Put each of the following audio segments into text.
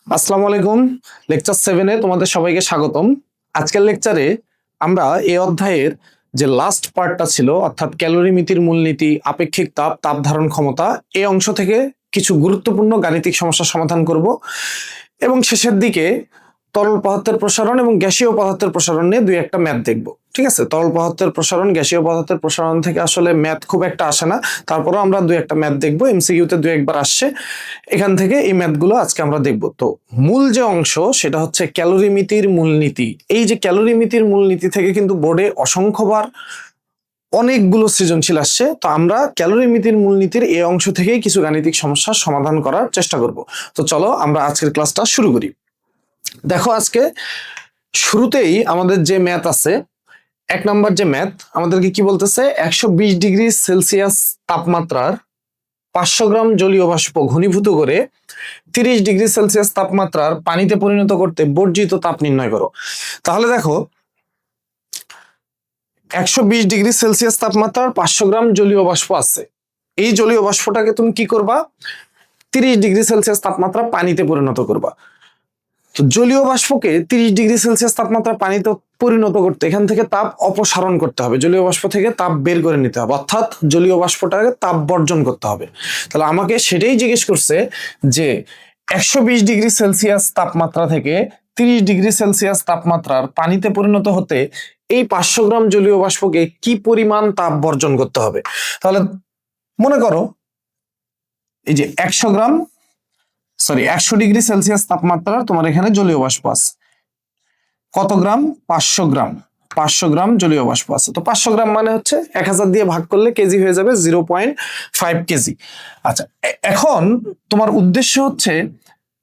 আসসালামু আলাইকুম। লেকচার 7-এ তোমাদের সবাইকে স্বাগতম। আজকের লেকচারে আমরা এই অধ্যায়ের যে লাস্ট পার্টটা ছিল অর্থাৎ ক্যালোরিমিতির মূলনীতি, আপেক্ষিক তাপ, তাপ ধারণ ক্ষমতা এই অংশ থেকে কিছু গুরুত্বপূর্ণ গাণিতিক সমস্যার সমাধান করব এবং শেষের দিকে তরল পদার্থের প্রসারণ এবং গ্যাসীয় পদার্থের প্রসারণ নিয়ে দুই একটা ম্যাথ দেখব। ঠিক আছে, তরল পদার্থের প্রসারণ, গ্যাসীয় পদার্থের প্রসারণ থেকে আসলে ম্যাথ খুব একটা আসে না, তারপরেও আমরা দুই একটা ম্যাথ দেখবো, এমসিকিউতে দুই একবার আসছে, এখান থেকে এই ম্যাথগুলো আজকে আমরা দেখব। তো মূল যে অংশ সেটা হচ্ছে ক্যালোরিমিতির মূলনীতি। এই যে ক্যালোরিমিতির মূলনীতি থেকে কিন্তু বোর্ডে অসংখ্যবার অনেকগুলো সৃজনশীল আসছে, তো আমরা ক্যালোরিমিতির মূলনীতির এই অংশ থেকেই কিছু গাণিতিক সমস্যার সমাধান করার চেষ্টা করব। তো চলো আমরা আজকের ক্লাসটা শুরু করি। দেখো, আজকে শুরুতেই আমাদের যে ম্যাথ আছে, এক নাম্বার যে ম্যাথ আমাদেরকে কি বলতেছে, 120 ডিগ্রি সেলসিয়াস তাপমাত্রার 500 গ্রাম জলীয় বাষ্প ঘনীভূত করে 30 ডিগ্রি সেলসিয়াস তাপমাত্রার পানিতে পরিণত করতে বর্জিত তাপ নির্ণয় করো। তাহলে দেখো, 120 ডিগ্রি সেলসিয়াস তাপমাত্রার 500 গ্রাম জলীয় বাষ্প আছে। এই জলীয় বাষ্পটাকে তুমি কি করবা, 30 ডিগ্রি সেলসিয়াস তাপমাত্রা পানিতে পরিণত করবা। তো জলীয় বাষ্পকে 30 ডিগ্রি সেলসিয়াস তাপমাত্রা পানিতে পরিণত করতে এখান থেকে তাপ অপসারণ করতে হবে, জলীয় বাষ্প থেকে তাপ বের করে নিতে হবে, অর্থাৎ জলীয় বাষ্পটাকে তাপ বর্জন করতে হবে। তাহলে আমাকে সেটাই জিজ্ঞেস করছে যে 120 ডিগ্রি সেলসিয়াস তাপমাত্রা থেকে 30 ডিগ্রি সেলসিয়াস তাপমাত্রার পানিতে পরিণত হতে এই 500 গ্রাম জলীয় বাষ্পকে কি পরিমাণ তাপ বর্জন করতে হবে। তাহলে মনে করো এই যে 100 ডিগ্রি সেলসিয়াস তাপমাত্রার তোমার এখানে জলীয় বাষ্প আছে, কত গ্রাম, 500 গ্রাম। 500 গ্রাম জলীয় বাষ্প আছে, তো 500 গ্রাম মানে হচ্ছে 1000 দিয়ে ভাগ করলে কেজি হয়ে যাবে 0.5 কেজি। আচ্ছা, এখন তোমার উদ্দেশ্য হচ্ছে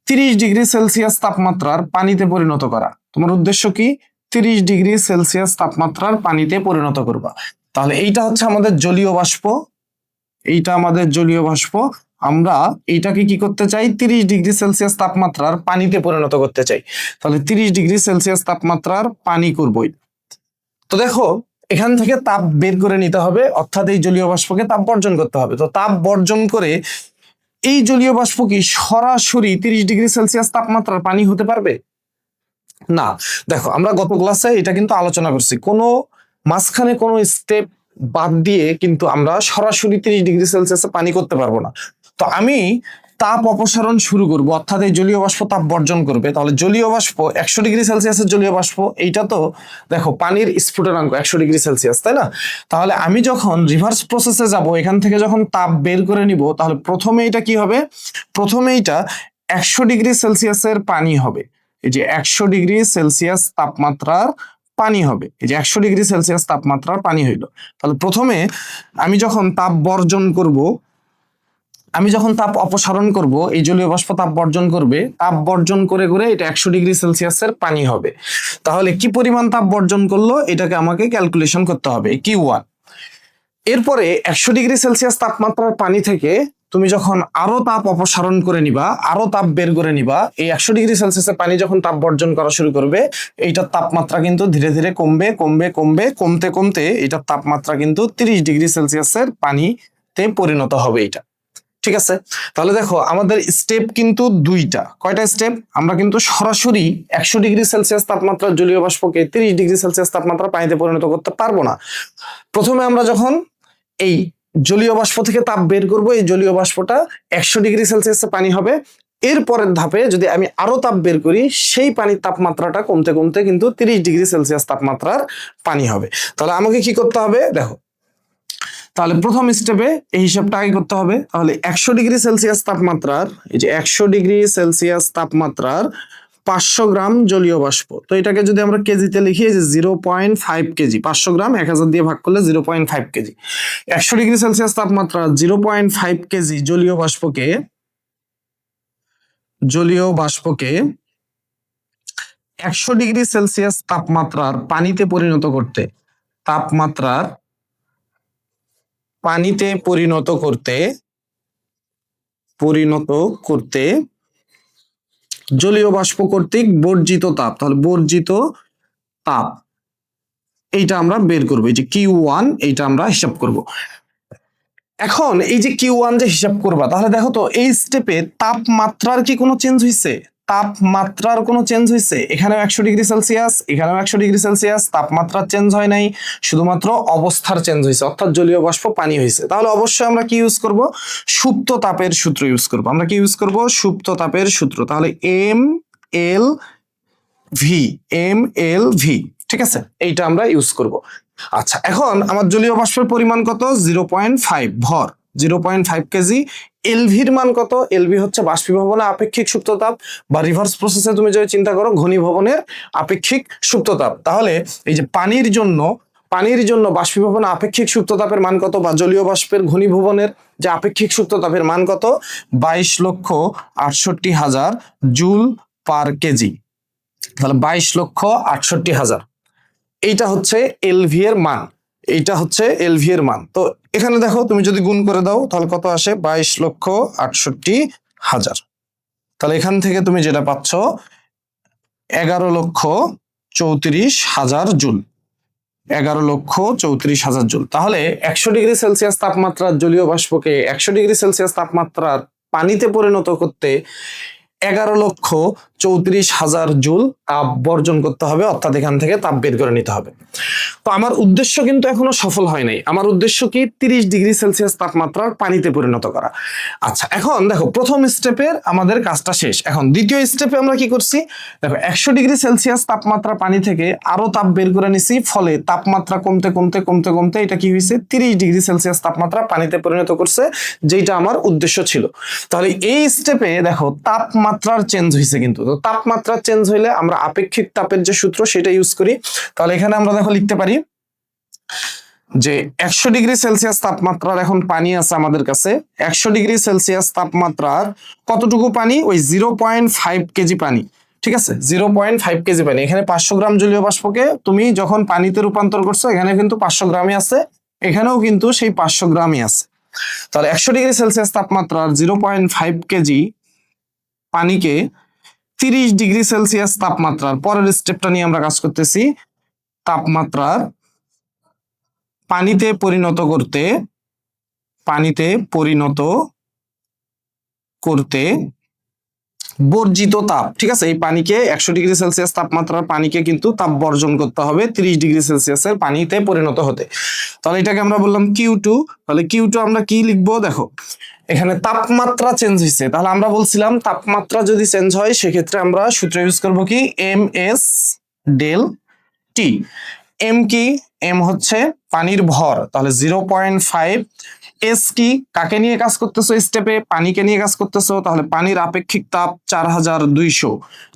30 ডিগ্রি সেলসিয়াস তাপমাত্রার পানিতে পরিণত করা। তোমার উদ্দেশ্য কি, 30 ডিগ্রি সেলসিয়াস তাপমাত্রার পানিতে পরিণত করবা। তাহলে এইটা হচ্ছে আমাদের জলীয় বাষ্প, এইটা আমাদের জলীয় বাষ্প। আমরা এইটাকে কি করতে চাই, 30 ডিগ্রি সেলসিয়াস তাপমাত্রার পানিতে পরিণত করতে চাই। তাহলে 30 ডিগ্রি সেলসিয়াস তাপমাত্রার পানি করবই। তো দেখো, এখান থেকে তাপ বের করে নিতে হবে, অর্থাৎ এই জলীয় বাষ্পকে তাপ বর্জন করতে হবে। তো তাপ বর্জন করে এই জলীয় বাষ্প কি সরাসরি 30 ডিগ্রি সেলসিয়াস তাপমাত্রার পানি হতে পারবে না। দেখো, আমরা গত ক্লাসে এটা কিন্তু আলোচনা করছি, কোনো মাঝখানে কোনো স্টেপ বাদ দিয়ে কিন্তু আমরা সরাসরি 30 ডিগ্রি সেলসিয়াসে পানি করতে পারবো না। তো আমি তাপ অপসারণ শুরু করব, অর্থাৎ এই জলীয় বাষ্প তাপ বর্জন করবে। তাহলে জলীয় বাষ্প 100 ডিগ্রি সেলসিয়াসের জলীয় বাষ্প, এইটা তো দেখো পানির স্ফুটনাঙ্ক 100 ডিগ্রি সেলসিয়াস, তাই না? তাহলে আমি যখন রিভার্স প্রসেসে যাব, এখান থেকে যখন তাপ বের করে নিব, তাহলে প্রথমে এটা কি হবে, প্রথমে এটা 100 ডিগ্রি সেলসিয়াসের পানি হবে। এই যে 100 ডিগ্রি সেলসিয়াস তাপমাত্রার পানি হবে, এই যে 100 ডিগ্রি সেলসিয়াস তাপমাত্রার পানি হইল। তাহলে প্রথমে আমি যখন তাপ বর্জন করব, আমি যখন তাপ অপসারণ করব, এই জলীয় বাষ্প তাপ বর্জন করবে, তাপ বর্জন করে করে এটা 100 ডিগ্রি সেলসিয়াসের পানি হবে। তাহলে কি পরিমাণ তাপ বর্জন করলো এটাকে আমাকে ক্যালকুলেশন করতে হবে, Q1। এরপরে 100 ডিগ্রি সেলসিয়াস তাপমাত্রার পানি থেকে তুমি যখন আরো তাপ অপসারণ করে নিবা, আরো তাপ বের করে নিবা, এই 100 ডিগ্রি সেলসিয়াসের পানি যখন তাপ বর্জন করা শুরু করবে, এইটার তাপমাত্রা কিন্তু ধীরে ধীরে কমবে কমবে কমবে, কমতে কমতে এইটার তাপমাত্রা কিন্তু 30 ডিগ্রি সেলসিয়াসের পানিতে পরিণত হবে এইটা। ঠিক আছে, তাহলে দেখো আমাদের স্টেপ কিন্তু দুইটা। কয়টা স্টেপ? আমরা কিন্তু সরাসরি 100 ডিগ্রি সেলসিয়াস তাপমাত্রার জলীয় বাষ্পকে 30 ডিগ্রি সেলসিয়াস তাপমাত্রা পানিতে পরিণত করতে পারবো না। প্রথমে আমরা যখন এই জলীয় বাষ্প থেকে তাপ বের করব, এই জলীয় বাষ্পটা 100 ডিগ্রি সেলসিয়াসে পানি হবে। এর পরের ধাপে যদি আমি আরো তাপ বের করি, সেই পানির তাপমাত্রাটা কমতে কমতে কিন্তু 30 ডিগ্রি সেলসিয়াস তাপমাত্রার পানি হবে। তাহলে আমাকে কি করতে হবে, দেখো, তাহলে প্রথম স্টেপে এই হিসাবটা আগে করতে হবে। তাহলে 100 ডিগ্রি সেলসিয়াস তাপমাত্রার, এই যে 100 ডিগ্রি সেলসিয়াস তাপমাত্রার 500 গ্রাম জলীয় বাষ্প, তো এটাকে যদি আমরা কেজিতে লিখি, যে 0.5 কেজি, 500 গ্রাম 1000 দিয়ে ভাগ করলে 0.5 কেজি। 100 ডিগ্রি সেলসিয়াস তাপমাত্রা 0.5 কেজি জলীয় বাষ্পকে 100 ডিগ্রি সেলসিয়াস তাপমাত্রার পানিতে পরিণত করতে, তাপমাত্রার পানিতে পরিণত করতে জলীয় বাষ্প কর্তৃক বর্জিত তাপ, তাহলে বর্জিত তাপ এইটা আমরা বের করবো, এই যে Q1 এইটা আমরা হিসাব করব। এখন এই যে Q1 যে হিসাব করবা, তাহলে দেখো তো এই স্টেপে তাপমাত্রার কি কোনো চেঞ্জ হয়েছে? তাপমাত্রার কোনো চেঞ্জ হয়েছে? এখানেও 100 ডিগ্রি সেলসিয়াস, এখানেও 100 ডিগ্রি সেলসিয়াস, তাপমাত্রা চেঞ্জ হয় নাই, শুধুমাত্র অবস্থার চেঞ্জ হয়েছে, অর্থাৎ জলীয় বাষ্প পানি হয়েছে। তাহলে অবশ্যই আমরা কি ইউজ করব? সুপ্ত তাপের সূত্র ইউজ করব। আমরা কি ইউজ করব? সুপ্ত তাপের সূত্র। তাহলে M L V, M L V, ঠিক আছে, এইটা আমরা ইউজ করব। আচ্ছা, এখন আমার জলীয় বাষ্পের পরিমাণ কত? 0.5 ভর, 0.5 কেজি। এলভির মান কত? এলভি হচ্ছে বাষ্পীভবনে আপেক্ষিক সুপ্ত তাপ, বা রিভার্স প্রসেসে তুমি যদি চিন্তা করো ঘনীভবনের আপেক্ষিক সুপ্ত তাপ। তাহলে এই যে পানির জন্য বাষ্পীভবনে আপেক্ষিক সুপ্ত তাপের মান কত, বা জলীয় বাষ্পের ঘনীভবনের যে আপেক্ষিক সুপ্ত তাপের মান কত? 22,68,000 জুল পার কেজি। তাহলে 22,68,000, এইটা হচ্ছে এলভি এর মান, এইটা হচ্ছে এলভি এর মান। তো এখানে দেখো, তুমি যদি গুণ করে দাও তাহলে কত আসে? 22,68,000। তাহলে এখান থেকে তুমি যেটা পাচ্ছ 11,34,000 জুল, 11,34,000 জুল। তাহলে 100 ডিগ্রি সেলসিয়াস তাপমাত্রার জলীয় বাষ্পকে 100 ডিগ্রি সেলসিয়াস তাপমাত্রার পানিতে পরিণত করতে 11,34,000 জুল তাপ বর্জন করতে হবে, অর্থাৎ এখান থেকে তাপ বের করে নিতে হবে। তো আমার উদ্দেশ্য কিন্তু এখনো সফল হয় নাই। আমার উদ্দেশ্য কি? 30 ডিগ্রি সেলসিয়াস তাপমাত্রার পানিতে পরিণত করা। আচ্ছা, এখন দেখো, প্রথম স্টেপের আমাদের কাজটা শেষ। এখন দ্বিতীয় স্টেপে আমরা কি করছি? দেখো, 100 ডিগ্রি সেলসিয়াস তাপমাত্রা পানি থেকে আরো তাপ বের করে নিছি, ফলে তাপমাত্রা কমতে কমতে কমতে কমতে এটা কি হয়েছে? 30 ডিগ্রি সেলসিয়াস তাপমাত্রা পানিতে পরিণত করছে, যেটা আমার উদ্দেশ্য ছিল। তাহলে এই স্টেপে দেখো তাপমাত্রার চেঞ্জ হয়েছে কিন্তু। তো তাপমাত্রা চেঞ্জ হইলে আমরা আপেক্ষিক তাপের যে সূত্র সেটা ইউজ করি। তাহলে এখানে আমরা দেখো লিখতে পারি যে 100 ডিগ্রি সেলসিয়াস তাপমাত্রার এখন পানি আছে আমাদের কাছে। 100 ডিগ্রি সেলসিয়াস তাপমাত্রার কতটুকু পানি? ওই 0.5 কেজি পানি, ঠিক আছে, 0.5 কেজি পানি। এখানে 500 গ্রাম জলীয় বাষ্পকে তুমি যখন পানিতে রূপান্তর করছো, এখানে কিন্তু 500 গ্রামই আছে, এখানেও কিন্তু সেই 500 গ্রামই আছে। তাহলে 100 ডিগ্রি সেলসিয়াস তাপমাত্রার 0.5 কেজি পানিকে 30 ডিগ্রি সেলসিয়াস তাপমাত্রার পরের স্টেপটা নিয়ে আমরা কাজ করতেছি। তাপমাত্রার পানিতে পরিণত করতে বর্জিত তাপ, ঠিক আছে, এই পানিকে 100 ডিগ্রি সেলসিয়াস তাপমাত্রার পানিকে কিন্তু তাপ বর্জন করতে হবে 30 ডিগ্রি সেলসিয়াসের পানিতে পরিণত হতে। তাহলে এটাকে আমরা বললাম Q2। তাহলে Q2 আমরা কি লিখবো? দেখো, এখানে তাপমাত্রা চেঞ্জ হয়েছে, তাহলে আমরা বলছিলাম তাপমাত্রা যদি চেঞ্জ হয় সেক্ষেত্রে আমরা সূত্র ইউজ করব কি? MS del T. এম কি? এম হচ্ছে পানির ভর, তাহলে 0.5। এস কি? কাকে নিয়ে কাজ করতেছো স্টেপে? পানিকে নিয়ে কাজ করতেছো, তাহলে পানির আপেক্ষিক তাপ 4200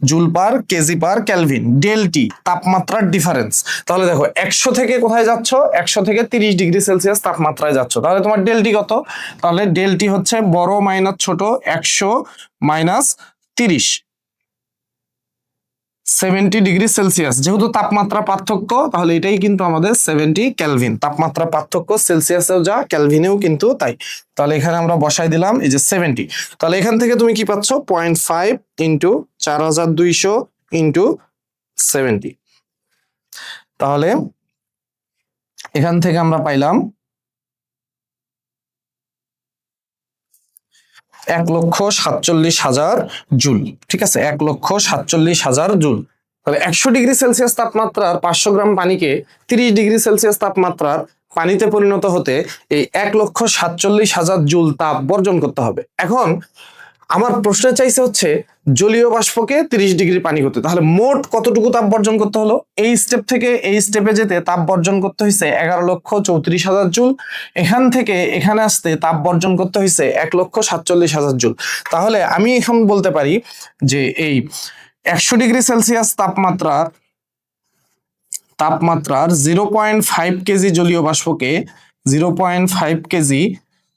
joule per KG per kelvin. Del T তাপমাত্রার ডিফারেন্স। তাহলে দেখো, 100 থেকে কোথায় যাচ্ছ? 100 থেকে 30 ডিগ্রি সেলসিয়াস তাপমাত্রায় যাচ্ছ, তাহলে তোমার ডেল টি কত? তাহলে ডেল টি হচ্ছে বড় মাইনাস ছোট, 100 মাইনাস 30, 70 ডিগ্রি সেলসিয়াস। যেহেতু তাপমাত্রা পার্থক্য, তাহলে এটাই কিন্তু আমাদের 70 কেলভিন। তাপমাত্রা পার্থক্য সেলসিয়াসেও যা, কেলভিনেও কিন্তু তাই। তাহলে এখানে আমরা বসাই দিলাম এই যে 70। তাহলে এখান থেকে তুমি কি পাচ্ছ? 0.5 ইন্টু 4200 ইন্টু 70। তাহলে এখান থেকে আমরা পাইলাম 1,47,000 জুল, ঠিক আছে, 1,47,000 জুল। তাহলে 100 ডিগ্রি সেলসিয়াস তাপমাত্রার 500 গ্রাম পানিকে 30 ডিগ্রি সেলসিয়াস তাপমাত্রার পানিতে পরিণত হতে এই 1,47,000 জুল তাপ বর্জন করতে হবে। এখন আমার প্রশ্ন চাইছে হচ্ছে জলীয় বাষ্পকে 30 ডিগ্রি পানি করতে, তাহলে মোট কতটুকু তাপ বর্জন করতে হলো? এই স্টেপ থেকে এই স্টেপে যেতে তাপ বর্জন করতে হয়েছে 11,34,000 জুল। এখান থেকে এখানে আসতে তাপ বর্জন করতে হয়েছে 1,47,000 জুল। তাহলে আমি এখন বলতে পারি যে এই 100 ডিগ্রি সেলসিয়াস তাপমাত্রার 0.5 কেজি জলীয় বাষ্পকে 0.5 কেজি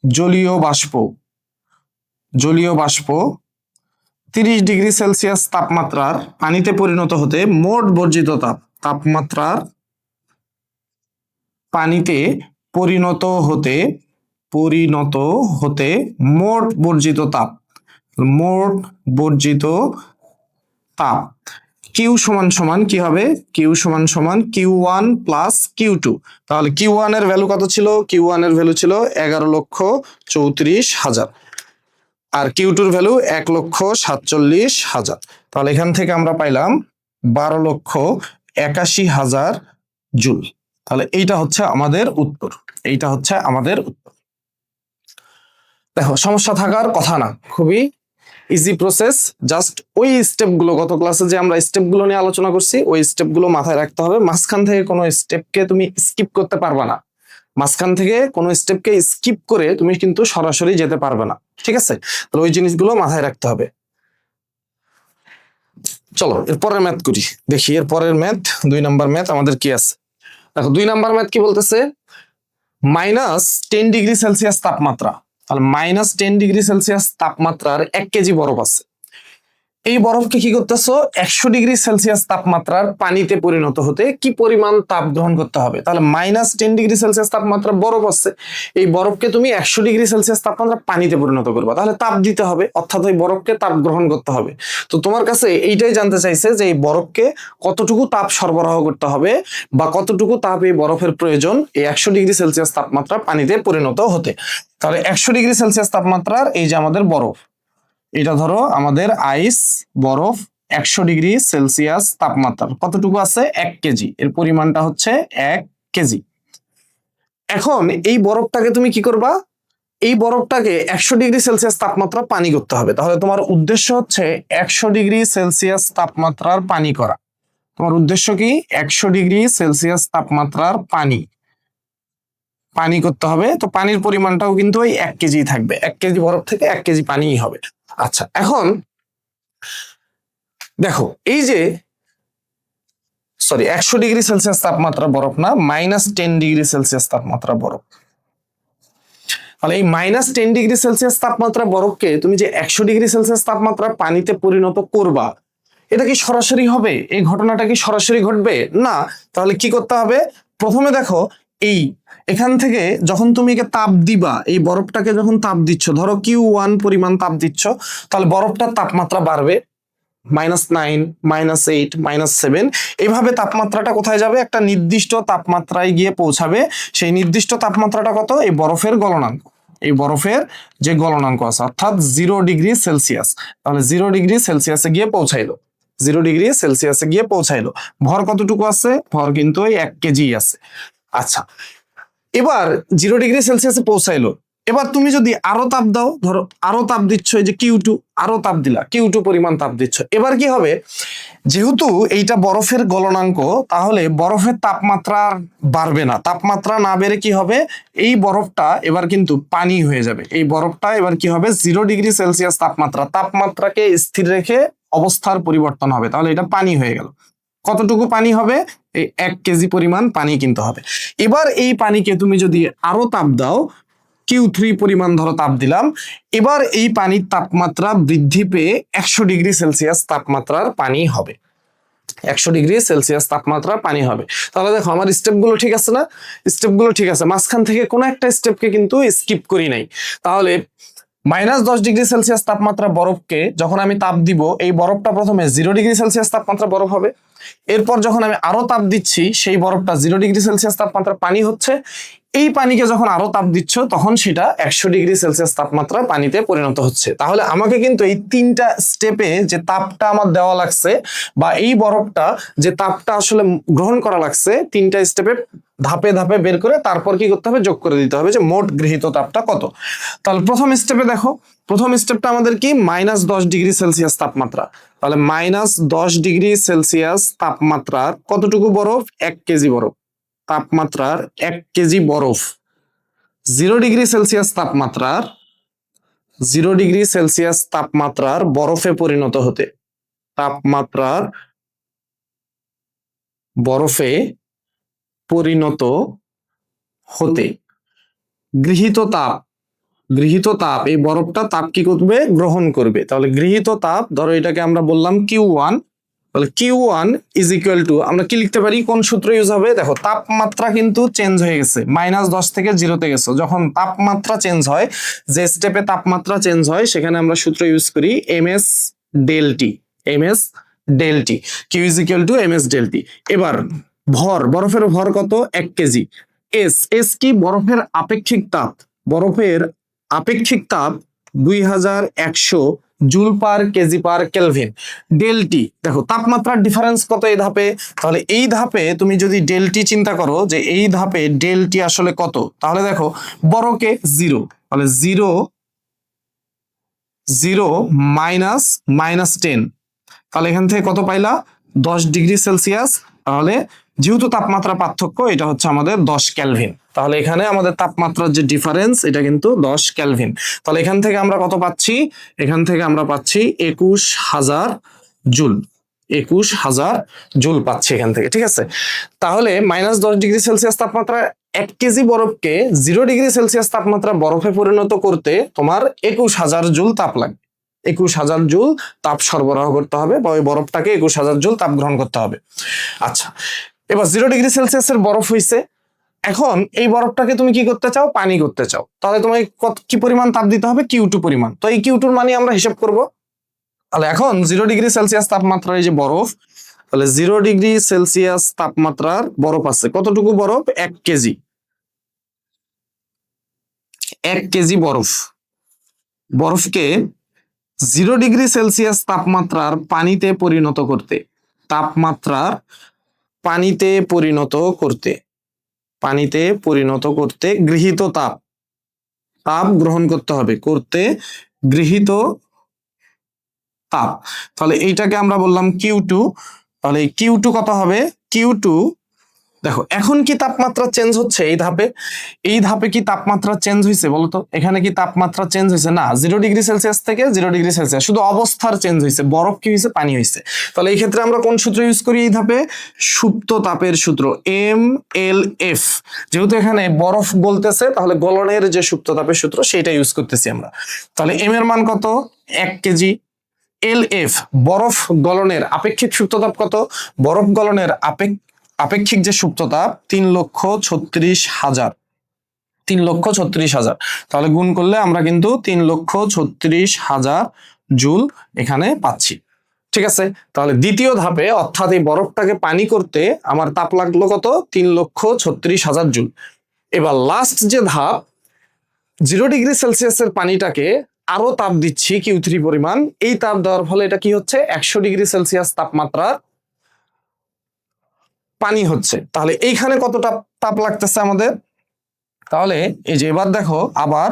জলীয় বাষ্প 30 ডিগ্রি সেলসিয়াস তাপমাত্রার পানিতে পরিণত হতে মোট বর্জিত তাপমাত্রার পানিতে পরিণত হতে মোট বর্জিত তাপ কিউ সমান সমান কি হবে? কিউ সমান সমান Q1 প্লাস Q2। তাহলে Q1 এর ভ্যালু কত ছিল? Q1 এর ভ্যালু ছিল 11,34,000। আর কিউ2 এর ভ্যালু 1,47,000। তাহলে এখান থেকে আমরা পাইলাম 12,81,000 জুল। তাহলে এইটা হচ্ছে আমাদের উত্তর, এইটা হচ্ছে আমাদের উত্তর। দেখো সমস্যা থাকার কথা না, খুবই ইজি প্রসেস। জাস্ট ওই স্টেপগুলো, গত ক্লাসে যে আমরা স্টেপগুলো নিয়ে আলোচনা করছি, ওই স্টেপগুলো মাথায় রাখতে হবে। মাঝখান থেকে কোনো স্টেপকে তুমি স্কিপ করতে পারবে না, মাঝখান থেকে কোনো স্টেপকে স্কিপ করে তুমি কিন্তু সরাসরি যেতে পারবে না, ঠিক আছে? তাহলে ওই জিনিসগুলো মাথায় রাখতে হবে। চলো এরপরের ম্যাথ করি, দেখি এরপরের ম্যাথ 2 নাম্বার ম্যাথ আমাদের কি আছে। দেখো 2 নাম্বার ম্যাথ কি বলতেছে, -10 ডিগ্রি সেলসিয়াস তাপমাত্রা। তাহলে -10 ডিগ্রি সেলসিয়াস তাপমাত্রার 1 কেজি বরফ আছে। এই বরফকে কি করতেছো, 100 ডিগ্রি সেলসিয়াস তাপমাত্রার পানিতে পরিণত হতে কি পরিমাণ তাপ গ্রহণ করতে হবে। তাহলে -10 ডিগ্রি সেলসিয়াস তাপমাত্রা বরফ আছে, এই বরফকে তুমি 100 ডিগ্রি সেলসিয়াস তাপমাত্রা পানিতে পরিণত করবা, তাহলে তাপ দিতে হবে, অর্থাৎ ওই বরফকে তাপ গ্রহণ করতে হবে। তো তোমার কাছে এইটাই জানতে চাইছে যে এই বরফকে কতটুকু তাপ সরবরাহ করতে হবে বা কতটুকু তাপ এই বরফের প্রয়োজন এই 100 ডিগ্রি সেলসিয়াস তাপমাত্রা পানিতে পরিণত হতে। তাহলে 100 ডিগ্রি সেলসিয়াস তাপমাত্রার এই যে আমাদের বরফ, এটা ধরো আমাদের আইস বরফ 100 ডিগ্রি সেলসিয়াস তাপমাত্রা কতটুকু আছে, 1 কেজি, এর পরিমাণটা হচ্ছে 1 কেজি। এখন এই বরফটাকে তুমি কি করবা, এই বরফটাকে 100 ডিগ্রি সেলসিয়াস তাপমাত্রা পানি করতে হবে। তাহলে তোমার উদ্দেশ্য হচ্ছে 100 ডিগ্রি সেলসিয়াস তাপমাত্রার পানি করা। তোমার উদ্দেশ্য কি, 100 ডিগ্রি সেলসিয়াস তাপমাত্রার পানি পানি করতে হবে। তো পানির পরিমাণটাও কিন্তু ওই 1 কেজি থাকবে, 1 কেজি বরফ থেকে 1 কেজি পানিই হবে। আচ্ছা এখন দেখো এই যে 100 ডিগ্রি সেলসিয়াস তাপমাত্রা বরফ না, -10 ডিগ্রি সেলসিয়াস তাপমাত্রা বরফ। তাহলে এই -10 ডিগ্রি সেলসিয়াস তাপমাত্রা বরফকে তুমি যে 100 ডিগ্রি সেলসিয়াস তাপমাত্রা পানিতে পরিণত করবা, এটা কি সরাসরি হবে, এই ঘটনাটা কি সরাসরি ঘটবে না। তাহলে কি করতে হবে, প্রথমে দেখো এই এখান থেকে যখন তুমি একে তাপ দিবা, এই বরফটাকে যখন তাপ দিচ্ছ, ধরো Q1 পরিমাণ তাপ দিচ্ছ, তাহলে বরফটার তাপমাত্রা বাড়বে, -9, -8, -7, এইভাবে তাপমাত্রাটা কোথায় যাবে, একটা নির্দিষ্ট তাপমাত্রায় গিয়ে পৌঁছাবে। সেই নির্দিষ্ট তাপমাত্রাটা কত, এই বরফের গলনাঙ্ক, এই বরফের যে গলনাঙ্ক আছে, অর্থাৎ 0 ডিগ্রি সেলসিয়াস। তাহলে 0 ডিগ্রি সেলসিয়াসে গিয়ে পৌঁছাইলো, 0 ডিগ্রি সেলসিয়াসে গিয়ে পৌঁছাইলো। ভর কতটুকু আছে, ভর কিন্তু ওই 1 কেজি আছে। আচ্ছা এবার 0 ডিগ্রি সেলসিয়াসে পৌঁছাইলো, এবার তুমি যদি আরো তাপ দাও, ধরো আরো তাপ দিচ্ছ, এই যে Q2, আরো তাপ দিলা, Q2 পরিমাণ তাপ দিচ্ছ, এবার কি হবে, যেহেতু এইটা বরফের গলনাঙ্ক, তাহলে বরফের তাপমাত্রা বাড়বে না, তাপমাত্রা না বেড়ে কি হবে, এই বরফটা এবার কিন্তু পানি হয়ে যাবে। এই বরফটা এবার কি হবে, 0 ডিগ্রি সেলসিয়াস তাপমাত্রাকে স্থির রেখে অবস্থার পরিবর্তন হবে, তাহলে এটা পানি হয়ে গেল। কতটুকু পানি হবে, এই 1 কেজি পরিমাণ পানি কিনতে হবে। এবার এই পানিকে তুমি যদি আরো তাপ দাও, Q3 পরিমাণ ধরো তাপ দিলাম, এবার এই পানির তাপমাত্রা বৃদ্ধি পেয়ে 100 ডিগ্রি সেলসিয়াস তাপমাত্রার পানি হবে, 100 ডিগ্রি সেলসিয়াস তাপমাত্রা পানি হবে। তাহলে দেখো আমার স্টেপগুলো ঠিক আছে না, স্টেপগুলো ঠিক আছে, মাঝখান থেকে কোনো একটা স্টেপকে কিন্তু স্কিপ করি নাই। তাহলে -10 ডিগ্রি সেলসিয়াস তাপমাত্রা বরফকে যখন আমি তাপ দিব, এই বরফটা প্রথমে 0 ডিগ্রি সেলসিয়াস তাপমাত্রা বরফ হবে, এরপর যখন আমি আরো তাপ দিচ্ছি, সেই বরফটা 0 ডিগ্রি সেলসিয়াস তাপমাত্রা পানি হচ্ছে, এই পানিকে যখন আরো তাপ দিচ্ছ, তখন সেটা 100 ডিগ্রি সেলসিয়াস তাপমাত্রা পানিতে পরিণত হচ্ছে। তাহলে আমাকে কিন্তু এই 3টা স্টেপে যে তাপটা আমার দেওয়া লাগছে, বা এই বরফটা যে তাপটা আসলে গ্রহণ করা লাগছে, 3টা স্টেপে ধাপে ধাপে বের করে তারপর কি করতে হবে, যোগ করে দিতে হবে যে মোট গৃহীত তাপটা কত। তাহলে প্রথম স্টেপে দেখো, প্রথম স্টেপটা আমাদের কি, -10 ডিগ্রি সেলসিয়াস তাপমাত্রা। তাহলে -10 ডিগ্রি সেলসিয়াস তাপমাত্রার কতটুকু বরফ, 1 কেজি বরফ, তাপমাত্রার 1 কেজি বরফ 0 ডিগ্রি সেলসিয়াস তাপমাত্রার 0 ডিগ্রি সেলসিয়াস তাপমাত্রার বরফে পরিণত হতে, তাপমাত্রার বরফে পরিণত হতে গৃহীত তাপ, গৃহীত তাপ, এই বরফটা তাপ কি করবে, গ্রহণ করবে। তাহলে গৃহীত তাপ, ধরো এটাকে আমরা বললাম Q1, তাহলে Q1 ইজ ইকুয়াল টু, আমরা কি লিখতে পারি, কোন সূত্র ইউজ হবে, দেখো তাপমাত্রা কিন্তু চেঞ্জ হয়ে গেছে, -10 থেকে 0-তে গেছে, যখন তাপমাত্রা চেঞ্জ হয়, যে স্টেপে তাপমাত্রা চেঞ্জ হয়, সেখানে আমরা সূত্র ইউজ করি ms del t, ms del t, Q is equal two ms del t। এবার ভর, বরফের ভর কত, 1 কেজি। s কি, বরফের আপেক্ষিক তাপ, বরফের আপেক্ষিক তাপ 2100 joule per KG per kelvin. Del T দেখো তাপমাত্রার ডিফারেন্স কত এই ধাপে, তাহলে এই ধাপে তুমি যদি ডেলটি চিন্তা করো যে এই ধাপে ডেলটি আসলে কত, তাহলে দেখো বড়কে 0, তাহলে 0 0 -10, তাহলে এখান থেকে কত পাইলা 10 ডিগ্রি সেলসিয়াস। তাহলে যেহেতু তাপমাত্রা পার্থক্য এটা হচ্ছে আমাদের 10 কেলভিন, তাহলে এখানে আমাদের তাপমাত্রার যে ডিফারেন্স এটা কিন্তু 10 কেলভিন। তাহলে এখান থেকে আমরা কত পাচ্ছি, এখান থেকে আমরা পাচ্ছি 21,000 জুল, 21,000 জুল পাচ্ছি এখান থেকে, ঠিক আছে। তাহলে -10 ডিগ্রি সেলসিয়াস তাপমাত্রা 1 কেজি বরফকে 0 ডিগ্রি সেলসিয়াস তাপমাত্রা বরফে পরিণত করতে তোমার 21,000 জুল তাপ লাগবে। 21,000 জুল তাপ সরবরাহ করতে হবে বা ওই বরফটাকে 21,000 জুল তাপ গ্রহণ করতে হবে। আচ্ছা, এবার 0 ডিগ্রি সেলসিয়াসের বরফ হইছে, এখন এই বরফটাকে তুমি কি করতে চাও, পানি করতে চাও, তাহলে তোমায় কি পরিমাণ তাপ দিতে হবে, Q2 পরিমাণ। তো এই Q2 এর মানে আমরা হিসাব করব। তাহলে এখন 0 ডিগ্রি সেলসিয়াস তাপমাত্রার এই যে বরফ, তাহলে 0 ডিগ্রি সেলসিয়াস তাপমাত্রার বরফ আছে, কতটুকু বরফ, 1 কেজি, 1 কেজি বরফ, বরফকে 0 ডিগ্রি সেলসিয়াস তাপমাত্রার পানিতে পরিণত করতে, তাপমাত্রার পানিতে পরিণত করতে, পানিতে পরিণত করতে গৃহীত তাপ, তাপ গ্রহণ করতে হবে, করতে গৃহীত তাপ, তাহলে এইটাকে আমরা বললাম Q2। তাহলে Q2 কত হবে, Q2 দেখো এখন কি তাপমাত্রা চেঞ্জ হচ্ছে এই ধাপে, এই ধাপে কি তাপমাত্রা চেঞ্জ হয়েছে বলতো, এখানে কি তাপমাত্রা চেঞ্জ হয়েছে না, 0 ডিগ্রি সেলসিয়াস থেকে 0 ডিগ্রি সেলসিয়াস, শুধু অবস্থার চেঞ্জ হয়েছে, বরফ কি হয়েছে, পানি হয়েছে। তাহলে এই ক্ষেত্রে আমরা কোন সূত্র ইউজ করি এই ধাপে, সুপ্ত তাপের সূত্র MLF, যেহেতু এখানে বরফ গলতেছে তাহলে গলনের যে সুপ্ত তাপের সূত্র সেটা ইউজ করতেছি আমরা। তাহলে M এর মান কত, 1 কেজি, LF বরফ গলনের আপেক্ষিক সুপ্ততাপ কত, বরফ গলনের আপেক্ষিক যে সুপ্ততাপ 3,36,000, 3,36,000, তাহলে গুণ করলে আমরা কিন্তু 3,36,000 জুল এখানে পাচ্ছি, ঠিক আছে। তাহলে দ্বিতীয় ধাপে অর্থাৎ এই বরফটাকে পানি করতে আমার তাপ লাগলো কত, 3,36,000 জুল। এবার লাস্ট যে ধাপ, 0 ডিগ্রি সেলসিয়াসের পানিটাকে আরো তাপ দিচ্ছি Q3 পরিমাণ, এই তাপ দেওয়ার ফলে এটা কি হচ্ছে, 100 ডিগ্রি সেলসিয়াস তাপমাত্রার পানি হচ্ছে। তাহলে এইখানে কতটা তাপ লাগতেছে আমাদের, তাহলে এই যে এবার দেখো আবার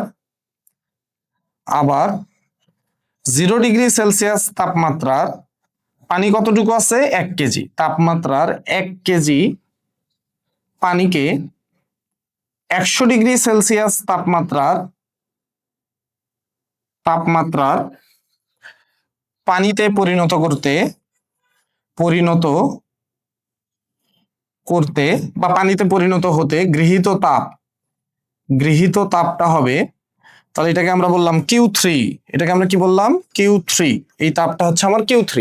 আবার 0 ডিগ্রি সেলসিয়াস তাপমাত্রার পানি কতটুকু আছে, 1 কেজি, তাপমাত্রার 1 কেজি পানিকে 100 ডিগ্রি সেলসিয়াস তাপমাত্রার পানিতে পরিণত করতে বা পানিতে পরিণত হতে গৃহীত তাপটা হবে, তাহলে এটাকে আমরা বললাম Q3, এটাকে আমরা কি বললাম, Q3, এই তাপটা হচ্ছে আমার Q3।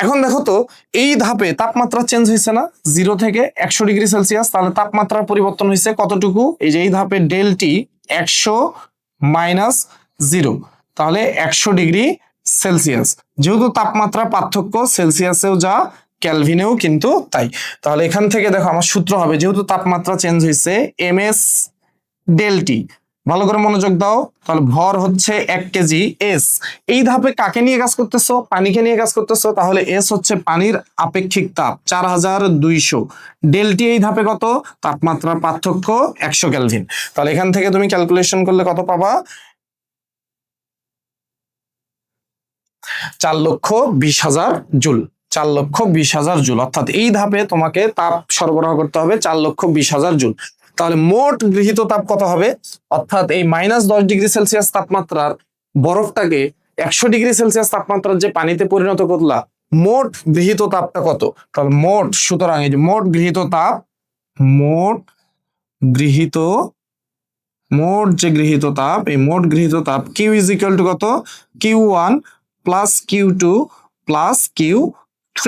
এখন দেখো তো এই ধাপে তাপমাত্রা চেঞ্জ হয়েছে না, 0 থেকে 100 ডিগ্রি সেলসিয়াস, তাহলে তাপমাত্রার পরিবর্তন হয়েছে কতটুকু, এই যে এই ধাপে ডেলটি 100 -0, তাহলে 100 ডিগ্রি সেলসিয়াস, যেহেতু তাপমাত্রা পার্থক্য সেলসিয়াসেও যা ক্যালভিনেও কিন্তু তাই। তাহলে এখান থেকে দেখো আমার সূত্র হবে, যেহেতু তাপমাত্রা চেঞ্জ হয়েছে MS ডেলটি, ভালো করে মনোযোগ দাও, তাহলে ভর হচ্ছে 1 কেজি, এস এই ধাপে কাকে নিয়ে কাজ করতেছো, পানিকে নিয়ে কাজ করতেছো, তাহলে এস হচ্ছে পানির আপেক্ষিক তাপ 4200, ডেলটি এই ধাপে কত, তাপমাত্রার পার্থক্য 100 কেলভিন। তাহলে এখান থেকে তুমি ক্যালকুলেশন করলে কত পাবা, 4,20,000 জুল, 4,20,000 জুল, অর্থাৎ এই ধাপে তোমাকে তাপ সরবরাহ করতে হবে 4,20,000 জুল। তাহলে মোট গৃহীত তাপ কত হবে, অর্থাৎ এই -10 ডিগ্রি সেলসিয়াস তাপমাত্রার বরফটাকে 100 ডিগ্রি সেলসিয়াস তাপমাত্রার যে পানিতে পরিণত করলা, মোট গৃহীত তাপটা কত, তাহলে মোট, সুতরাং এই যে মোট গৃহীত তাপ, মোট যে গৃহীত তাপ, এই মোট গৃহীত তাপ Q ইজ ইকুয়াল টু কত, Q1 plus Q2 plus Q3।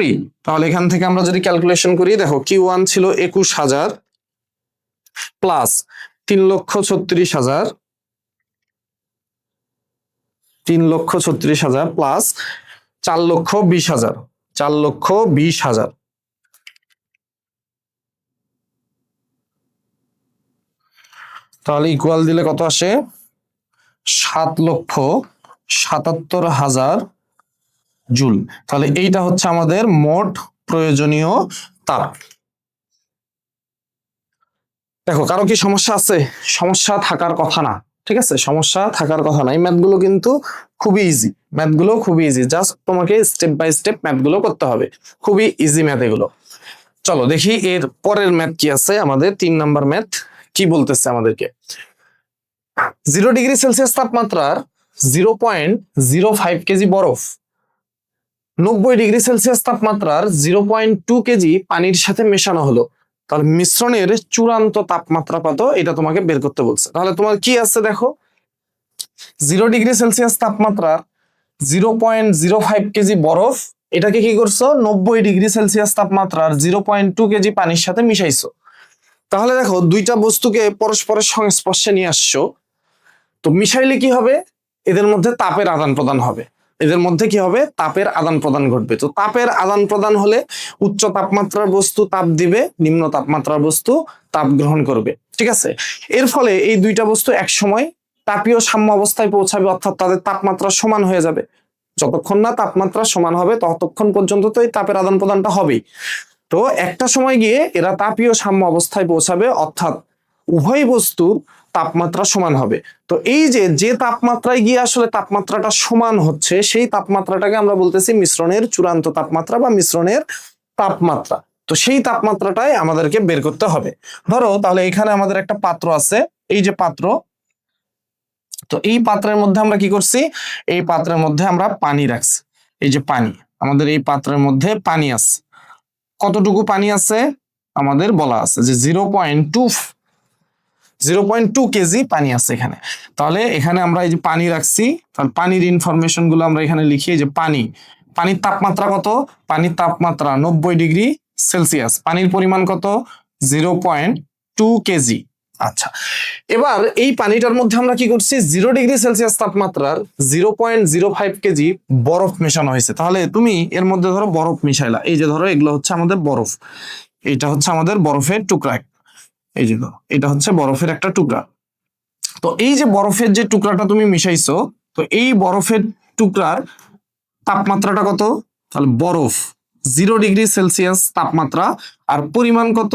তাহলে এখান থেকে আমরা যদি ক্যালকুলেশন করি, দেখো Q1 ছিল 21,000 প্লাস 3,36,000, 3,36,000 প্লাস 4,20,000, 4,20,000, তাহলে ইকুয়াল দিলে কত আসে, 7,20,000 77,000 জুল। তাহলে এইটা হচ্ছে আমাদের মোট প্রয়োজনীয় তাপ। দেখো কারো কি সমস্যা আছে? সমস্যা থাকার কথা না, ঠিক আছে, সমস্যা থাকার কথা না। এই ম্যাথগুলো কিন্তু খুবই ইজি, ম্যাথগুলো খুবই ইজি, জাস্ট তোমাকে স্টেপ বাই স্টেপ ম্যাথগুলো করতে হবে, খুবই ইজি ম্যাথ এগুলো। চলো দেখি এর পরের ম্যাথ কি আছে আমাদের। 3 নাম্বার ম্যাথ কি বলতেছে আমাদেরকে। 0°C তাপমাত্রার 0.05 কেজি বরফ 90°C তাপমাত্রার 0.2 কেজি পানির সাথে মেশানো হলো, তাহলে মিশ্রণের চূড়ান্ত তাপমাত্রা কত এটা তোমাকে বের করতে বলছে। তাহলে তোমার কি আছে দেখো, 0°C তাপমাত্রা 0.05 কেজি বরফ, এটাকে কি করছো 90°C তাপমাত্রার 0.2 কেজি পানির সাথে মিশাইছো। তাহলে দেখো দুইটা বস্তুকে পরস্পরের সংস্পর্শে নিয়ে আসছো, তো মিশাইলে কি হবে, এদের মধ্যে তাপের আদান প্রদান হবে, এদের মধ্যে কি হবে, তাপের আদান প্রদান ঘটবে। তো তাপের আদান প্রদান হলে উচ্চ তাপমাত্রার বস্তু তাপ দিবে, নিম্ন তাপমাত্রার বস্তু তাপ গ্রহণ করবে, ঠিক আছে। এর ফলে এই দুইটা বস্তু এক সময় তাপীয় সাম্য অবস্থায় পৌঁছাবে, অর্থাৎ তাদের তাপমাত্রা সমান হয়ে যাবে। যতক্ষণ না তাপমাত্রা সমান হবে ততক্ষণ পর্যন্ত তো এই তাপের আদান প্রদানটা হবেই। তো একটা সময় গিয়ে এরা তাপীয় সাম্য অবস্থায় পৌঁছাবে, অর্থাৎ উভয় বস্তুর তাপমাত্রা সমান হবে। তো এই যে তাপমাত্রায় গিয়ে আসলে তাপমাত্রাটা সমান হচ্ছে, সেই তাপমাত্রাটাকে আমরা বলতেছি মিশ্রণের চূড়ান্ত তাপমাত্রা বা মিশ্রণের তাপমাত্রা। তো সেই তাপমাত্রাটাই আমাদেরকে বের করতে হবে। ধরো তাহলে এখানে আমাদের একটা পাত্র আছে, এই যে পাত্র, তো এই পাত্রের মধ্যে আমরা কি করছি, এই পাত্রের মধ্যে আমরা পানি রাখছি, এই যে পানি, আমাদের এই পাত্রের মধ্যে পানি আছে। কতটুকু পানি আছে আমাদের বলা আছে যে 0.2 কেজি পানি আছে এখানে। তাহলে এখানে আমরা এই যে পানি রাখছি, তাহলে পানির ইনফরমেশন গুলো আমরা এখানে লিখি। যে পানির তাপমাত্রা কত, পানির তাপমাত্রা 90°C, পানির পরিমাণ কত 0.2 কেজি। আচ্ছা, এবার এই পানিটার মধ্যে আমরা কি করছি, 0°C তাপমাত্রার 0.05 কেজি বরফ মেশানো হয়েছে। তাহলে তুমি এর মধ্যে ধরো বরফ মিশাইলা, এই যে ধরো এগুলো হচ্ছে আমাদের বরফ, এটা হচ্ছে আমাদের বরফের টুকরা, এই যে এটা হচ্ছে বরফের একটা টুকরা। তো এই যে বরফের যে টুকরাটা তুমি মিশাইছো, তো এই বরফের টুকরার তাপমাত্রাটা কত, তাহলে বরফ 0°C তাপমাত্রা, আর পরিমাণ কত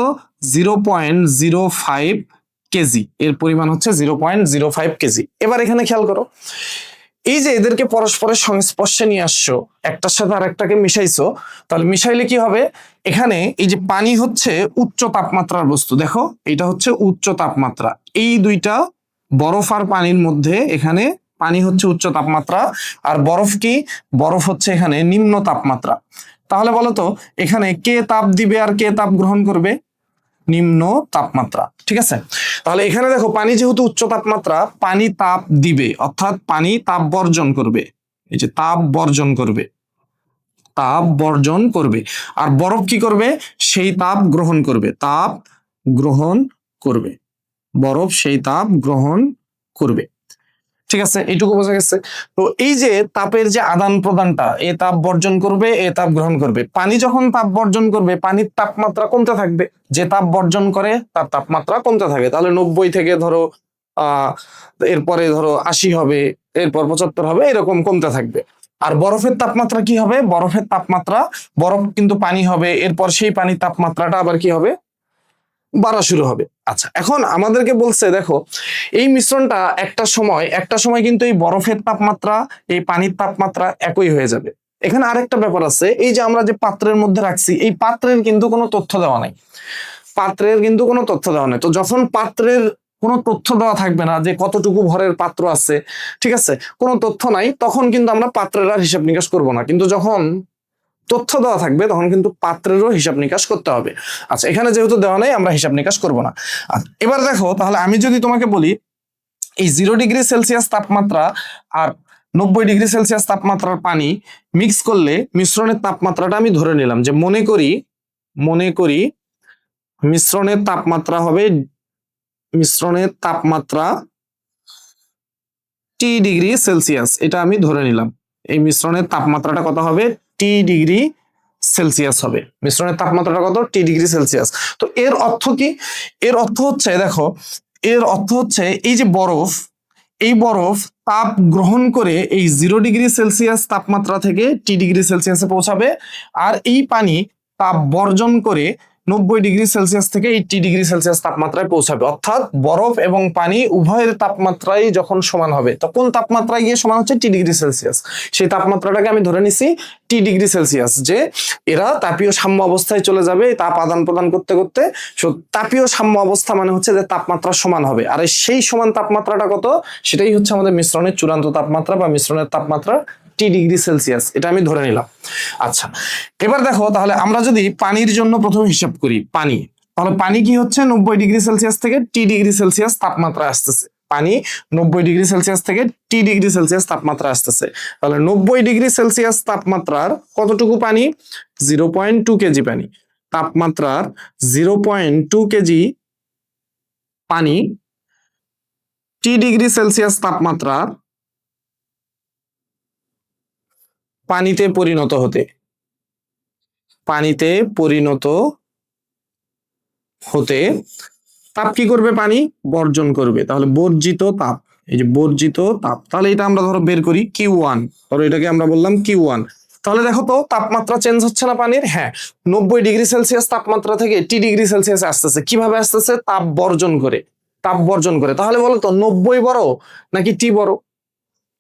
0.05 কেজি, এর পরিমাণ হচ্ছে 0.05 কেজি। এবার এখানে খেয়াল করো, এই যে এদেরকে পরস্পরের সংস্পর্শে নিয়ে আসছো, একটার সাথে আরেকটাকে মিশাইছো, তাহলে মিশাইলে কি হবে, এখানে এই যে পানি হচ্ছে উচ্চ তাপমাত্রার বস্তু, দেখো এটা হচ্ছে উচ্চ তাপমাত্রা, এই দুইটা বরফ আর পানির মধ্যে এখানে পানি হচ্ছে উচ্চ তাপমাত্রা, আর বরফ কি, বরফ হচ্ছে এখানে নিম্ন তাপমাত্রা। তাহলে বলতো এখানে কে তাপ দিবে আর কে তাপ গ্রহণ করবে, নিম্ন তাপমাত্রা, ঠিক আছে। তাহলে এখানে দেখো পানি যেহেতু উচ্চ তাপমাত্রা, পানি তাপ দিবে, অর্থাৎ পানি তাপ বর্জন করবে, এই যে তাপ বর্জন করবে, তাপ বর্জন করবে। আর বরফ কি করবে, সেই তাপ গ্রহণ করবে, তাপ গ্রহণ করবে, বরফ সেই তাপ গ্রহণ করবে, ঠিক আছে, এইটুকু বোঝা গেছে। তো এই যে তাপের যে আদান প্রদানটা, এ তাপ বর্জন করবে, এ তাপ গ্রহণ করবে। পানি যখন তাপ বর্জন করবে, পানির তাপমাত্রা কমতে থাকবে, যে তাপ বর্জন করে তার তাপমাত্রা কমতে থাকে। তাহলে 90 থেকে ধরো এরপরে ধরো 80 হবে, এরপর 75 হবে, এরকম কমতে থাকবে। আর বরফের তাপমাত্রা কি হবে, বরফের তাপমাত্রা, বরফ কিন্তু পানি হবে, এরপর সেই পানির তাপমাত্রাটা আবার কি হবে, বাড়া শুরু হবে। আচ্ছা, এখন আমাদেরকে বলছে দেখো এই মিশ্রণটা একটা সময় কিন্তু এই বরফের তাপমাত্রা, এই পানির তাপমাত্রা একই হয়ে যাবে। এখানে আরেকটা ব্যাপার আছে, এই যে আমরা যে পাত্রের মধ্যে রাখছি, এই পাত্রের কিন্তু কোনো তথ্য দেওয়া নাই, পাত্রের কিন্তু কোনো তথ্য দেওয়া নাই। তো যখন পাত্রের কোনো তথ্য দেওয়া থাকবে না যে কতটুকু ভরের পাত্র আছে, ঠিক আছে, কোনো তথ্য নাই, তখন কিন্তু আমরা পাত্রের আর হিসাব নিকাশ করবো না। কিন্তু যখন তথ্য দেওয়া থাকবে তখন কিন্তু পাত্রেরও হিসাব নিকাশ করতে হবে। আচ্ছা, এখানে যেহেতু দেওয়া নেই আমরা হিসাব নিকাশ করব না। আচ্ছা, এবার দেখো তাহলে আমি যদি তোমাকে বলি এই 0°C তাপমাত্রা আর 90°C তাপমাত্রার পানি মিক্স করলে মিশ্রণের তাপমাত্রাটা আমি ধরে নিলাম, যে মনে করি মিশ্রণের তাপমাত্রা হবে, মিশ্রণের তাপমাত্রা T°C, এটা আমি ধরে নিলাম। এই মিশ্রণের তাপমাত্রাটা কত হবে, T°C হবে। মিশ্রণের তাপমাত্রাটা কত, T°C। তো এর অর্থ কি, এর অর্থ হচ্ছে দেখো, এর অর্থ হচ্ছে এই যে বরফ, এই বরফ তাপ গ্রহণ করে এই 0 ডিগ্রি সেলসিয়াস তাপমাত্রা থেকে T ডিগ্রি সেলসিয়াসে পৌঁছাবে, আর এই পানি তাপ বর্জন করে 90 ডিগ্রি সেলসিয়াস থেকে 80 ডিগ্রি সেলসিয়াস তাপমাত্রায় পৌঁছাবে। অর্থাৎ বরফ এবং পানি উভয়ের তাপমাত্রাই যখন সমান হবে, তো কোন তাপমাত্রায় গিয়ে সমান হচ্ছে T ডিগ্রি সেলসিয়াস, সেই তাপমাত্রাটাকে আমি ধরে নিছি T ডিগ্রি সেলসিয়াস, যে এরা তাপীয় সাম্য অবস্থায় চলে যাবে তাপ আদান প্রদান করতে করতে। তাপীয় সাম্য অবস্থা মানে হচ্ছে যে তাপমাত্রা সমান হবে, আর সেই সমান তাপমাত্রাটা কত, সেটাই হচ্ছে আমাদের মিশ্রণের চূড়ান্ত তাপমাত্রা বা মিশ্রণের তাপমাত্রা T ডিগ্রি সেলসিয়াস, এটা আমি ধরে নিলাম। আচ্ছা, এবার দেখো তাহলে আমরা যদি পানির জন্য প্রথমে হিসাব করি পানি, তাহলে পানি কি হচ্ছে 90 ডিগ্রি সেলসিয়াস থেকে T ডিগ্রি সেলসিয়াস তাপমাত্রা আসতেছে, পানি 90 ডিগ্রি সেলসিয়াস থেকে T ডিগ্রি সেলসিয়াস তাপমাত্রা আসতেছে। তাহলে 90 ডিগ্রি সেলসিয়াস তাপমাত্রার কতটুকু পানি, 0.2 কেজি পানি, তাপমাত্রার 0.2 কেজি পানি T ডিগ্রি সেলসিয়াস তাপমাত্রার পানিতে পরিণত হতে, পানিতে পরিণত হতে তাপ কি করবে, পানি বর্জন করবে। তাহলে বর্জিত তাপ, এই যে বর্জিত তাপ, তাহলে এটা আমরা ধরো বের করি Q1, ধরো এটাকে আমরা বললাম Q1। তাহলে দেখো তো তাপমাত্রা চেঞ্জ হচ্ছে না পানির, হ্যাঁ 90 ডিগ্রি সেলসিয়াস তাপমাত্রা থেকে T ডিগ্রি সেলসিয়াস আসতেছে, কিভাবে আসতেছে, তাপ বর্জন করে, তাপ বর্জন করে। তাহলে বলো তো 90 বড় নাকি টি বড়,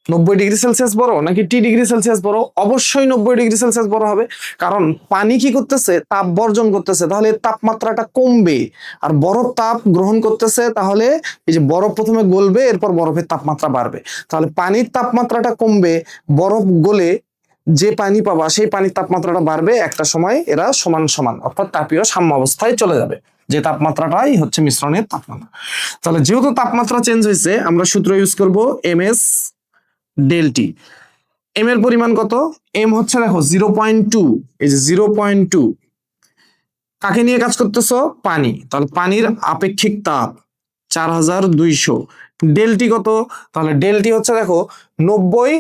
90 ডিগ্রি সেলসিয়াস বড় নাকি T ডিগ্রি সেলসিয়াস বড়? অবশ্যই 90 ডিগ্রি সেলসিয়াস বড় হবে, কারণ পানি কি করতেছে, তাপ বর্জন করতেছে, তাহলে তাপমাত্রাটা কমবে। আর বরফ তাপ গ্রহণ করতেছে, তাহলে এই যে বরফ প্রথমে গলবে, এরপর বরফের তাপমাত্রা বাড়বে, তাহলে পানির তাপমাত্রাটা কমবে, বরফ গলে যে পানি পাবা সেই পানির তাপমাত্রাটা বাড়বে, একটা সময় এরা সমান সমান অর্থাৎ তাপীয় সাম্য অবস্থায় চলে যাবে, যে তাপমাত্রাটাই হচ্ছে মিশ্রণের তাপমাত্রা। তাহলে যেহেতু তাপমাত্রা চেঞ্জ হয়েছে, আমরা সূত্র ইউজ করব MS ডেল টি। এম এর পরিমাণ কত, এম হচ্ছে দেখো 0.2, এই যে 0.2, কাকে নিয়ে কাজ করতেছো, পানি, তাহলে পানির আপেক্ষিক তাপ 4200, ডেলটি কত, তাহলে ডেলটি হচ্ছে দেখো 90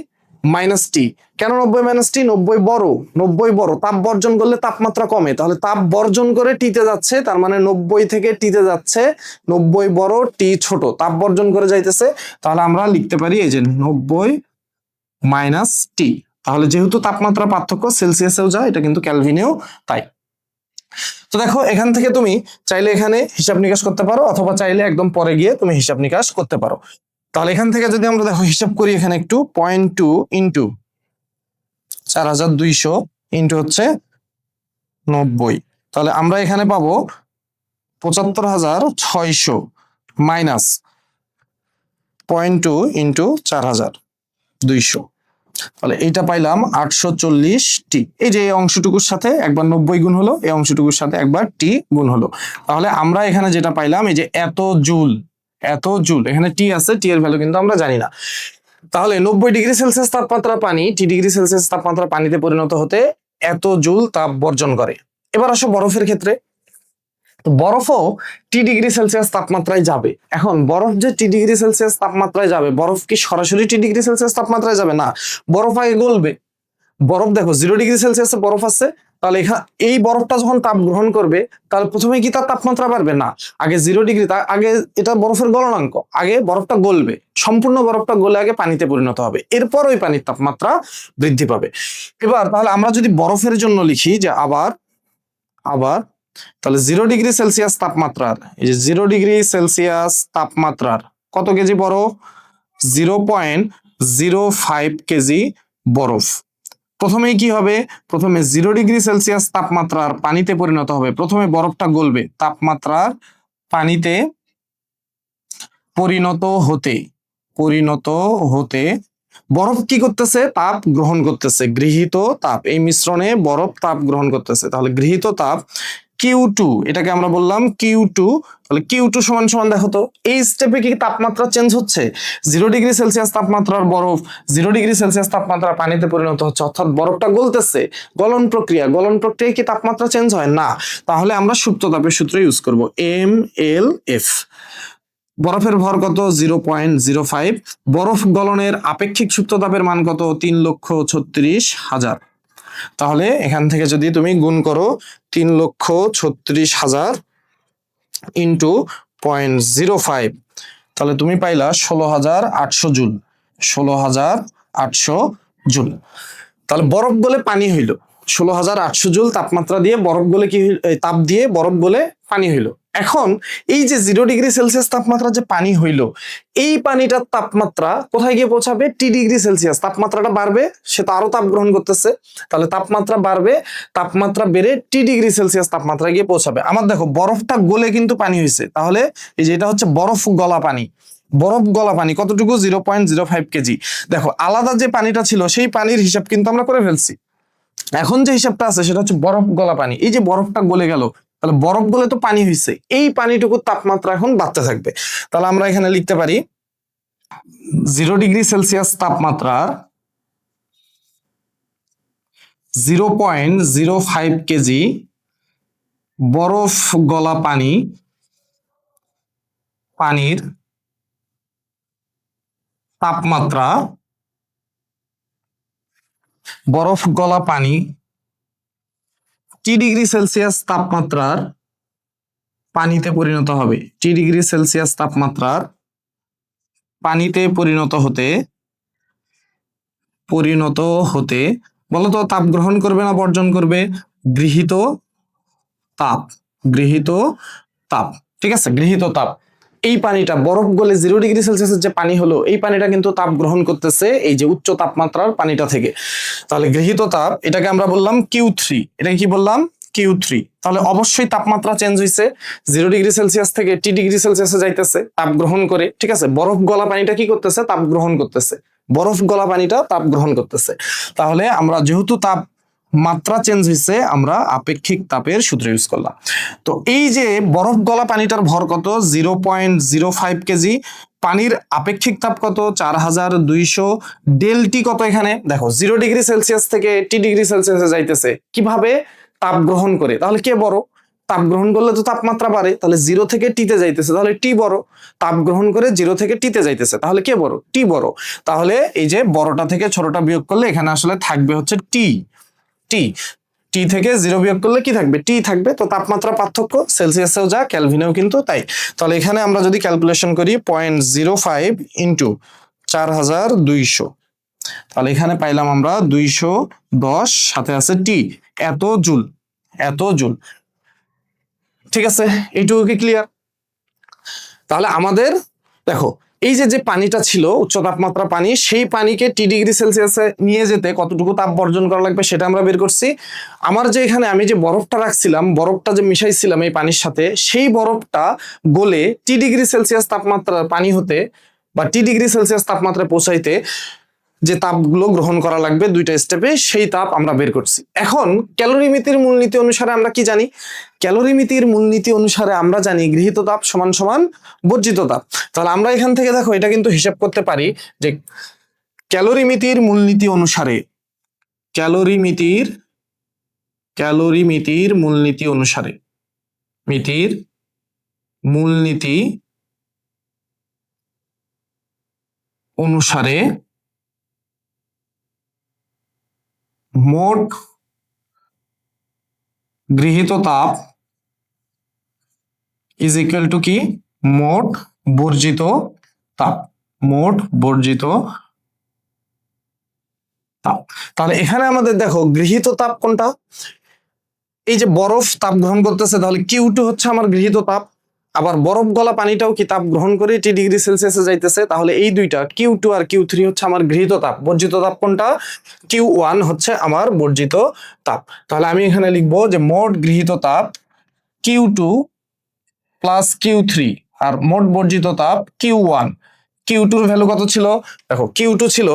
মাইনাস টি। কেন 90 মাইনাস টি, 90 বড়, 90 বড়, তাপ বর্জন করলে তাপমাত্রা কমে, তাহলে তাপ বর্জন করে টিতে যাচ্ছে, তার মানে 90 থেকে টিতে যাচ্ছে, 90 বড় টি ছোট, তাপ বর্জন করে যাইতেছে, তাহলে আমরা লিখতে পারি এই যে 90 মাইনাস টি। তাহলে যেহেতু তাপমাত্রা পার্থক্য সেলসিয়াসেও যায়, এটা কিন্তু ক্যালভিনেও তাই। তো দেখো এখান থেকে তুমি চাইলে এখানে হিসাব নিকাশ করতে পারো, অথবা চাইলে একদম পরে গিয়ে তুমি হিসাব নিকাশ করতে পারো। তাহলে এখান থেকে যদি আমরা দেখো হিসাব করি, এখানে একটু 0.2 ইন্টু 4200 ইন্টু হচ্ছে 90, তাহলে আমরা এখানে পাবো 75600 মাইনাস 0.2 ইন্টু 4200, তাহলে এইটা পাইলাম 840 টি। এই যে এই অংশটুকুর সাথে একবার 90 গুণ হলো, এই অংশটুকুর সাথে একবার টি গুণ হলো, তাহলে আমরা এখানে যেটা পাইলাম এই যে এত জুল, এত জুল, এখানে টি আছে, টি এর ভ্যালু কিন্তু আমরা জানি না। তাহলে 90 ডিগ্রি সেলসিয়াস তাপমাত্রা পানি T ডিগ্রি সেলসিয়াস তাপমাত্রা পানিতে পরিণত হতে এত জুল তাপ বর্জন করে। এবার আসো বরফের ক্ষেত্রে, তো বরফও T ডিগ্রি সেলসিয়াস তাপমাত্রায় যাবে। এখন বরফ যে T ডিগ্রি সেলসিয়াস তাপমাত্রায় যাবে, বরফ কি সরাসরি T ডিগ্রি সেলসিয়াস তাপমাত্রায় যাবে না, বরফ আগে গলবে। বরফ দেখো 0 ডিগ্রি সেলসিয়াসে বরফ আছে, তাহলে এখানে এই বরফটা যখন তাপ গ্রহণ করবে, তাহলে প্রথমে কি তার তাপমাত্রা বাড়বে না, আগে 0 ডিগ্রি, আগে এটা বরফের গলনাঙ্ক, আগে বরফটা গলবে, সম্পূর্ণ বরফটা গলে আগে পানিতে পরিণত হবে, এরপর ওই পানির তাপমাত্রা বৃদ্ধি পাবে। এবার তাহলে আমরা যদি বরফের জন্য লিখি যে আবার আবার তাহলে 0 ডিগ্রি সেলসিয়াস তাপমাত্রার, এই যে 0 ডিগ্রি সেলসিয়াস তাপমাত্রার কত কেজি বরফ, 0.05 কেজি বরফ। প্রথমেই কি হবে, প্রথমে 0 ডিগ্রি সেলসিয়াস তাপমাত্রার পানিতে পরিণত হবে, প্রথমে বরফটা গলবে, তাপমাত্রার পানিতে পরিণত হতে, পরিণত হতে বরফ কি করতেছে, তাপ গ্রহণ করতেছে, গৃহীত তাপ, এই মিশ্রণে বরফ তাপ গ্রহণ করতেছে, তাহলে গৃহীত তাপ Q2, এটাকে আমরা বললাম Q2। তাহলে Q2 সমান সমান দেখো তো এই স্টেপে কি তাপমাত্রা চেঞ্জ হচ্ছে, 0 ডিগ্রি সেলসিয়াস তাপমাত্রার বরফ 0 ডিগ্রি সেলসিয়াস তাপমাত্রা পানিতে পরিণত হচ্ছে, অর্থাৎ বরফটা গলতেছে, গলন প্রক্রিয়া, গলন প্রক্রিয়ায় কি তাপমাত্রা চেঞ্জ হয় না, তাহলে আমরা সুপ্ত তাপের সূত্র ইউজ করব MLF। বরফের ভর কত, 0.05, বরফ গলনের আপেক্ষিক সুপ্ত তাপের মান কত, 3,36,000। তাহলে এখান থেকে যদি তুমি গুণ করো 3,36,000 ইন্টু 0.05, তাহলে তুমি পাইলা 16,800 জুল, 16,800 জুল। তাহলে বরফ গলে পানি হইল 16,800 জুল তাপমাত্রা দিয়ে, বরফ গলে কি তাপ দিয়ে বরফ গলে পানি হইল। এখন এই যে 0°C তাপমাত্রা যে পানি হইল, এই পানিটার তাপমাত্রা কোথায় গিয়ে পৌঁছাবে? T°C। তাপমাত্রাটা বাড়বে, সে তো আরো তাপ গ্রহণ করতেছে, তাহলে তাপমাত্রা বাড়বে, তাপমাত্রা বেড়ে T°C তাপমাত্রা গিয়ে পৌঁছাবে। আমার দেখো বরফটা গলে কিন্তু পানি হয়েছে, তাহলে এই যে এটা হচ্ছে বরফ গলা পানি। বরফ গলা পানি কতটুকু? 0.05 কেজি। দেখো আলাদা যে পানিটা ছিল সেই পানির হিসাব কিন্তু আমরা করে ফেলছি। এখন যে হিসাবটা আছে সেটা হচ্ছে বরফ গলা পানি। এই যে বরফটা গলে গেল, তাহলে বরফ গলে তো পানি হয়েছে, এই পানিটুকুর তাপমাত্রা এখন বাড়তে থাকবে। তাহলে আমরা এখানে লিখতে পারি 0°C তাপমাত্রার 0.05 কেজি বরফ গলা পানির তাপমাত্রা, বরফ গলা পানি T°C তাপমাত্রার পানিতে পরিণত হবে। T°C তাপমাত্রার পানিতে পরিণত হতে বলতো তাপ গ্রহণ করবে না বর্জন করবে? গৃহীত তাপ, গৃহীত তাপ। ঠিক আছে, গৃহীত তাপ। এই পানিটা বরফ গলে 0°C যে পানি হলো, এই পানিটা কিন্তু তাপ গ্রহণ করতেছে এই যে উচ্চ তাপমাত্রার পানিটা থেকে। তাহলে গৃহীত তাপ, এটাকে আমরা বললাম Q3। এটাকে কি বললাম? Q3। তাহলে অবশ্যই তাপমাত্রা চেঞ্জ হয়েছে, 0°C থেকে T°C যাইতেছে তাপ গ্রহণ করে। ঠিক আছে, বরফ গলা পানিটা কি করতেছে? তাপ গ্রহণ করতেছে। বরফ গলা পানিটা তাপ গ্রহণ করতেছে। তাহলে আমরা যেহেতু তাপ মাত্রা চেঞ্জ হয়েছে, আমরা আপেক্ষিক তাপের সূত্র ইউজ করলাম। তো এই যে বরফ গলা পানিটার ভর কত? 0.05 কেজি। পানির আপেক্ষিক তাপ কত? 4,200। ডেলটি কত? এখানে দেখো 0°C থেকে T°C যাইতেছে কিভাবে? তাপ গ্রহণ করে। তাহলে কে বড়? তাপ গ্রহণ করলে তো তাপমাত্রা বাড়ে, তাহলে 0 থেকে টিতে যাইতেছে, তাহলে টি বড়। তাপ গ্রহণ করে 0 থেকে টিতে যাইতেছে, তাহলে কে বড়? টি বড়। তাহলে এই যে বড়টা থেকে ছোটটা বিয়োগ করলে এখানে আসলে থাকবে হচ্ছে টি। টি টি থেকে 0 বিয়োগ করলে কি থাকবে? টি থাকবে। তো তাপমাত্রা পার্থক্য সেলসিয়াসেও যা ক্যালভিনেও কিন্তু তাই। তাহলে এখানে আমরা যদি ক্যালকুলেশন করি 0.05 ইন্টু 4,200, তাহলে এখানে পাইলাম আমরা 210, সাথে আছে টি, এত জুল, এত জুল। ঠিক আছে, এইটুকু কি ক্লিয়ার? তাহলে আমাদের দেখো এই যে পানিটা ছিল উচ্চ তাপমাত্রা পানি, সেই পানিকে T°C নিয়ে যেতে কতটুকু তাপ বর্জন করা লাগবে সেটা আমরা বের করছি। আমার যে এখানে আমি যে বরফটা রাখছিলাম, বরফটা যে মিশাইছিলাম এই পানির সাথে, সেই বরফটা গলে T°C তাপমাত্রার পানি হতে বা T°C তাপমাত্রায় পৌঁছাইতে যে তাপগুলো গ্রহণ করা লাগবে দুইটা স্টেপে, সেই তাপ আমরা বের করছি। এখন ক্যালোরিমিতির মূলনীতি অনুসারে আমরা কি জানি? ক্যালোরিমিতির মূলনীতি অনুসারে আমরা জানি গৃহীত তাপ সমান সমান বর্জিত তাপ। তাহলে আমরা এখান থেকে দেখো এটা কিন্তু হিসাব করতে পারি যে ক্যালোরিমিতির মূলনীতি অনুসারে, ক্যালোরিমিতির মূলনীতি অনুসারে, মূলনীতি অনুসারে মোট গৃহীত তাপ ইজ ইকুয়াল টু কি? মোট বর্জিত তাপ, মোট বর্জিত তাপ। তাহলে এখানে আমাদের দেখো গৃহীত তাপ কোনটা? এই যে বরফ তাপ গ্রহণ করতেছে, তাহলে Q2 হচ্ছে আমার গৃহীত তাপ। আবার বরফ গলা পানিটাও কি তাপ গ্রহণ করে T°C যাইতেছে, তাহলে এই দুইটা Q2 আর Q3 হচ্ছে আমার গৃহীত তাপ। বর্জিত তাপ কোনটা? Q1 হচ্ছে আমার বর্জিত তাপ। তাহলে আমি এখানে লিখবো যে মোট গৃহীত তাপ Q2 প্লাস Q3 আর মোট বর্জিত তাপ Q1। Q2 এর ভ্যালু কত ছিল? দেখো Q2 ছিল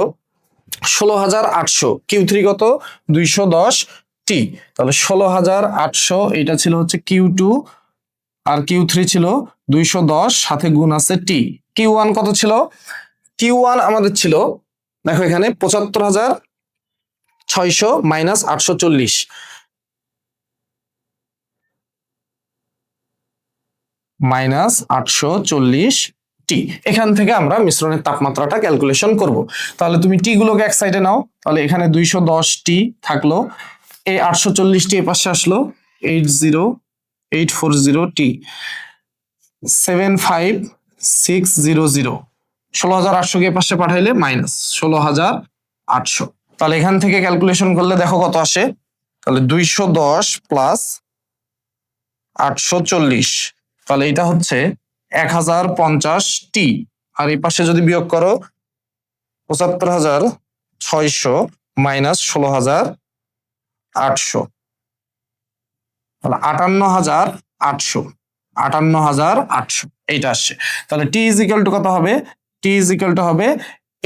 16,800, Q3 কত? 210 টি। তাহলে 16,800 এটা ছিল হচ্ছে Q2 আর Q3 ছিল 210, সাথে গুণ আছে টি। Q1 কত ছিল? Q1 আমাদের ছিল দেখো এখানে 75,600 মাইনাস 840, মাইনাস 840 টি। এখান থেকে আমরা মিশ্রণের তাপমাত্রাটা ক্যালকুলেশন করব। তাহলে তুমি টি গুলোকে এক সাইডে নাও, তাহলে এখানে 210 টি থাকলো, এই 840 টি এ পাশে আসলো, 80840 টি, 75 600, 16,800 কে পাশে পাঠাইলে মাইনাস 16,800। তাহলে এখান থেকে ক্যালকুলেশন করলে দেখো কত আসে, তাহলে 210 প্লাস 840, তাহলে এটা হচ্ছে 1050 আর এই পাশে যদি বিয়োগ করো 75,600 মাইনাস 16,800, তাহলে 58,800, 58,800 এইটা আসছে। তাহলে টি ইজ ইকুয়াল টু কত হবে, টি ইজ ইকুয়াল টু হবে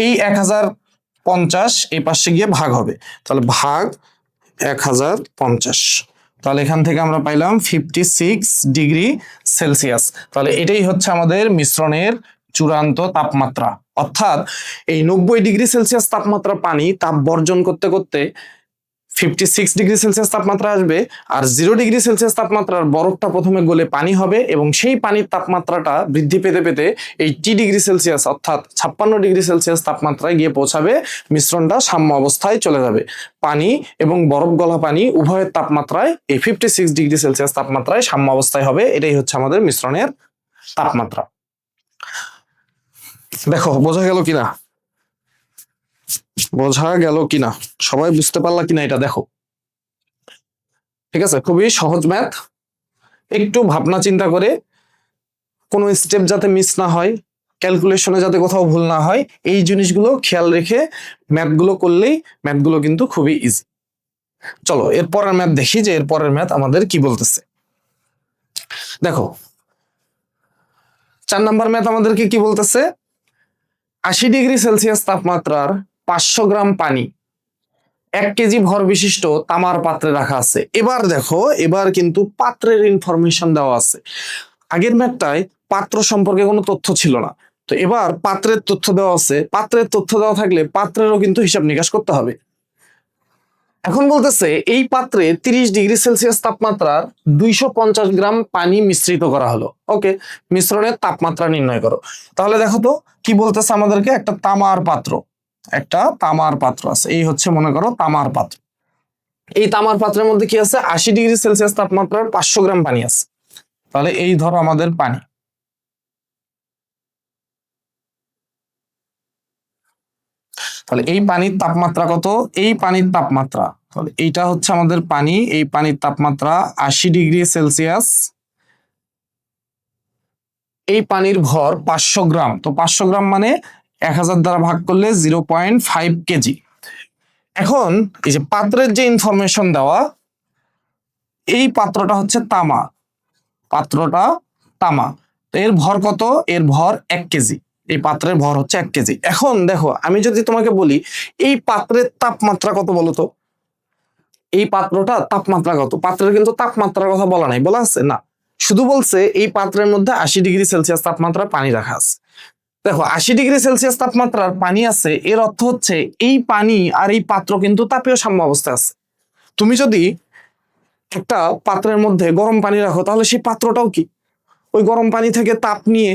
এই 1050 এই পাশে গিয়ে ভাগ হবে, তাহলে ভাগ 1050, তাহলে এখান থেকে আমরা পাইলাম 56 ডিগ্রি সেলসিয়াস। তাহলে এটাই হচ্ছে আমাদের মিশ্রণের চূড়ান্ত তাপমাত্রা, অর্থাৎ এই 90 ডিগ্রি সেলসিয়াস তাপমাত্রা পানি তাপ বর্জন করতে করতে 56 ডিগ্রি সেলসিয়াস তাপমাত্রা আসবে, আর 0 ডিগ্রি সেলসিয়াস তাপমাত্রার বরফটা প্রথমে গলে পানি হবে এবং সেই পানির তাপমাত্রাটা বৃদ্ধি পেতে পেতে 80 ডিগ্রি সেলসিয়াস অর্থাৎ 56 ডিগ্রি সেলসিয়াস তাপমাত্রায় গিয়ে পৌঁছাবে, মিশ্রণটা সাম্য অবস্থায় চলে যাবে। পানি এবং বরফ গলা পানি উভয়ের তাপমাত্রায় এই 56 ডিগ্রি সেলসিয়াস তাপমাত্রায় সাম্য অবস্থায় হবে, এটাই হচ্ছে আমাদের মিশ্রণের তাপমাত্রা। দেখো বোঝা গেল কিনা, বোঝা গেল কিনা, সবাই বুঝতে পারলা কিনা এটা দেখো। ঠিক আছে, খুবই সহজ ম্যাথ, একটু ভাবনা চিন্তা করে, কোনো স্টেপ যাতে মিস না হয়, ক্যালকুলেশনে যাতে কোথাও ভুল না হয়, এই জিনিসগুলো খেয়াল রেখে ম্যাথগুলো করলেই ম্যাথগুলো কিন্তু খুবই ইজি। চলো এর পরের ম্যাথ দেখি যে এর পরের ম্যাথ আমাদের কি বলতেছে। দেখো 4 নাম্বার ম্যাথ আমাদেরকে কি বলতেছে, 80 ডিগ্রি সেলসিয়াস তাপমাত্রার 500 গ্রাম পানি 1 কেজি ভর বিশিষ্ট তামার পাত্রে রাখা আছে। এবার দেখো, এবার কিন্তু পাত্রের ইনফরমেশন দেওয়া আছে। আগের ম্যাথটায় পাত্র সম্পর্কে কোনো তথ্য ছিল না, তো এবার পাত্রের তথ্য দেওয়া আছে। পাত্রের তথ্য দেওয়া থাকলে পাত্রেরও কিন্তু হিসাব নিকাশ করতে হবে। এখন বলতেছে এই পাত্রে 30 ডিগ্রি সেলসিয়াস তাপমাত্রার 250 গ্রাম পানি মিশ্রিত করা হলো। ওকে, মিশ্রণের তাপমাত্রা নির্ণয় করো। তাহলে দেখো তো কি বলতেছে আমাদেরকে, একটা তামার পাত্র, একটা তামার পাত্র আছে, এই হচ্ছে মনে করো তামার পাত্র। এই তামার পাত্রের মধ্যে কি আছে, 80 ডিগ্রি সেলসিয়াস তাপমাত্রার 500 গ্রাম পানি আছে। তাহলে এই ধরো আমাদের পানি, তাহলে এই পানির তাপমাত্রা কত, এই পানির তাপমাত্রা, তাহলে এইটা হচ্ছে আমাদের পানি, এই পানির তাপমাত্রা 80 ডিগ্রি সেলসিয়াস। এই পানির ভর 500 গ্রাম, তো 500 গ্রাম মানে 1000 দ্বারা ভাগ করলে 0.5 কেজি। এখন এই যে পাত্রের যে ইনফরমেশন দেওয়া, এই পাত্রটা হচ্ছে তামা, পাত্রটা তামা, তো এর ভর কত, এর ভর 1 কেজি, এই পাত্রের ভর হচ্ছে 1 কেজি। এখন দেখো আমি যদি তোমাকে বলি এই পাত্রের তাপমাত্রা কত বলো তো, এই পাত্রটা তাপমাত্রা কত, পাত্রের কিন্তু তাপমাত্রার কথা বলা নাই, বলা আছে না, শুধু বলছে এই পাত্রের মধ্যে 80 ডিগ্রি সেলসিয়াস তাপমাত্রার পানি রাখা আছে। দেখো 80 ডিগ্রি সেলসিয়াস তাপমাত্রার পানি আছে, এর অর্থ হচ্ছে এই পানি আর এই পাত্র কিন্তু তাপীয় সাম্য অবস্থায় আছে। তুমি যদি একটা পাত্রের মধ্যে গরম পানি রাখো, তাহলে সেই পাত্রটাও কি ওই গরম পানি থেকে তাপ নিয়ে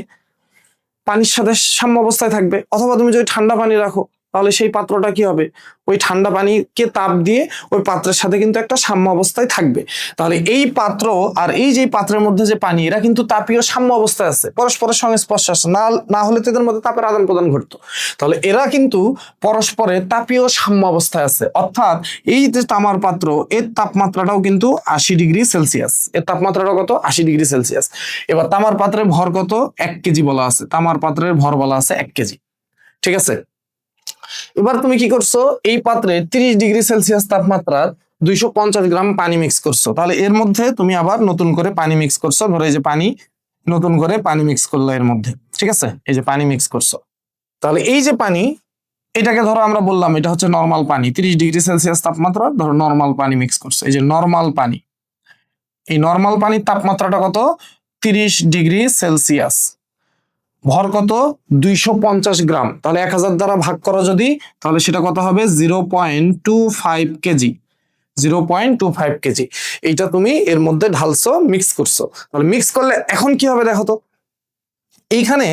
পানির সাথে সাম্য অবস্থায় থাকবে। অথবা তুমি যদি ঠান্ডা পানি রাখো, তাহলে সেই পাত্রটা কি হবে, ওই ঠান্ডা পানিকে তাপ দিয়ে ওই পাত্রের সাথে কিন্তু একটা সাম্য অবস্থায় থাকবে। তাহলে এই পাত্র আর এই যে পাত্রের মধ্যে যে পানি, এরা কিন্তু তাপীয় সাম্য অবস্থায় আছে, পরস্পরের সংস্পর্শে আসে, না হলে তো এদের মধ্যে তাপের আদান প্রদান ঘটতো। তাহলে এরা কিন্তু পরস্পরের তাপীয় সাম্য অবস্থায় আছে, অর্থাৎ এই যে তামার পাত্র, এর তাপমাত্রাটাও কিন্তু 80 ডিগ্রি সেলসিয়াস, এর তাপমাত্রাটা কত, 80 ডিগ্রি সেলসিয়াস। এবার তামার পাত্রের ভর কত, 1 কেজি বলা আছে, তামার পাত্রের ভর বলা আছে 1 কেজি। ঠিক আছে, এবার তুমি কি করছো, এই পাত্রে 30 ডিগ্রি সেলসিয়াস তাপমাত্রার 250 গ্রাম পানি মিক্স করছো। তাহলে এর মধ্যে তুমি আবার নতুন করে পানি মিক্স করছো, ধরো এই যে পানি, নতুন করে পানি মিক্স করলো এর মধ্যে। ঠিক আছে, এই যে পানি মিক্স করছো, তাহলে এই যে পানি, এটাকে ধরো আমরা বললাম এটা হচ্ছে নরমাল পানি, 30 ডিগ্রি সেলসিয়াস তাপমাত্রা, ধরো নরমাল পানি মিক্স করছো, এই যে নরমাল পানি, এই নরমাল পানির তাপমাত্রাটা কত, 30 ডিগ্রি সেলসিয়াস, ভর কত, 250 গ্রাম, তাহলে 1000 দ্বারা ভাগ করো যদি, তাহলে সেটা কত হবে, 0.25 কেজি, 0.25 কেজি। এইটা তুমি এর মধ্যে ঢালছো, মিক্স করছো। তাহলে মিক্স করলে এখন কি হবে দেখো তো, এইখানে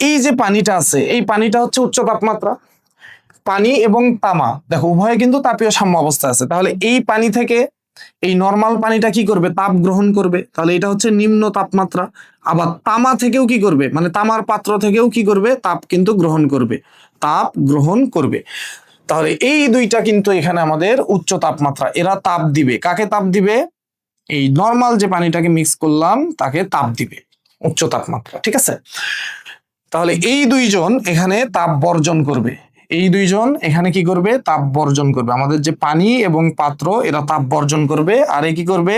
এই যে পানিটা আছে, এই পানিটা হচ্ছে উচ্চ তাপমাত্রা, পানি এবং তামা দেখো উভয়ে কিন্তু তাপীয় সাম্য অবস্থা আছে। তাহলে এই পানি থেকে এই নর্মাল পানিটা কি করবে, তাপ গ্রহণ করবে, তাহলে এটা হচ্ছে নিম্ন তাপমাত্রা। আবার তামা থেকেও কি করবে, মানে তামার পাত্র থেকেও কি করবে, তাপ কিন্তু গ্রহণ করবে, তাপ গ্রহণ করবে। তাহলে এই দুইটা কিন্তু এখানে আমাদের উচ্চ তাপমাত্রা, এরা তাপ দিবে, কাকে তাপ দিবে, এই নর্মাল যে পানিটাকে মিক্স করলাম তাকে তাপ দিবে, উচ্চ তাপমাত্রা, ঠিক আছে। তাহলে এই দুইজন এখানে তাপ বর্জন করবে, এই দুইজন এখানে কি করবে, তাপ বর্জন করবে। আমাদের যে পানি এবং পাত্র এরা তাপ বর্জন করবে, আর এ কি করবে,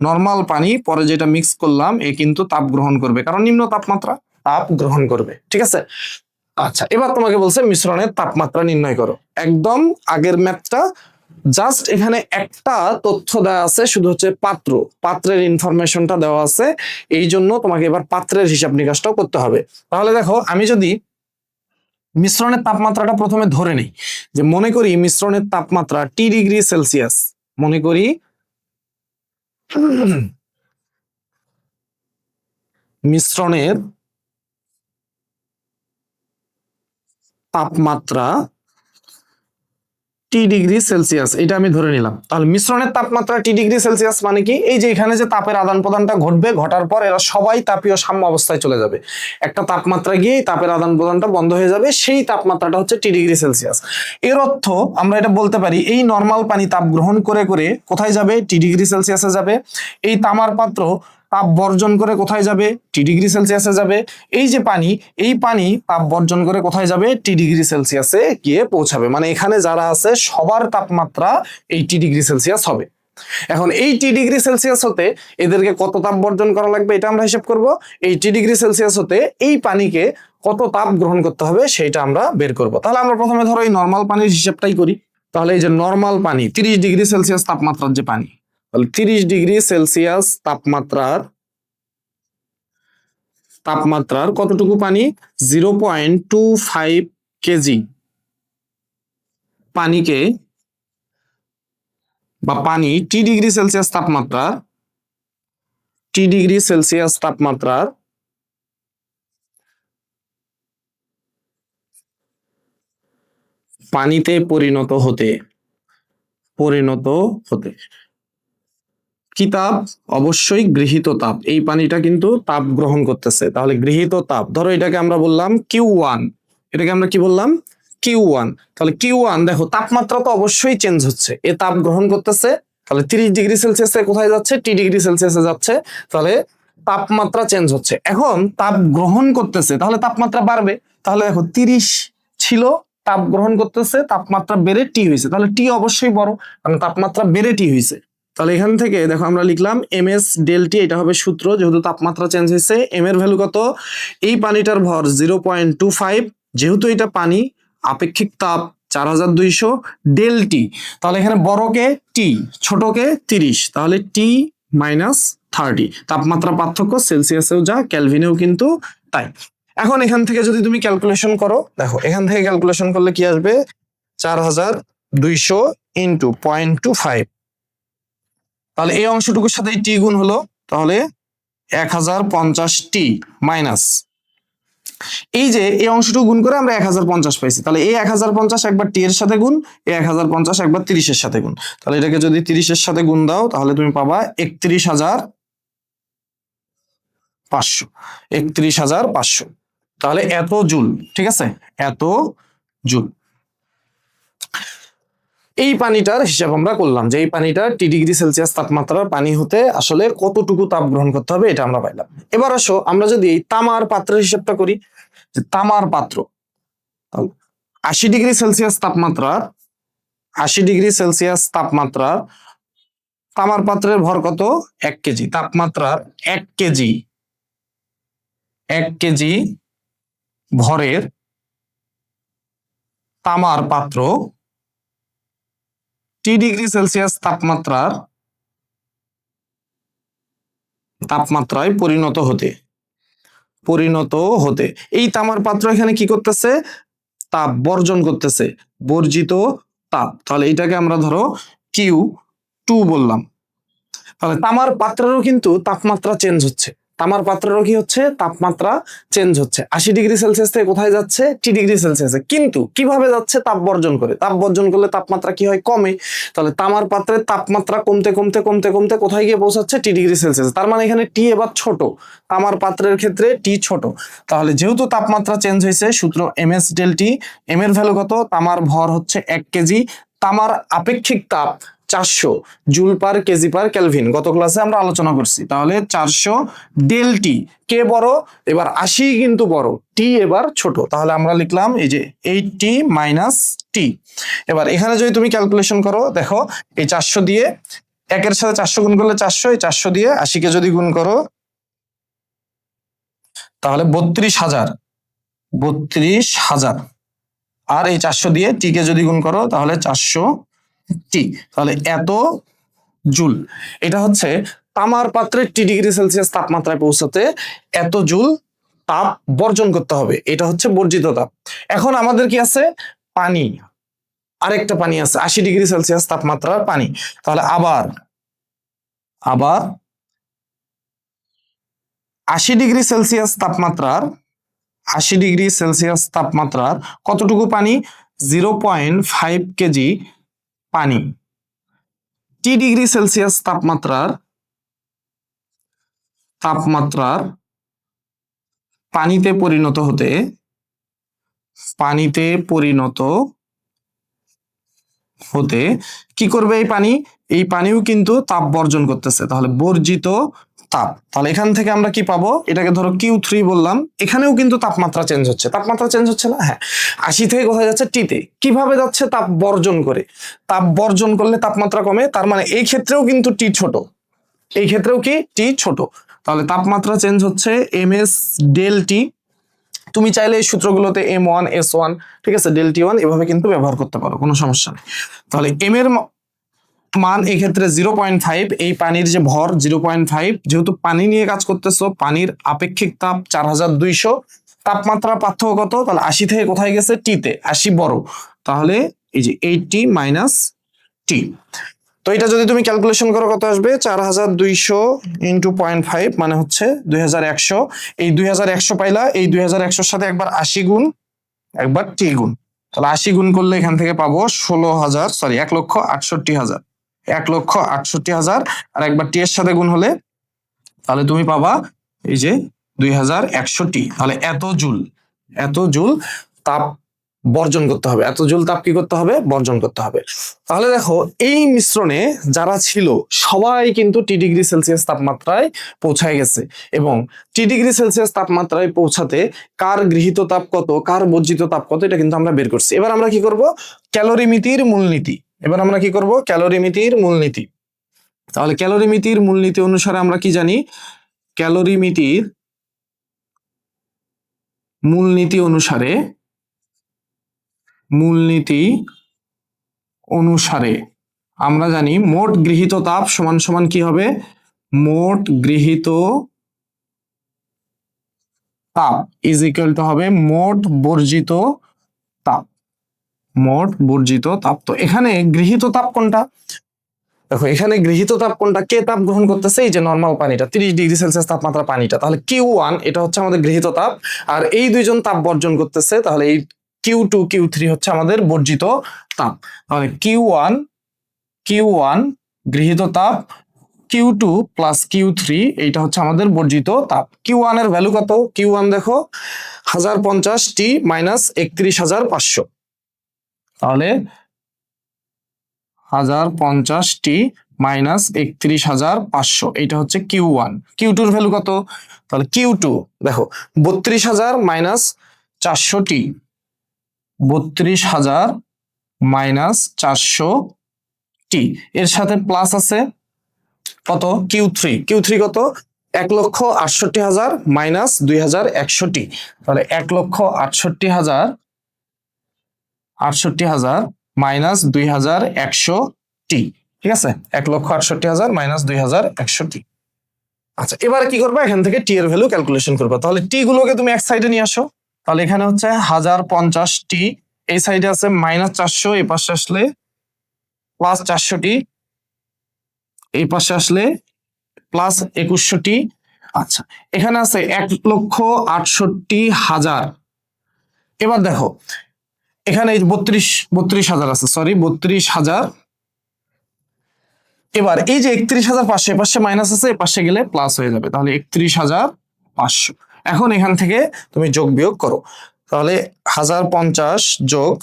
নর্মাল পানি পরে যেটা মিক্স করলাম এ কিন্তু তাপ গ্রহণ করবে, কারণ নিম্ন তাপমাত্রা, তাপ গ্রহণ করবে, ঠিক আছে। আচ্ছা, এবার তোমাকে বলছে মিশ্রণের তাপমাত্রা নির্ণয় করো। একদম আগের ম্যাথটা, জাস্ট এখানে একটা তথ্য দেওয়া আছে, শুধু হচ্ছে পাত্র, পাত্রের ইনফরমেশনটা দেওয়া আছে, এই জন্য তোমাকে এবার পাত্রের হিসাব নিকাশটাও করতে হবে। তাহলে দেখো, আমি যদি মিশ্রণের তাপমাত্রাটা প্রথমে ধরে নেই, যে মনে করি মিশ্রণের তাপমাত্রা টি°C, মনে করি মিশ্রণের তাপমাত্রা টি°C, এটা আমি ধরে নিলাম। তাহলে মিশ্রণের তাপমাত্রা টি°C মানে কি, এই যে এখানে যে তাপের আদান প্রদানটা ঘটবে, ঘটার পর এরা সবাই তাপীয় সাম্য অবস্থায় চলে যাবে, একটা তাপমাত্রা গিয়ে তাপের আদান প্রদানটা বন্ধ হয়ে যাবে, সেই তাপমাত্রাটা হচ্ছে টি°C। এর অর্থ আমরা এটা বলতে পারি, এই নর্মাল পানি তাপ গ্রহণ করে করে কোথায় যাবে, টি°C যাবে। এই তামার পাত্র তাপ বর্জন করে কোথায় যাবে, টি°C যাবে। এই যে পানি, এই পানি তাপ বর্জন করে কোথায় যাবে, টি°C গিয়ে পৌঁছাবে। মানে এখানে যারা আছে সবার তাপমাত্রা এই টি°C হবে। এখন এই টি°C হতে এদেরকে কত তাপ বর্জন করা লাগবে এটা আমরা হিসাব করব। এই টি°C হতে এই পানিকে কত তাপ গ্রহণ করতে হবে সেটা আমরা বের করব। তাহলে আমরা প্রথমে ধরো এই নর্মাল পানির হিসাবটাই করি। তাহলে এই যে নর্মাল পানি 30°C তাপমাত্রার যে পানি, তাহলে 30°C তাপমাত্রার কতটুকু পানি, 0.25 কেজি পানিকে বা পানি টি°C তাপমাত্রার পানিতে পরিণত হতে কি তাপ, অবশ্যই গৃহীত তাপ। এই পানিটা কিন্তু তাপ গ্রহণ করতেছে, তাহলে গৃহীত তাপ, ধরো এটাকে আমরা বললাম Q1, এটাকে আমরা কি বললাম, Q1। তাহলে Q1 দেখো, তাপমাত্রা তো অবশ্যই চেঞ্জ হচ্ছে, এ তাপ গ্রহণ করতেছে, তাহলে 30°C কোথায় যাচ্ছে, টি°C যাচ্ছে, তাহলে তাপমাত্রা চেঞ্জ হচ্ছে। এখন তাপ গ্রহণ করতেছে, তাহলে তাপমাত্রা বাড়বে। তাহলে দেখো 30 ছিল, তাপ গ্রহণ করতেছে, তাপমাত্রা বেড়ে টি হয়েছে, তাহলে টি অবশ্যই বড়, কারণ তাপমাত্রা বেড়ে টি হয়েছে। তাহলে এখান থেকে দেখো আমরা লিখলাম ms∆T, এটা হবে সূত্র, যেহেতু তাপমাত্রা চেঞ্জ হয়েছে। এম এর ভ্যালু কত, এই পানিটার ভর 0.25, যেহেতু এটা পানি, আপেক্ষিক তাপ 4200 ∆T, তাহলে এখানে বড়কে টি, ছোটকে 30, তাহলে T-30। তাপমাত্রা পার্থক্য সেলসিয়াসেও যা, ক্যালভিনেও কিন্তু তাই। এখন এখান থেকে যদি তুমি ক্যালকুলেশন করো, দেখো এখান থেকে ক্যালকুলেশন করলে কি আসবে, 4200 ইন্টু 0.25, তাহলে এই অংশটুকুর সাথে টি গুণ হলো, তাহলে 1050 মাইনাস এই যে এই অংশটুকু গুণ করে আমরা 1050 পাইছি। তাহলে এই 1050 একবার টি এর সাথে গুণ, এই 1050 একবার 30 এর সাথে গুণ। তাহলে এটাকে যদি 30 এর সাথে গুণ দাও, তাহলে তুমি পাবা 31500, 31500। তাহলে এত জুল, ঠিক আছে, এত জুল। এই পানিটার হিসাব আমরা করলাম, যে এই পানিটা টি°C তাপমাত্রার পানি হতে আসলে কতটুকু তাপ গ্রহণ করতে হবে এটা আমরা পাইলাম। এবার আসো আমরা যদি এই তামার পাত্রের হিসাবটা করি, যে তামার পাত্র 80°C তাপমাত্রার, 80°C তাপমাত্রার তামার পাত্রের ভর কত, 1 কেজি, তাপমাত্রার 1 কেজি ভরের তামার পাত্র টি°C তাপমাত্রায় পরিণত হতে এই তামার পাত্র এখানে কি করতেছে, তাপ বর্জন করতেছে, বর্জিত তাপ। তাহলে এটাকে আমরা ধরো Q2 বললাম। তাহলে তামার পাত্রেরও কিন্তু তাপমাত্রা চেঞ্জ হচ্ছে, তামার পাত্রেরও কি হচ্ছে, তাপমাত্রা চেঞ্জ হচ্ছে। 80°C থেকে কোথায় যাচ্ছে, T°C। কিন্তু কিভাবে যাচ্ছে, তাপ বর্জন করে। তাপ বর্জন করলে তাপমাত্রা কি হয়, কমে। তাহলে তামার পাত্রের তাপমাত্রা কমতে কমতে কমতে কমতে কোথায় গিয়ে পৌঁছাচ্ছে, T°C। তার মানে এখানে টি এবার ছোট, তামার পাত্রের ক্ষেত্রে টি ছোট। তাহলে যেহেতু তাপমাত্রা চেঞ্জ হয়েছে, সূত্র ms del T। এম এর ভ্যালু কত, তামার ভর হচ্ছে 1 কেজি, তামার আপেক্ষিক তাপ 400 joule per KG per kelvin, গত ক্লাসে আমরা আলোচনা করছি। তাহলে 400 ডেল টি, কে বড়, এবার 80 কিন্তু বড়, টি এবার ছোট। তাহলে আমরা লিখলাম এই যে 8T মাইনাস টি। এবার এখানে যদি তুমি ক্যালকুলেশন করো, দেখো এই 400 দিয়ে একের সাথে 400 গুণ করলে 400, এই 400 দিয়ে 80 কে যদি গুণ করো তাহলে 32,000। আর এই 400 দিয়ে টি কে যদি গুণ করো তাহলে 400 টি। তাহলে এত জুল। এটা হচ্ছে তামার পাত্রে T°C তাপমাত্রায় পৌঁছাতে এত জুল তাপ বর্জন করতে হবে, এটা হচ্ছে বর্জিত তাপ। এখন আমাদের কি আছে, পানি, আরেকটা পানি আছে 80°C তাপমাত্রার পানি। তাহলে আবার 80°C তাপমাত্রার 80°C তাপমাত্রার কতটুকু পানি, 0.5 কেজি পানি T°C তাপমাত্রার পানিতে পরিণত হতে কি করবে এই পানিও কিন্তু তাপ বর্জন করতেছে। তাহলে বর্জিত তাপ। তাহলে এখান থেকে আমরা কি পাবো, এটাকে ধরো Q3 বললাম, এখানেও কিন্তু তাপমাত্রা চেঞ্জ হচ্ছে, তাপমাত্রা চেঞ্জ হচ্ছে না, হ্যাঁ। 80 থেকে কোথায় যাচ্ছে, টিতে। কিভাবে যাচ্ছে, তাপ বর্জন করে। তাপ বর্জন করলে তাপমাত্রা কমে, তার মানে এই ক্ষেত্রেও কিন্তু টি ছোট, এই ক্ষেত্রেও কি টি ছোট। তাহলে তাপমাত্রা চেঞ্জ হচ্ছে ms del T। তুমি চাইলে এই সূত্রগুলোতে M1 S1, ঠিক আছে, del T1 এভাবে কিন্তু ব্যবহার করতে পারো, কোনো সমস্যা নেই। তাহলে m এর মান এই ক্ষেত্রে 0.5, এই পানির যে ভর 0.5, যেহেতু পানি নিয়ে কাজ করতেছো, পানির আপেক্ষিক তাপ 4200, তাপমাত্রা পার্থক্য কত, তাহলে 80 থেকে কোথায় গেছে, টিতে, 80 বড়, তাহলে এই যে 8T মাইনাস টি। তো এটা যদি তুমি ক্যালকুলেশন করো কত আসবে, 4200 ইন্টু 0.5 মানে হচ্ছে 2100। এই 2100 পাইলা, এই 2100 সাথে একবার 80 গুণ, একবার টি গুণ। তাহলে 80 গুণ করলে এখান থেকে পাবো 16,000, সরি 1,68,000, 1,68,000। আর একবার টি এর সাথে গুণ হলে তাহলে তুমি পাবা এই যে 2100 টি। তাহলে এত জুল তাপ বর্জন করতে হবে, এত জুল তাপ কি করতে হবে, বর্জন করতে হবে। তাহলে দেখো এই মিশ্রণে যারা ছিল সবাই কিন্তু T°C তাপমাত্রায় পৌঁছায় গেছে, এবং T°C তাপমাত্রায় পৌঁছাতে কার গৃহীত তাপ কত, কার বর্জিত তাপ কত, এটা কিন্তু আমরা বের করছি। এবার আমরা কি করব, ক্যালোরিমিতির মূলনীতি। তাহলে ক্যালোরিমিতির মূলনীতি অনুসারে আমরা কি জানি, ক্যালোরিমিতির মূলনীতি অনুসারে আমরা জানি মোট গৃহীত তাপ সমান সমান কি হবে, মোট গৃহীত তাপ ইজ ইকুয়াল টু হবে মোট বর্জিত তাপ। তো এখানে গৃহীত তাপ কোনটা, দেখো এখানে গৃহীত তাপ কোনটা, কে তাপ গ্রহণ করতেছে, এই যে নরমাল পানিটা 30°C তাপমাত্রা পানিটা, তাহলে Q1 এটা হচ্ছে আমাদের গৃহীত তাপ, আর এই দুইজন তাপ বর্জন করতেছে, তাহলে এই Q2 Q3 হচ্ছে আমাদের বর্জিত তাপ। তাহলে Q1 গৃহীত তাপ, Q2 প্লাস Q3 এইটা হচ্ছে আমাদের বর্জিত তাপ। Q1 এর ভ্যালু কত, Q1 দেখো 1050 টি মাইনাস 31,500, তাহলে 1050 টি মাইনাস 31,500, এইটা হচ্ছে Q1। Q2 এর ভ্যালু কত, তাহলে Q2 দেখো 32,000 মাইনাস 400 টি, 32,000 মাইনাস 400 টি, এর সাথে প্লাস আছে কত, Q3 কত, 1,68,000 মাইনাস 2,100 টি, তাহলে 1,68,000 মাইনাস 2,100 টি, ঠিক আছে, 1,68,000 মাইনাস 2,100 টি। আচ্ছা এবারে কি করবা, এখান থেকে টি এর ভ্যালু ক্যালকুলেশন করবা। তাহলে টি গুলোকে তুমি এক সাইডে নিয়ে আসো, তাহলে এখানে হচ্ছে 1050 টি, এই সাইডে আছে মাইনাস 400, এই পাশে আসলে প্লাস 400 টি, এই পাশে আসলে প্লাস 2100 টি, আচ্ছা, এখানে আছে 1,68,000। এবার দেখো এখানে 32,000 আছে, সরি 32,000। এবার এই যে 31,500 পাশে মাইনাস আছে, এ পাশে গেলে প্লাস হয়ে যাবে, তাহলে 31,500। এখন এখান থেকে তুমি যোগ বিয়োগ করো, তাহলে 1050 যোগ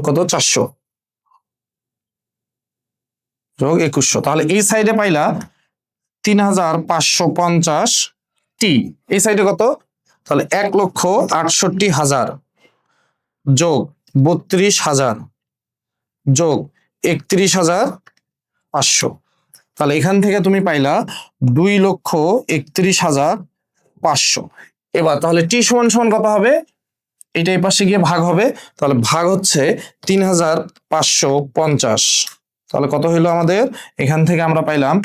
কত 400 যোগ 2100, তাহলে এই সাইডে পাইলা 3,550 টি। এই সাইডে কত, তাহলে 1,68,000 যোগ 32,000 যোগ 31,500, তাহলে এখান থেকে তুমি পাইলা 2,31,500। এবার তাহলে টি সমান সমান কত হবে, এটা এই পাশে গিয়ে ভাগ হবে, তাহলে ভাগ হচ্ছে 3,550। তাহলে কত হইলো আমাদের, এখান থেকে আমরা পাইলাম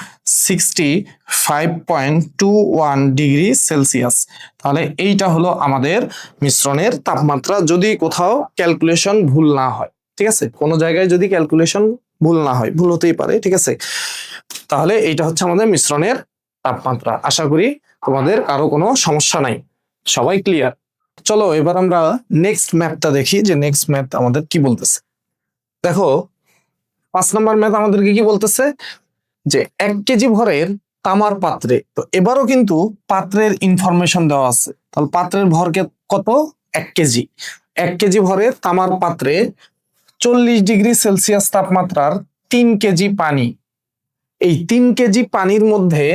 65.21 ডিগ্রি সেলসিয়াস। তাহলে এইটা হলো আমাদের মিশ্রণের তাপমাত্রা, যদি কোথাও ক্যালকুলেশন ভুল না হয়, ঠিক আছে, কোনো জায়গায় যদি ক্যালকুলেশন ভুল না হয়, ভুল হতেই পারে, ঠিক আছে। তাহলে এইটা হচ্ছে আমাদের মিশ্রণের তাপমাত্রা। আশা করি তোমাদের কারো কোনো সমস্যা নাই, সবাই ক্লিয়ার। চলো এবার আমরা নেক্সট ম্যাথটা দেখি, যে নেক্সট ম্যাথ আমাদের কি বলতেছে। দেখো 5 নম্বর ম্যাথ আমাদেরকে কি বলতেছে, যে 1 কেজি ভরের তামার পাত্রে, তো এবারও কিন্তু পাত্রের ইনফরমেশন দেওয়া আছে, তাহলে পাত্রের ভর কত, 1 কেজি। 1 কেজি ভরের তামার পাত্রে 40 ডিগ্রি সেলসিয়াস তাপমাত্রার 3 কেজি পানি, এই 3 কেজি পানির মধ্যে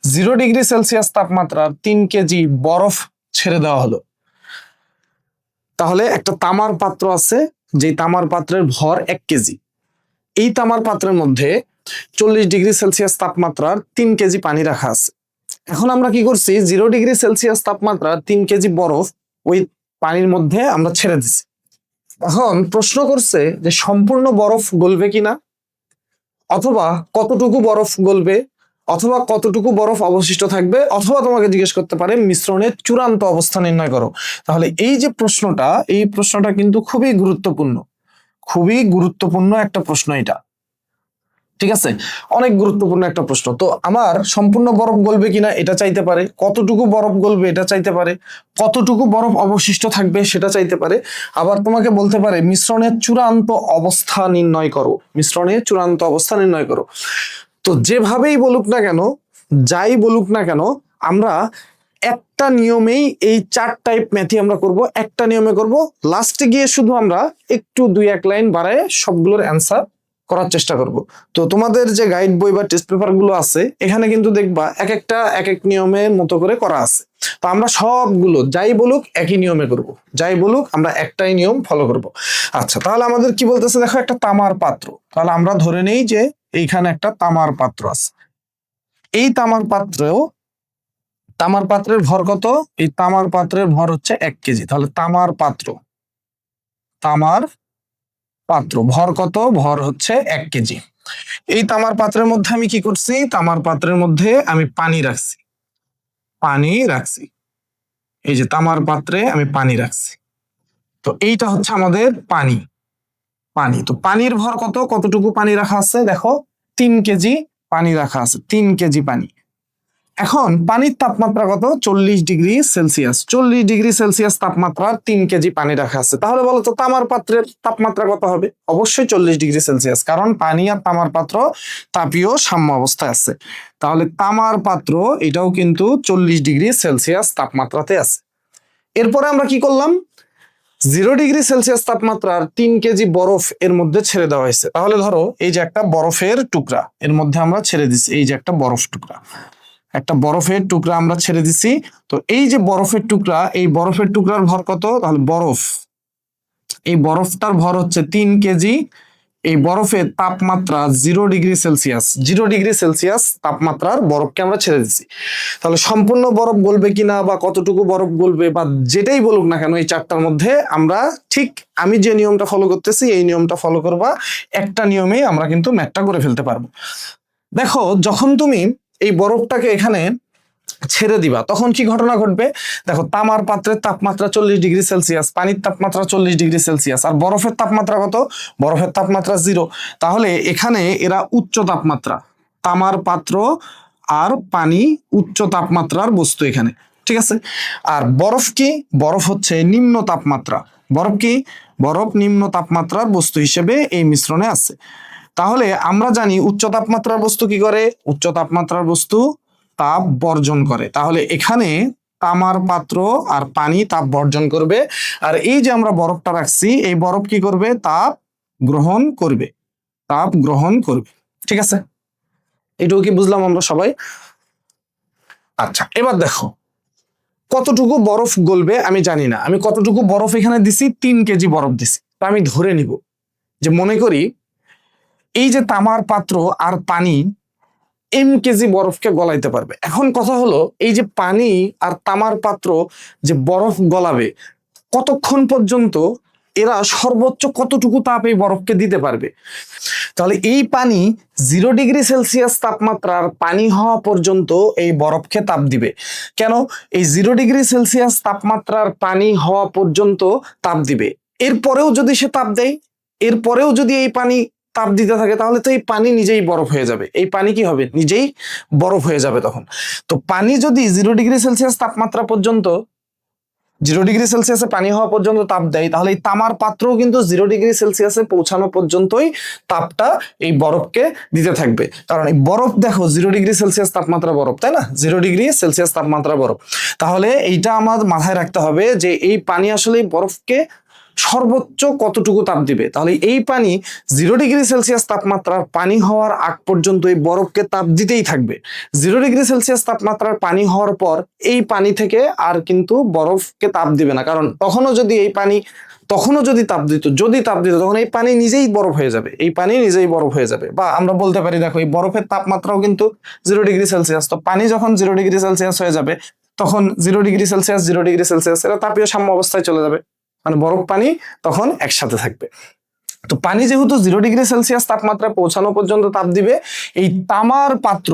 0 ডিগ্রি সেলসিয়াস তাপমাত্রার 3 কেজি বরফ ছেড়ে দেওয়া হলো। তাহলে একটা তামার পাত্র আছে, যে তামার পাত্রের ভর 1 কেজি, এই তামার পাত্রের মধ্যে 40 ডিগ্রি সেলসিয়াস তাপমাত্রার 3 কেজি পানি রাখা আছে। এখন আমরা কি করছি, 0 ডিগ্রি সেলসিয়াস তাপমাত্রার 3 কেজি বরফ ওই পানির মধ্যে আমরা ছেড়ে দিছি। এখন প্রশ্ন করছে যে সম্পূর্ণ বরফ গলবে কিনা, অথবা কতটুকু বরফ গলবে, অথবা কতটুকু বরফ অবশিষ্ট থাকবে, অথবা তোমাকে জিজ্ঞেস করতে পারে মিশ্রণের চূড়ান্ত অবস্থা নির্ণয় করো। তাহলে এই যে প্রশ্নটা, এই প্রশ্নটা কিন্তু খুবই গুরুত্বপূর্ণ, খুবই গুরুত্বপূর্ণ একটা প্রশ্ন এটা, ঠিক আছে, অনেক গুরুত্বপূর্ণ একটা প্রশ্ন। তো আমার সম্পূর্ণ বরফ গলবে কিনা এটা চাইতে পারে, কতটুকু বরফ গলবে এটা চাইতে পারে, কতটুকু বরফ অবশিষ্ট থাকবে সেটা চাইতে পারে, আবার তোমাকে বলতে পারে মিশ্রণের চূড়ান্ত অবস্থা নির্ণয় করো, মিশ্রণের চূড়ান্ত অবস্থা নির্ণয় করো। তো যেভাবেই বলুক না কেন, যাই বলুক না কেন, আমরা একটা নিয়মেই এই 4 টাইপ ম্যাথই আমরা করব, একটা নিয়মে করব, লাস্টে গিয়ে শুধু আমরা একটু 2-1 লাইন বাড়ায় সবগুলোর অ্যান্সার করার চেষ্টা করব। তো তোমাদের যে গাইড বই বা টেস্ট পেপার গুলো আছে, এখানে কিন্তু দেখবা এক একটা এক এক নিয়মের মতো করে করা আছে। তো আমরা সবগুলো যাই বলুক একই নিয়মে করব, যাই বলুক আমরা একটাই নিয়ম ফলো করব। আচ্ছা, তাহলে আমাদের কি বলতেছে, দেখো একটা তামার পাত্র, তাহলে আমরা ধরে নেই যে এইখানে একটা তামার পাত্র আছে। এই তামার পাত্রের ভর কত, এই তামার পাত্রের ভর হচ্ছে 1 কেজি। তাহলে তামার পাত্র ভর কত, ভর হচ্ছে 1 কেজি। এই তামার পাত্রের মধ্যে আমি কি করছি, তামার পাত্রের মধ্যে আমি পানি রাখছি, এই যে তামার পাত্রে আমি পানি রাখছি। তো এইটা হচ্ছে আমাদের পানি। তো পানির ভর কত, কতটুকু পানি রাখা আছে, দেখো 3 কেজি পানি রাখা আছে, 3 কেজি পানি। এখন পানির তাপমাত্রা কত, 40 ডিগ্রি সেলসিয়াস। 40 ডিগ্রি সেলসিয়াস তাপমাত্রার 3 কেজি পানি রাখা আছে। তাহলে বলো তো তামার পাত্রের তাপমাত্রা কত হবে, অবশ্যই 40 ডিগ্রি সেলসিয়াস, কারণ পানি আর তামার পাত্র তাপীয় সাম্য অবস্থায় আছে। তাহলে তামার পাত্র এটাও কিন্তু 40 ডিগ্রি সেলসিয়াস তাপমাত্রাতে আছে। এরপরে আমরা কি করলাম, 0 ডিগ্রি সেলসিয়াস তাপমাত্রার 3 কেজি বরফ এর মধ্যে ছেড়ে দেওয়া হয়েছে। তাহলে ধরো এই যে একটা বরফের টুকরা এর মধ্যে আমরা ছেড়ে দিচ্ছি, এই যে একটা বরফের টুকরা আমরা ছেড়ে দিছি। তো এই যে বরফের টুকরা, এই বরফের টুকরার ভর কত, তাহলে এই বরফটার ভর হচ্ছে 3 কেজি। এই বরফের তাপমাত্রা 0 ডিগ্রি সেলসিয়াস তাপমাত্রার বরফকে আমরা ছেড়ে দিচ্ছি। তাহলে সম্পূর্ণ বরফ গলবে কিনা বা কতটুকু বরফ গলবে বা যেটাই বলুক না কেন, এই 4টার মধ্যে আমরা ঠিক আমি যে নিয়মটা ফলো করতেছি এই নিয়মটা ফলো করবা, একটা নিয়মেই আমরা কিন্তু ম্যাথটা করে ফেলতে পারবো। দেখো যখন তুমি এই বরফটাকে এখানে ছেড়ে দিবা তখন কি ঘটনা ঘটবে, দেখো তামার পাত্রের তাপমাত্রা 40 ডিগ্রি সেলসিয়াস, পানির তাপমাত্রা 40 ডিগ্রি সেলসিয়াস, আর বরফের তাপমাত্রা কত, বরফের তাপমাত্রা 0। তাহলে এখানে এরা উচ্চ তাপমাত্রা, তামার পাত্র আর পানি উচ্চ তাপমাত্রার বস্তু এখানে, ঠিক আছে। আর বরফ কি? বরফ হচ্ছে নিম্ন তাপমাত্রা। বরফ কি? বরফ নিম্ন তাপমাত্রার বস্তু হিসেবে এই মিশ্রণে আছে। তাহলে আমরা জানি উচ্চ তাপমাত্রার বস্তু কি করে? উচ্চ তাপমাত্রার বস্তু তাপ বর্জন করে। তাহলে এখানে তামার পাত্র আর পানি তাপ বর্জন করবে, আর এই যে আমরা বরফটা রাখছি এই বরফ কি করবে? তাপ গ্রহণ করবে, তাপ গ্রহণ করবে, ঠিক আছে। এটুকু কি বুঝলাম আমরা সবাই? আচ্ছা, এবার দেখো কতটুকু বরফ গলবে আমি জানি না, আমি কতটুকু বরফ এখানে দিছি, 3 কেজি বরফ দিছি। তো আমি ধরে নিব যে, মনে করি এই যে তামার পাত্র আর পানি কেজি বরফকে গলাইতে পারবে। এখন কথা হলো, এই যে পানি আর তামার পাত্র যে বরফ গলাবে, কতক্ষণ পর্যন্ত এরা সর্বোচ্চ কতটুকু তাপ এই বরফকে দিতে পারবে? তাহলে এই পানি 0°C তাপমাত্রার পানি হওয়া পর্যন্ত এই বরফকে তাপ দিবে। কেন? এই 0°C তাপমাত্রার পানি হওয়া পর্যন্ত তাপ দিবে। এরপরেও যদি সে তাপ দেয়, এরপরেও যদি এই পানি তাপ দিতে থাকে, তাহলে তো এই পানি নিজেই বরফ হয়ে যাবে। এই পানি কি হবে? নিজেই বরফ হয়ে যাবে তখন। তো পানি যদি 0°C তাপমাত্রা পর্যন্ত, 0°C পানি হওয়া পর্যন্ত তাপ দেয়, তাহলে এই তামার পাত্রও কিন্তু 0°C পৌঁছানো পর্যন্তই তাপটা এই বরফকে দিতে থাকবে। কারণ এই বরফ দেখো 0°C তাপমাত্রা বরফ, তাই না? 0°C তাপমাত্রা বরফ। তাহলে এইটা আমার মাথায় রাখতে হবে যে এই পানি আসলে বরফকে সর্বোচ্চ কতটুকু তাপ দিবে। তাহলে এই পানি 0°C তাপমাত্রার পানি হওয়ার আগ পর্যন্ত এই বরফকে তাপ দিতেই থাকবে। 0°C তাপমাত্রার পানি হওয়ার পর এই পানি থেকে আর কিন্তু বরফকে তাপ দিবে না, কারণ তখনও যদি তাপ দিত, তখন এই পানি নিজেই বরফ হয়ে যাবে, এই পানি নিজেই বরফ হয়ে যাবে। বা আমরা বলতে পারি, দেখো এই বরফের তাপমাত্রাও কিন্তু 0°C। তো পানি যখন 0°C হয়ে যাবে, তখন 0°C এরা তাপীয় সাম্য অবস্থায় চলে যাবে, মানে বরফ পানি তখন একসাথে থাকবে। তো পানি যেহেতু 0°C তাপমাত্রা পৌঁছানো পর্যন্ত তাপ দিবে, এই তামার পাত্র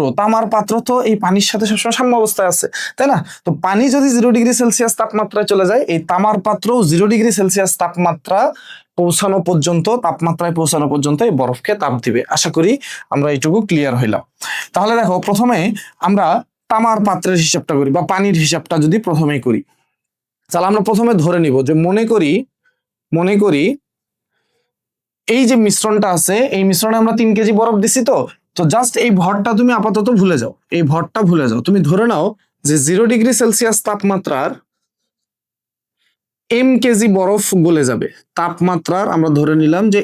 তো এই পানির সাথে সবসময় সাম্য অবস্থায় আছে, তাই না? তো পানি যদি 0°C তাপমাত্রায় চলে যায়, এই তামার পাত্র 0°C তাপমাত্রায় পৌঁছানো পর্যন্ত এই বরফকে তাপ দিবে। আশা করি আমরা এইটুকু ক্লিয়ার হইলাম। তাহলে দেখো, প্রথমে আমরা তামার পাত্রের হিসাবটা করি, বা পানির হিসাবটা যদি প্রথমেই করি, তাহলে আমরা প্রথমে ধরে নিব যে, মনে করি এই যে মিশ্রণটা আছে, এই মিশ্রণে আমরা 3 কেজি বরফ দিছি। তো জাস্ট এই ভরটা তুমি আপাতত ভুলে যাও, এই ভরটা ভুলে যাও। তুমি ধরে নাও যে 0°C তাপমাত্রার কেজি বরফ গলে যাবে। তাপমাত্রার আমরা ধরে নিলাম যে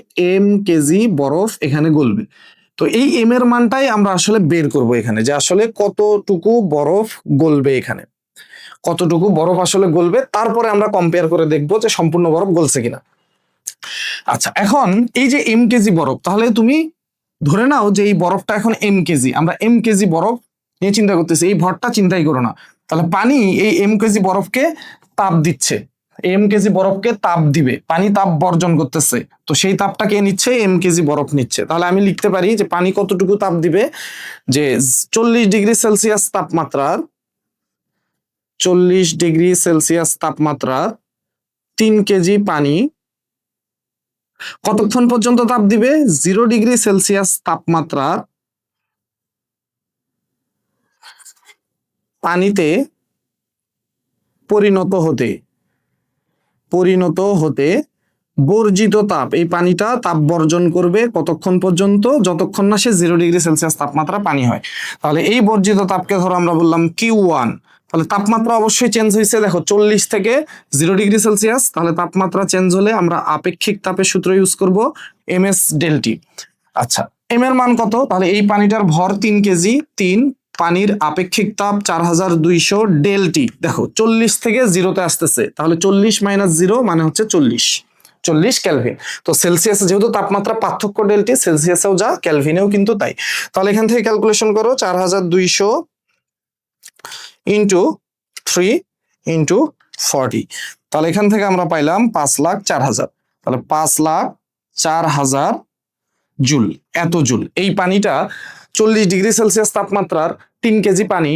কেজি বরফ এখানে গলবে। তো এই এর মানটাই আমরা আসলে বের করব এখানে, যে আসলে কতটুকু বরফ গলবে, এখানে কতটুকু বরফ আসলে গলবে। তারপরে আমরা কম্পেয়ার করে দেখবো যে সম্পূর্ণ বরফ গলছে কিনা। আচ্ছা, এখন এই যে কেজি বরফ, তাহলে তুমি ধরে নাও যে এই বরফটা এখন কেজি, আমরা কেজি বরফ নিয়ে চিন্তা করতেছি, এই ভরটা চিন্তাই করো না। তাহলে পানি এই কেজি বরফকে তাপ দিচ্ছে, কেজি বরফকে তাপ দিবে, পানি তাপ বর্জন করতেছে। তো সেই তাপটা কে নিচ্ছে? কেজি বরফ নিচ্ছে। তাহলে আমি লিখতে পারি যে পানি কতটুকু তাপ দিবে, যে 40°C তাপমাত্রার 40°C তাপমাত্রা 3 কেজি পানি কতক্ষণ পর্যন্ত তাপ দিবে? 0°C তাপমাত্রার পানিতে পরিণত হতে বর্জিত তাপ, এই পানিটা তাপ বর্জন করবে কতক্ষণ পর্যন্ত? যতক্ষণ না সে 0°C তাপমাত্রা পানি হয়। তাহলে এই বর্জিত তাপকে ধরো আমরা বললাম Q1। তাহলে তাপমাত্রা অবশ্যই চেঞ্জ হয়েছে, দেখো 40 থেকে 0°C। তাহলে তাপমাত্রা চেঞ্জ হলে আমরা আপেক্ষিক তাপের সূত্র ইউজ করব, ms∆T। আচ্ছা, এম এর মান কত? তাহলে এই পানিটার ভর 3 কেজি, 3, পানির আপেক্ষিক তাপ 4200 ∆T। দেখো 40 থেকে 0-তে আসতেছে, তাহলে 40 - 0 মানে হচ্ছে 40 কেলভিন। তো সেলসিয়াস যেহেতু তাপমাত্রা পার্থক্য ∆T, সেলসিয়াসেও যা, কেলভিনেও কিন্তু তাই। তাহলে এখান থেকে ক্যালকুলেশন করো, 4200 ইন্টু 3 ইন্টু 40। তাহলে এখান থেকে আমরা পাইলাম 5,04,000। তাহলে 5,04,000 জুল, এত জুল। এই পানিটা 40°C তাপমাত্রার 3 কেজি পানি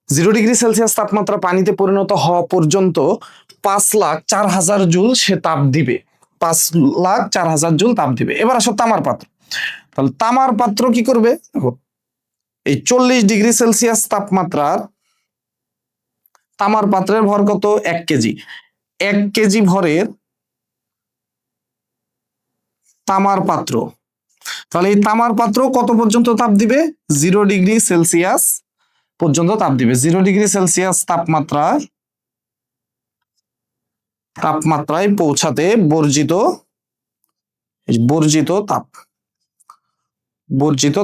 0°C তাপমাত্রা পানিতে পরিণত হওয়া পর্যন্ত 5,04,000 জুল সে তাপ দিবে, 5,04,000 জুল তাপ দিবে। এবার আসো তামার পাত্র। তাহলে তামার পাত্র কি করবে? দেখো এই 40°C তাপমাত্রার তামার পাত্রের ভর কত? 1 কেজি। 1 কেজি ভরের তামার পাত্র, তাহলে এই তামার পাত্র কত পর্যন্ত তাপ দিবে? 0°C পর্যন্ত তাপ দিবে। 0°C তাপমাত্রায় পৌঁছাতে বর্জিত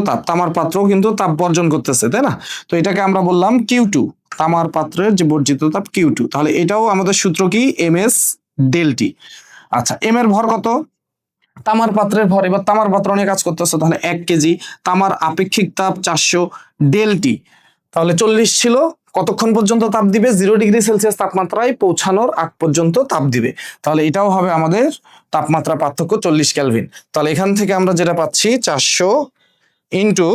তাপ তামার পাত্র কিন্তু তাপ বর্জন করতেছে, তাই না? তো এটাকে আমরা বললাম Q2, তামার পাত্রের যে বর্জিত তাপ Q2। তাহলে এটাও আমাদের সূত্র কি? ms del T। আচ্ছা, m এর ভর কত? তামার পাত্রের ভর, এবার তামার পাত্র নিয়ে কাজ করতেছে, তাহলে 1 কেজি, তামার আপেক্ষিক তাপ 400 del T, তাহলে 40 ছিল, কতক্ষণ পর্যন্ত তাপ দিবে? 0°C তাপমাত্রায় পৌঁছানোর আগ পর্যন্ত তাপ দিবে। তাহলে এটাও হবে আমাদের তাপমাত্রা পার্থক্য 40 কেলভিন। তাহলে এখান থেকে আমরা যেটা পাচ্ছি 400 ইন্টু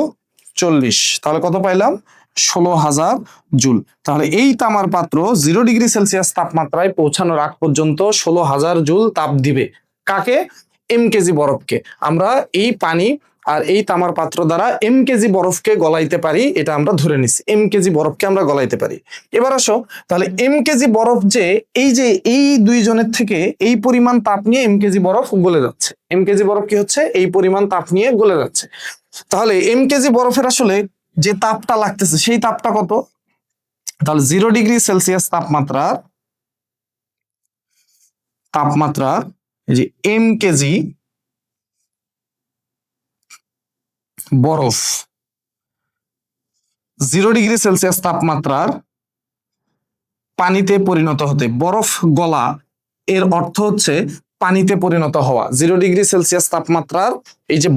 40, তাহলে কত পাইলাম? 16,000 জুল। তাহলে এই তামার পাত্র 0°C তাপমাত্রায় পৌঁছানোর আগ পর্যন্ত 16,000 জুল তাপ দিবে। কাকে? কেজি বরফকে। আমরা এই পানি আর এই তামার পাত্র দ্বারা কেজি বরফকে গলাইতে পারি, এটা আমরা ধরে নিছি। কেজি বরফকে আমরা গলাইতে পারি। এবার আসো, তাহলে কেজি বরফ যে এই দুইজনের থেকে এই পরিমাণ তাপ নিয়ে কেজি বরফ গলে যাচ্ছে। কেজি বরফ কি হচ্ছে? এই পরিমাণ তাপ নিয়ে গলে যাচ্ছে। তাহলে কেজি বরফের আসলে যে তাপটা লাগতেছে সেই তাপটা কত? তাহলে 0°C তাপমাত্রা এই যে কেজি বরফ 0°C তাপমাত্রার পানিতে পরিণত হতে, বরফ গলা এর অর্থ হচ্ছে পানিতে পরিণত হওয়া। 0°C তাপমাত্রার এই যে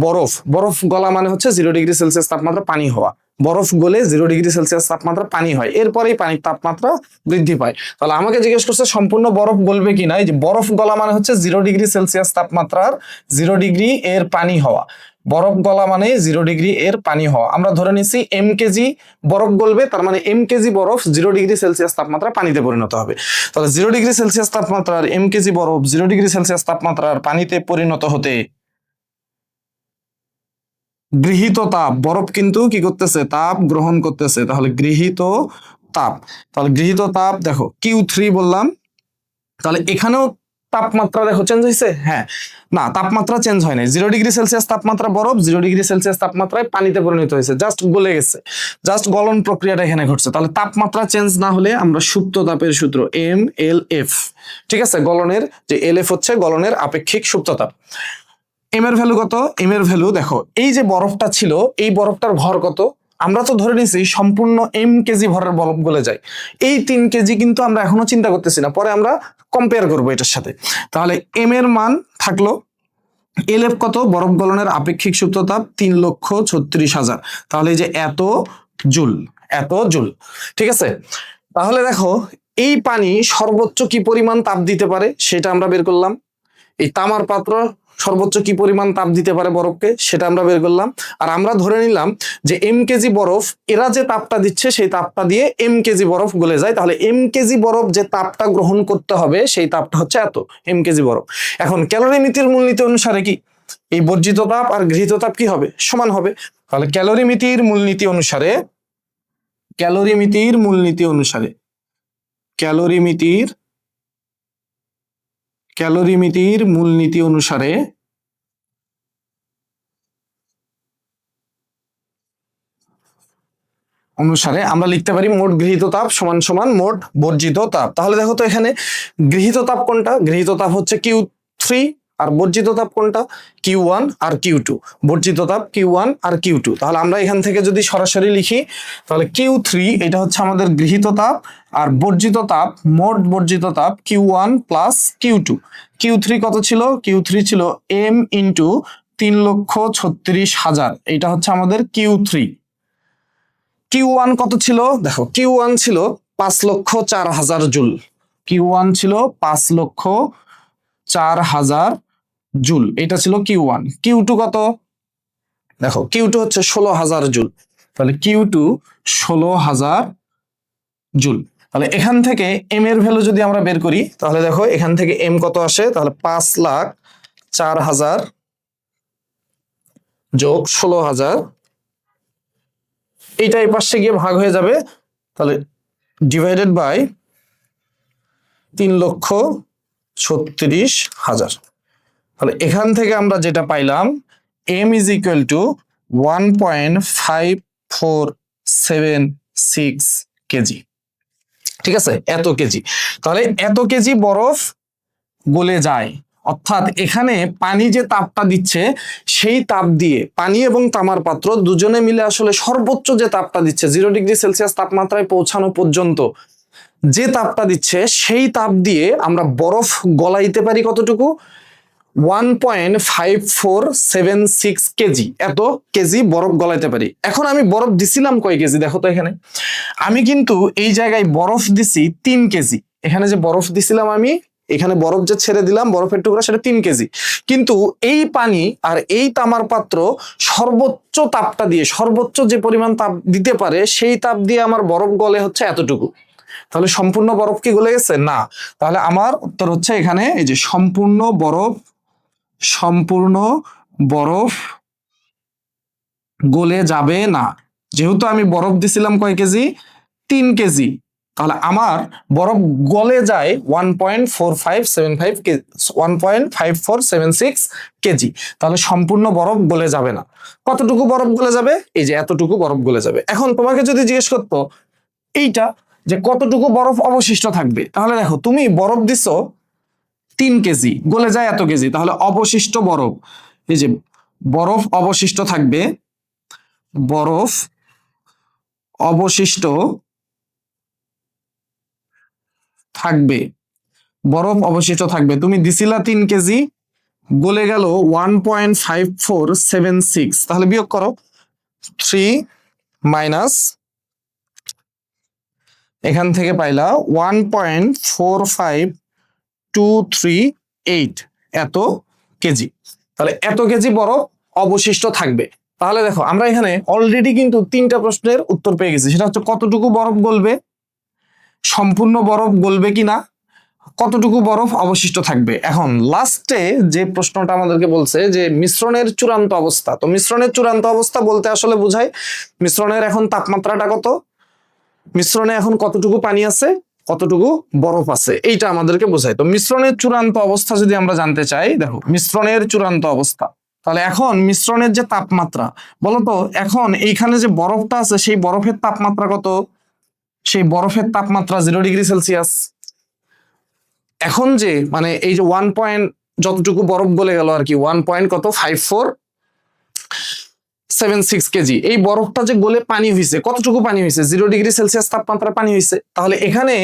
বরফ গলা মানে হচ্ছে 0°C তাপমাত্রা পানি হওয়া। বরফ গলে 0°C তাপমাত্রা পানি হয়, এরপরেই পানির তাপমাত্রা বৃদ্ধি পায়। তাহলে আমাকে জিজ্ঞেস করছে সম্পূর্ণ বরফ গলবে কিনা। এই যে বরফ গলা মানে হচ্ছে 0°C তাপমাত্রার 0° এর পানি হওয়া। বরফ গলা মানে 0° এর পানি হওয়া। আমরা ধরে নিচ্ছি কেজি বরফ গলবে, তার মানে কেজি বরফ 0°C তাপমাত্রা পানিতে পরিণত হবে। তাহলে 0°C তাপমাত্রার কেজি বরফ 0°C তাপমাত্রার পানিতে পরিণত হতে গৃহীত তাপ, বরফ কিন্তু কি করতেছে? তাপ গ্রহণ করতেছে। তাহলে গৃহীত তাপ, তাহলে গৃহীত তাপ দেখো Q3 বললাম। তাহলে এখানেও তাপমাত্রা দেখো চেঞ্জ হয়েছে? হ্যাঁ, না, তাপমাত্রা চেঞ্জ হয় নাই। 0°C তাপমাত্রা বরফ 0°C তাপমাত্রায় পানিতে পরিণত হয়েছে, জাস্ট গলে গেছে, জাস্ট গলন প্রক্রিয়াটা এখানে ঘটছে। তাহলে তাপমাত্রা চেঞ্জ না হলে আমরা সুপ্ত তাপের সূত্র MLF, ঠিক আছে, গলনের যে LF হচ্ছে গলনের আপেক্ষিক সুপ্ত তাপ। এম এর ভ্যালু কত? এম এর ভ্যালু দেখো, এই যে বরফটা ছিল এই বরফটার ভর কত? আমরা তো ধরে নিছি সম্পূর্ণ কেজি ভরের বরফ গলে যায়। এই 3 কেজি কিন্তু আমরা এখনো চিন্তা করতেছি না, পরে আমরা কম্পেয়ার করবো এটার সাথে। তাহলে এম এর মান থাকলো, এলএফ কত? বরফ গলনের আপেক্ষিক সুপ্ত তাপ 3,36,000। তাহলে এই যে এত জুল, ঠিক আছে। তাহলে দেখো এই পানি সর্বোচ্চ কি পরিমাণ তাপ দিতে পারে সেটা আমরা বের করলাম। এই তামার পাত্র সর্বোচ্চ কি পরিমাণ তাপ দিতে পারে বরফকে সেটা আমরা বের করলাম। আর আমরা ধরে নিলাম যে কেজি বরফ এরা যে তাপটা দিচ্ছে সেই তাপটা দিয়ে কেজি বরফ গলে যায়। তাহলে কেজি বরফ যে তাপটা গ্রহণ করতে হবে সেই তাপটা হচ্ছে এত কেজি বরফ। এখন ক্যালোরিমিতির মূলনীতি অনুসারে কি এই বর্জিত তাপ আর গৃহীত তাপ কি হবে? সমান হবে। তাহলে ক্যালোরিমিতির মূলনীতি অনুসারে আমরা লিখতে পারি মোট গৃহীত তাপ সমান সমান মোট বর্জিত তাপ। তাহলে দেখো তো এখানে গৃহীত তাপ কোনটা? গৃহীত তাপ হচ্ছে Q3, আর বর্জিত তাপ কোনটা? Q1 আর Q2। বর্জিত তাপ Q1 আর Q2। তাহলে আমরা এখান থেকে যদি সরাসরি লিখি তাহলে Q3 এটা হচ্ছে আমাদের গৃহীত তাপ, আর বর্জিত তাপ, মোট বর্জিত তাপ Q1 প্লাস Q2। Q3 কত ছিল? Q3 ছিল M ইন্টু 3,36,000, এটা হচ্ছে আমাদের Q3। Q1 কত ছিল? দেখো Q1 ছিল 5,04,000 জুল। Q1 ছিল 5,04,000 জুল, এটা ছিল Q1। Q2 কত? দেখো Q2 হচ্ছে 16,000 জুল। তাহলে Q2 16,000 জুল। তাহলে এখান থেকে M এর ভ্যালু যদি আমরা বের করি তাহলে দেখো এখান থেকে M কত আসে? তাহলে 5,04,000 যোগ 16,000 এইটা এই পাশে গিয়ে ভাগ হয়ে যাবে, তাহলে ডিভাইডেড বাই 3,36,000। তাহলে এখান থেকে আমরা যেটা পাইলাম m is equal two 1.5476 KG. ঠিক আছে, এত কেজি। তাহলে এত কেজি বরফ গলে যায়, অর্থাৎ এখানে পানি যে তাপটা দিচ্ছে সেই তাপ দিয়ে পানি এবং তামার পাত্র দুজনে মিলে আসলে সর্বোচ্চ যে তাপটা দিচ্ছে 0°C তাপমাত্রায় পৌঁছানো পর্যন্ত যে তাপটা দিচ্ছে সেই তাপ দিয়ে আমরা বরফ গলাইতে পারি কতটুকু? 1.5476 কেজি, এত কেজি বরফ গলাইতে পারি। এখন আমি বরফ দিছিলাম কয় কেজি দেখো তো, এখানে আমি কিন্তু এই জায়গায় বরফ দিছি 3 কেজি। এখানে যে বরফ দিছিলাম আমি, এখানে বরফ যে ছেড়ে দিলাম বরফের টুকরা, সেটা 3 কেজি। কিন্তু এই পানি আর এই তামার পাত্র সর্বোচ্চ তাপটা দিয়ে, সর্বোচ্চ যে পরিমাণ তাপ দিতে পারে সেই তাপ দিয়ে আমার বরফ গলে হচ্ছে এতটুকু। তাহলে সম্পূর্ণ বরফ কি গলে গেছে? না। তাহলে আমার উত্তর হচ্ছে এখানে এই যে সম্পূর্ণ বরফ গলে যাবে না। যেহেতু আমি বরফ দিছিলাম কয় কেজি? 3 কেজি। তাহলে আমার বরফ গলে যায় 1.5476 কেজি। তাহলে সম্পূর্ণ বরফ গলে যাবে না। কতটুকু বরফ গলে যাবে? এই যে এতটুকু বরফ গলে যাবে। এখন তোমাকে যদি জিজ্ঞেস করতো এইটা যে কতটুকু বরফ অবশিষ্ট থাকবে, তাহলে দেখো তুমি বরফ দিছো 3 কেজি, গলে যায় এত কেজি, তাহলে অবশিষ্ট বরফ, এই যে বরফ অবশিষ্ট থাকবে, বরফ অবশিষ্ট থাকবে, বরফ অবশিষ্ট থাকবে। তুমি দিছিলা 3 কেজি, গলে গেল 1.5476, তাহলে বিয়োগ করো 3 মাইনাস এখান থেকে পাইলা 1.4523 এত কেজি। তাহলে এত কেজি বরফ অবশিষ্ট থাকবে। তাহলে দেখো আমরা এখানে অলরেডি কিন্তু 3টা প্রশ্নের উত্তর পেয়ে গেছি। সেটা হচ্ছে কতটুকু বরফ গলবে, সম্পূর্ণ বরফ গলবে কিনা, কতটুকু বরফ অবশিষ্ট থাকবে। এখন লাস্টে যে প্রশ্নটা আমাদেরকে বলছে যে মিশ্রণের চূড়ান্ত অবস্থা। তো মিশ্রণের চূড়ান্ত অবস্থা বলতে আসলে বোঝায় মিশ্রণের এখন তাপমাত্রাটা কত, মিশ্রণে এখন কতটুকু পানি আছে, কতটুকু বরফ আছে, এইটা আমাদেরকে বোঝায়। তো মিশ্রণের চূড়ান্ত অবস্থা যদি আমরা জানতে চাই, দেখো মিশ্রণের চূড়ান্ত অবস্থা, তাহলে এখন মিশ্রণের যে তাপমাত্রা বলতো, এখন এইখানে যে বরফটা আছে সেই বরফের তাপমাত্রা কত? সেই বরফের তাপমাত্রা 0°C। এখন যে মানে এই যে 1 পয়েন্ট যতটুকু বরফ গলে গেল আর কি, 1 পয়েন্ট কত 5476 কেজি, এই বরফটা যে গলে পানি হয়েছে, কতটুকু পানি হয়েছে? 0°C তাপমাত্রা পানি হয়েছে। তাহলে এখানে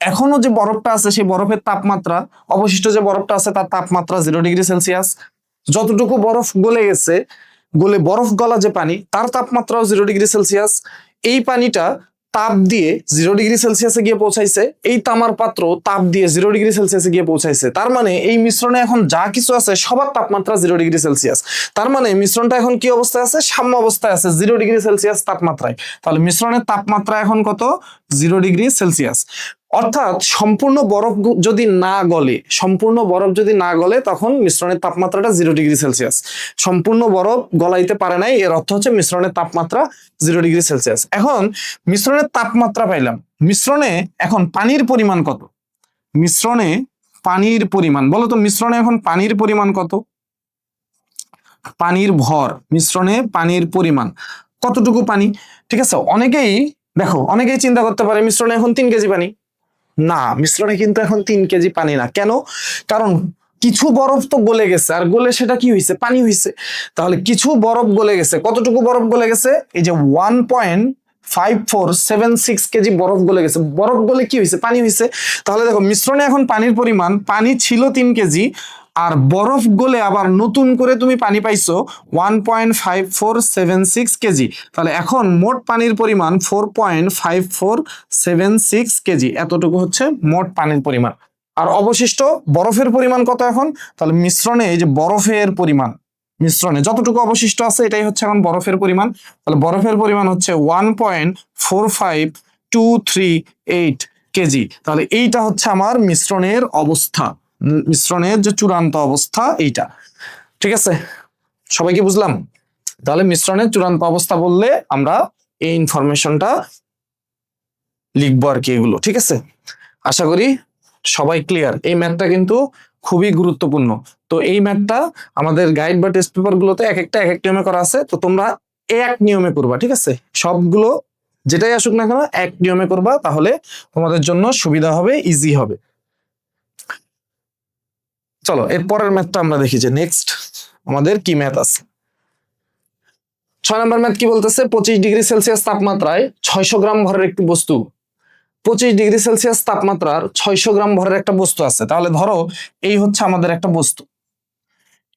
এখনো যে বরফটা আছে সেই বরফের তাপমাত্রা, অবশিষ্ট যে বরফটা আছে তার তাপমাত্রা 0°C। যতটুকু বরফ গলে গেছে, গলে বরফ গলা যে পানি তার তাপমাত্রাও 0°C। এই পানিটা তাপ দিয়ে 0°C গিয়ে পৌঁছাইছে, এই তামার পাত্র তাপ দিয়ে 0°C গিয়ে পৌঁছাইছে। তার মানে এই মিশ্রণে এখন যা কিছু আছে সবার তাপমাত্রা 0°C। তার মানে মিশ্রণটা এখন কি অবস্থায় আছে? সাম্য অবস্থায় আছে 0°C তাপমাত্রায়। তাহলে মিশ্রণের তাপমাত্রা এখন কত? 0°C। অর্থাৎ সম্পূর্ণ বরফ যদি না গলে, সম্পূর্ণ বরফ যদি না গলে তখন মিশ্রণের তাপমাত্রাটা 0°C। সম্পূর্ণ বরফ গলাইতে পারে নাই, এর অর্থ হচ্ছে মিশ্রণের তাপমাত্রা 0°C। এখন মিশ্রণের তাপমাত্রা পাইলাম, মিশ্রণে এখন পানির পরিমাণ কত? মিশ্রণে পানির পরিমাণ বলো তো, মিশ্রণে এখন পানির পরিমাণ কত? পানির ভর, মিশ্রণে পানির পরিমাণ কতটুকু পানি? ঠিক আছে, অনেকেই দেখো, অনেকেই চিন্তা করতে পারে মিশ্রণে এখন 3 কেজি পানি। না, মিশ্রণে কিন্তু এখন 3 কেজি পানি না। কেন? কারণ কিছু বরফ তো গলে গেছে, আর গলে সেটা কি হয়েছে? পানি হয়েছে। তাহলে কিছু বরফ গলে গেছে, কতটুকু বরফ গলে গেছে? এই যে 1.5476 কেজি বরফ গলে গেছে। বরফ গলে কি হয়েছে? পানি হয়েছে। তাহলে দেখো মিশ্রণে এখন পানির পরিমাণ, পানি ছিল 3 কেজি, আর বরফ গলে আবার নতুন করে তুমি পানি পাইছো 1.5476 কেজি। তাহলে এখন মোট পানির পরিমাণ 4.5476 কেজি, এতটুকু হচ্ছে মোট পানির পরিমাণ। আর অবশিষ্ট বরফের পরিমাণ কত এখন? তাহলে মিশ্রণে এই যে বরফের পরিমাণ, মিশ্রণে যতটুকু অবশিষ্ট আছে এটাই হচ্ছে এখন বরফের পরিমাণ। তাহলে বরফের পরিমাণ হচ্ছে 1.45238 কেজি। তাহলে এইটা হচ্ছে আমার মিশ্রণের অবস্থা, মিশ্রণের যে চূড়ান্ত অবস্থা এইটা। ঠিক আছে, সবাই কি বুঝলাম? তাহলে মিশ্রণের চূড়ান্ত অবস্থা বললে আমরা এই ইনফরমেশনটা লিখবো আর কি, এগুলো ঠিক আছে। আশা করি সবাই ক্লিয়ার। এই ম্যাথটা কিন্তু খুবই গুরুত্বপূর্ণ। তো এই ম্যাথটা আমাদের গাইড বা টেস্ট পেপার গুলোতে এক একটা এক এক নিয়মে করা আছে, তো তোমরা এক নিয়মে করবা, ঠিক আছে। সবগুলো যেটাই আসুক না কেন এক নিয়মে করবা, তাহলে তোমাদের জন্য সুবিধা হবে, ইজি হবে। চলো এর পরের ম্যাথটা আমরা দেখি যে নেক্সট আমাদের কি ম্যাথ আছে। 6 নম্বর ম্যাথ কি বলতেছে, 25 ডিগ্রি সেলসিয়াস তাপমাত্রায় 600 গ্রাম ভরের একটি বস্তু, 25 ডিগ্রি সেলসিয়াস তাপমাত্রার 600 গ্রাম ভরের একটা বস্তু আছে। তাহলে ধরো এই হচ্ছে আমাদের একটা বস্তু,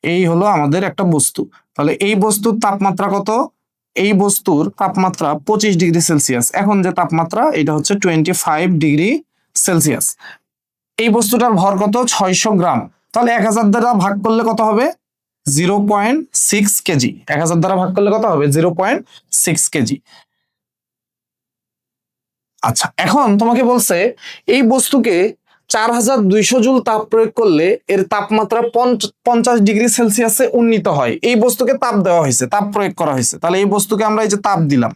এই হলো আমাদের একটা বস্তু। তাহলে এই বস্তুর তাপমাত্রা কত? এই বস্তুর তাপমাত্রা 25 ডিগ্রি সেলসিয়াস। এখন যে তাপমাত্রা এটা হচ্ছে 25 ডিগ্রি সেলসিয়াস। এই বস্তুটার ভর কত? 600 গ্রাম। তাহলে 1000 দ্বারা ভাগ করলে কত হবে? 0.6 কেজি। 1000 দ্বারা ভাগ করলে কত হবে? 0.6 কেজি। আচ্ছা, এখন তোমাকে বলছে এই বস্তুকে 4200 জুল তাপ প্রয়োগ করলে এর তাপমাত্রা 50 ডিগ্রি সেলসিয়াসে উন্নীত হয়। এই বস্তুকে তাপ দেওয়া হয়েছে, তাপ প্রয়োগ করা হয়েছে। তাহলে এই বস্তুকে আমরা এই যে তাপ দিলাম,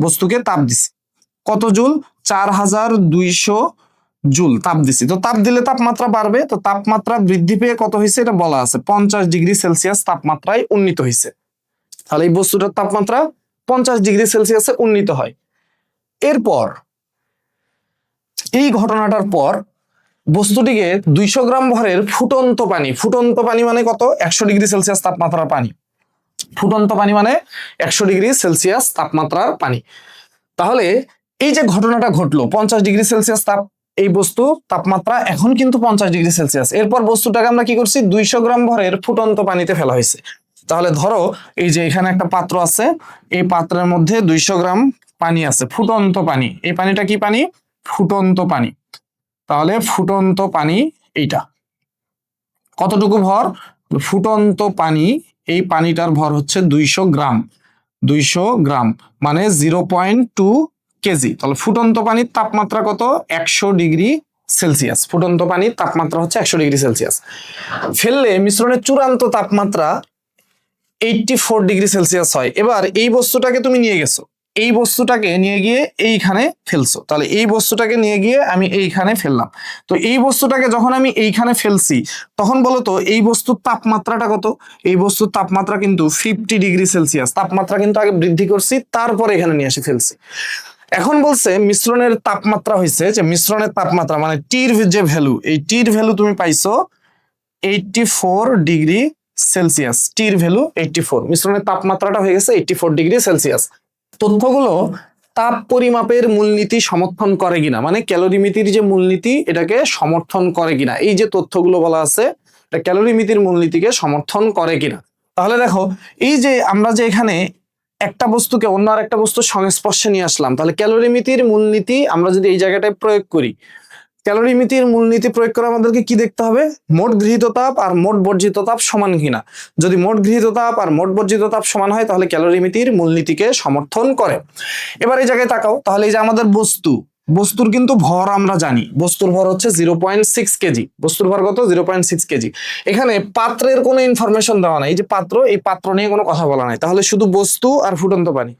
বস্তুকে তাপ দিছি কত জুল? 4200 জুল তাপ দিছি। তো তাপ দিলে তাপমাত্রা বাড়বে, তো তাপমাত্রা বৃদ্ধি পেয়ে কত হয়েছে এটা বলা আছে, 50 ডিগ্রি সেলসিয়াস তাপমাত্রায় উন্নীত হয়েছে। তাহলে এই বস্তুটার তাপমাত্রা 50 ডিগ্রি সেলসিয়াসে উন্নীত হয়। এরপর এই ঘটনাটার পর বস্তুটিকে 200 গ্রাম ভরের ফুটন্ত পানি, ফুটন্ত পানি মানে কত? 100 ডিগ্রি সেলসিয়াস তাপমাত্রার পানি। ফুটন্ত পানি মানে 100 ডিগ্রি সেলসিয়াস তাপমাত্রার পানি। তাহলে এই যে ঘটনাটা ঘটলো, 50 ডিগ্রি সেলসিয়াস তাপ, এই বস্তু তাপমাত্রা এখন কিন্তু 50 ডিগ্রি সেলসিয়াস। এরপর বস্তুটাকে আমরা কি করছি? 200 গ্রাম ভরের ফুটন্ত পানিতে ফেলা হয়েছে। তাহলে ধরো এই যে এখানে একটা পাত্র আছে, এই পাত্রের মধ্যে 200 গ্রাম পানি আছে, ফুটন্ত পানি। এই পানিটা কি পানি? ফুটন্ত পানি। তাহলে ফুটন্ত পানি এইটা কতটুকু ভর? ফুটন্ত পানি, এই পানিটার ভর হচ্ছে 200 গ্রাম। 200 গ্রাম মানে 0.2 কেজি। তাহলে ফুটন্ত পানির তাপমাত্রা কত? 100 ডিগ্রি সেলসিয়াস। ফুটন্ত পানির তাপমাত্রা হচ্ছে 100 ডিগ্রি সেলসিয়াস। ফেললে মিশ্রণের চূড়ান্ত তাপমাত্রা 84 ডিগ্রি সেলসিয়াস হয়। এবার এই বস্তুটাকে তুমি নিয়ে গেছো, এই বস্তুটাকে নিয়ে গিয়ে এইখানে ফেলছো। তাহলে এই বস্তুটাকে নিয়ে গিয়ে আমি এইখানে ফেললাম। তো এই বস্তুটাকে যখন আমি এইখানে ফেলছি, তখন বলতো এই বস্তুর তাপমাত্রাটা কত? এই বস্তুর তাপমাত্রা কিন্তু 50 ডিগ্রি সেলসিয়াস। তাপমাত্রা কিন্তু আগে বৃদ্ধি করছি, তারপরে এখানে নিয়ে এসে ফেলছি। এখন বলছে মিশ্রণের তাপমাত্রা হয়েছে, যে মিশ্রণের তাপমাত্রা মানে টির যে ভ্যালু, এই টির ভ্যালু তুমি পাইছো 84 ডিগ্রি সেলসিয়াস। টির ভ্যালু 84, মিশ্রণের তাপমাত্রাটা হয়ে গেছে 84 ডিগ্রি সেলসিয়াস। তথ্যগুলো তাপ পরিমাপের মূলনীতি সমর্থন করে কিনা, মানে ক্যালোরিমিতির যে মূলনীতি এটাকে সমর্থন করে কিনা, এই যে তথ্যগুলো বলা আছে এটা ক্যালোরিমিতির মূলনীতিকে সমর্থন করে কিনা। তাহলে দেখো এই যে আমরা যে এখানে একটা বস্তুকে অন্য আর একটা বস্তুর সংস্পর্শে নিয়ে আসলাম, তাহলে ক্যালোরিমিতির মূলনীতি আমরা যদি এই জায়গাটায় প্রয়োগ করি, ক্যালোরিমিতির মূলনীতি প্রয়োগ করে আমাদেরকে কি দেখতে হবে? মোট গৃহীত তাপ আর মোট বর্জিত তাপ সমান কিনা। যদি মোট গৃহীত তাপ আর মোট বর্জিত তাপ সমান হয়, তাহলে ক্যালোরিমিতির মূলনীতিকে সমর্থন করে। এবার এই জায়গায় তাকাও, তাহলে এই যে আমাদের বস্তু, বস্তুর কিন্তু ভর আমরা জানি, বস্তুর ভর হচ্ছে 0.6 কেজি। বস্তুর ভর কত? 0.6 কেজি। এখানে পাত্রের কোনো ইনফরমেশন দেওয়া নাই, এই যে পাত্র, এই পাত্র নিয়ে কোনো কথা বলা নাই, তাহলে শুধু বস্তু আর ফুটন্ত পানি।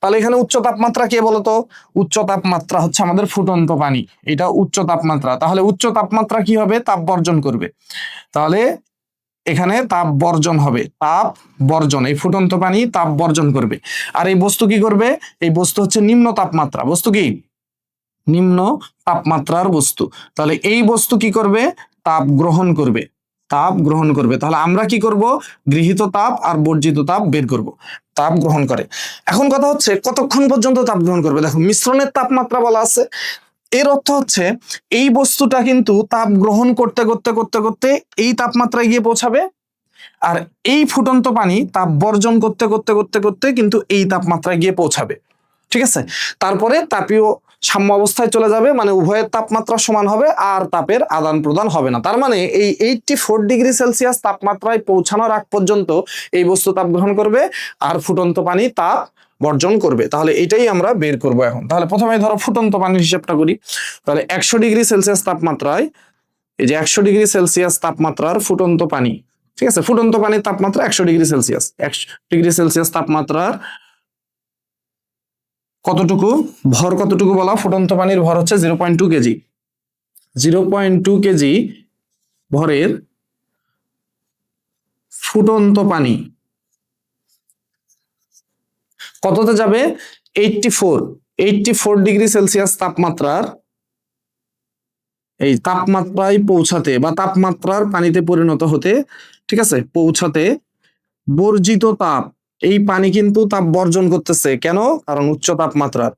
তাহলে এখানে উচ্চ তাপমাত্রা কে বলতো? উচ্চ তাপমাত্রা হচ্ছে আমাদের ফুটন্ত পানি, এটা উচ্চ তাপমাত্রা। তাহলে উচ্চ তাপমাত্রা কি হবে? তাপ বর্জন করবে। তাহলে এখানে তাপ বর্জন হবে, তাপ বর্জন, এই ফুটন্ত পানি তাপ বর্জন করবে। আর এই বস্তু কি করবে? এই বস্তু হচ্ছে নিম্ন তাপমাত্রা। বস্তু কি? নিম্ন তাপমাত্রার বস্তু। তাহলে এই বস্তু কি করবে? তাপ গ্রহণ করবে, তাপ গ্রহণ করবে। তাহলে আমরা কি করব? গৃহীত তাপ আর বর্জিত তাপ বের করব। তাপ গ্রহণ করে। এখন কথা হচ্ছে কতক্ষণ পর্যন্ত তাপ গ্রহণ করবে। দেখো মিশ্রণের তাপমাত্রা বলা আছে, এর অর্থ হচ্ছে এই বস্তুটা কিন্তু তাপ গ্রহণ করতে করতে করতে করতে এই তাপমাত্রায় গিয়ে পৌঁছাবে, আর এই ফুটন্ত পানি তাপ বর্জন করতে করতে করতে করতে কিন্তু এই তাপমাত্রায় গিয়ে পৌঁছাবে। ঠিক আছে, তারপরে তাপীয় সাম্য অবস্থায় চলে যাবে, মানে উভয়ের তাপমাত্রা সমান হবে আর তাপের আদান প্রদান হবে না। তার মানে এই 84 ডিগ্রি সেলসিয়াস তাপমাত্রায় পৌঁছানোর আগ পর্যন্ত এই বস্তু তাপ গ্রহণ করবে আর ফুটন্ত পানি তাপ বর্জন করবে। তাহলে এটাই আমরা বের করব এখন। তাহলে প্রথমে ধরো ফুটন্ত পানির হিসাবটা করি। তাহলে 100 ডিগ্রি সেলসিয়াস তাপমাত্রায়, এই যে 100 ডিগ্রি সেলসিয়াস তাপমাত্রার ফুটন্ত পানি, ঠিক আছে, ফুটন্ত পানির তাপমাত্রা 100 ডিগ্রি সেলসিয়াস, 100 ডিগ্রি সেলসিয়াস তাপমাত্রার কতটুকু ভর, কতটুকু বলা, ফুটন্ত পানির ভর হচ্ছে 0.2 কেজি। 0.2 কেজি ভরের ফুটন্ত পানি কততে যাবে? 84 ডিগ্রি সেলসিয়াস তাপমাত্রার, এই তাপমাত্রায় পৌঁছাতে বা তাপমাত্রার পানিতে পরিণত হতে, ঠিক আছে, পৌঁছাতে বর্জিত তাপ, এই পানি কিন্তু তাপ বর্জন করতেছে, কেন? কারণ উচ্চ তাপমাত্রার।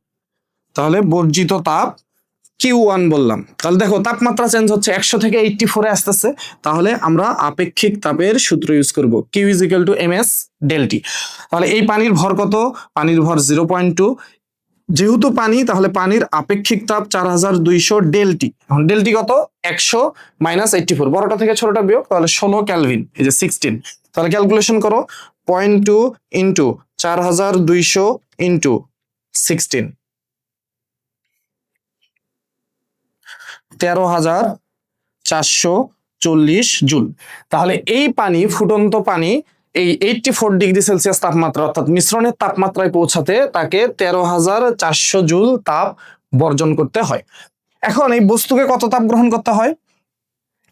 তাহলে বর্জিত তাপ Q1 বললাম। তাহলে দেখো তাপমাত্রা চেঞ্জ হচ্ছে, 100 থেকে 84 এ আসতেছে, তাহলে আমরা আপেক্ষিক তাপের সূত্র ইউজ করব, Q is equal to ms del T। তাহলে এই পানির ভর কত? পানির ভর 0.2, যেহেতু পানি তাহলে পানির আপেক্ষিক তাপ 4200 ডেল টি। এখন ডেল টি কত? 100 মাইনাস 84, বড়টা থেকে ছোটটা বিয়োগ, তাহলে 16 কেলভিন, এই যে 16। তাহলে ক্যালকুলেশন করো, 0.2 ইন্টু 4200 ইন্টু 16, 13440 জুল। তাহলে এই পানি, ফুটন্ত পানি, এই 84 ডিগ্রি সেলসিয়াস তাপমাত্রা অর্থাৎ মিশ্রণের তাপমাত্রায় পৌঁছাতে তাকে 13400 জুল তাপ বর্জন করতে হয়। এখন এই বস্তুকে কত তাপ গ্রহণ করতে হয়?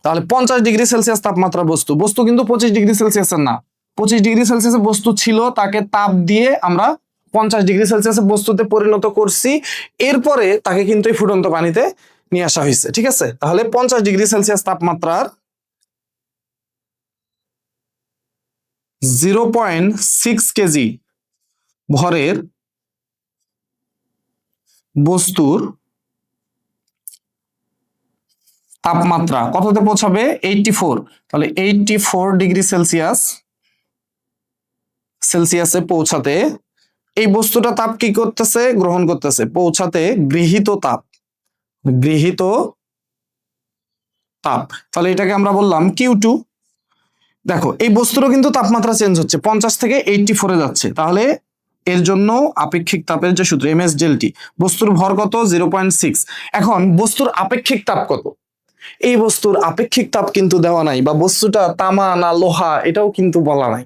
তাহলে 50 ডিগ্রি সেলসিয়াস তাপমাত্রা বস্তু, বস্তু কিন্তু 25 ডিগ্রি সেলসিয়াসের না, 25 ডিগ্রি সেলসিয়াসের বস্তু ছিল, তাকে তাপ দিয়ে আমরা 50 ডিগ্রি সেলসিয়াসের বস্তুতে পরিণত করছি, এরপরে তাকে কিন্তু এই ফুটন্ত পানিতে নিয়ে আসা হয়েছে, ঠিক আছে। তাহলে 50 ডিগ্রি সেলসিয়াস তাপমাত্রার 0.6 কেজি ভরের বস্তুর তাপমাত্রা কততে পৌঁছাবে? 84। তাহলে 84 ডিগ্রি সেলসিয়াসে পৌঁছাতে এই বস্তুটা তাপ কি করতেছে? গ্রহণ করতেছে। পৌঁছাতে গৃহীত তাপ, তাহলে এটাকে আমরা বললাম Q2। দেখো এই বস্তুরও কিন্তু তাপমাত্রা চেঞ্জ হচ্ছে, 50 থেকে 84 এ যাচ্ছে, তাহলে এর জন্য আপেক্ষিক তাপের যে সূত্র ms del T, বস্তুর ভর কত? 0.6। এখন বস্তুর আপেক্ষিক তাপ কত? এই বস্তুর আপেক্ষিক তাপ কিন্তু দেওয়া নাই, বা বস্তুটা তামা না লোহা এটাও কিন্তু বলা নাই,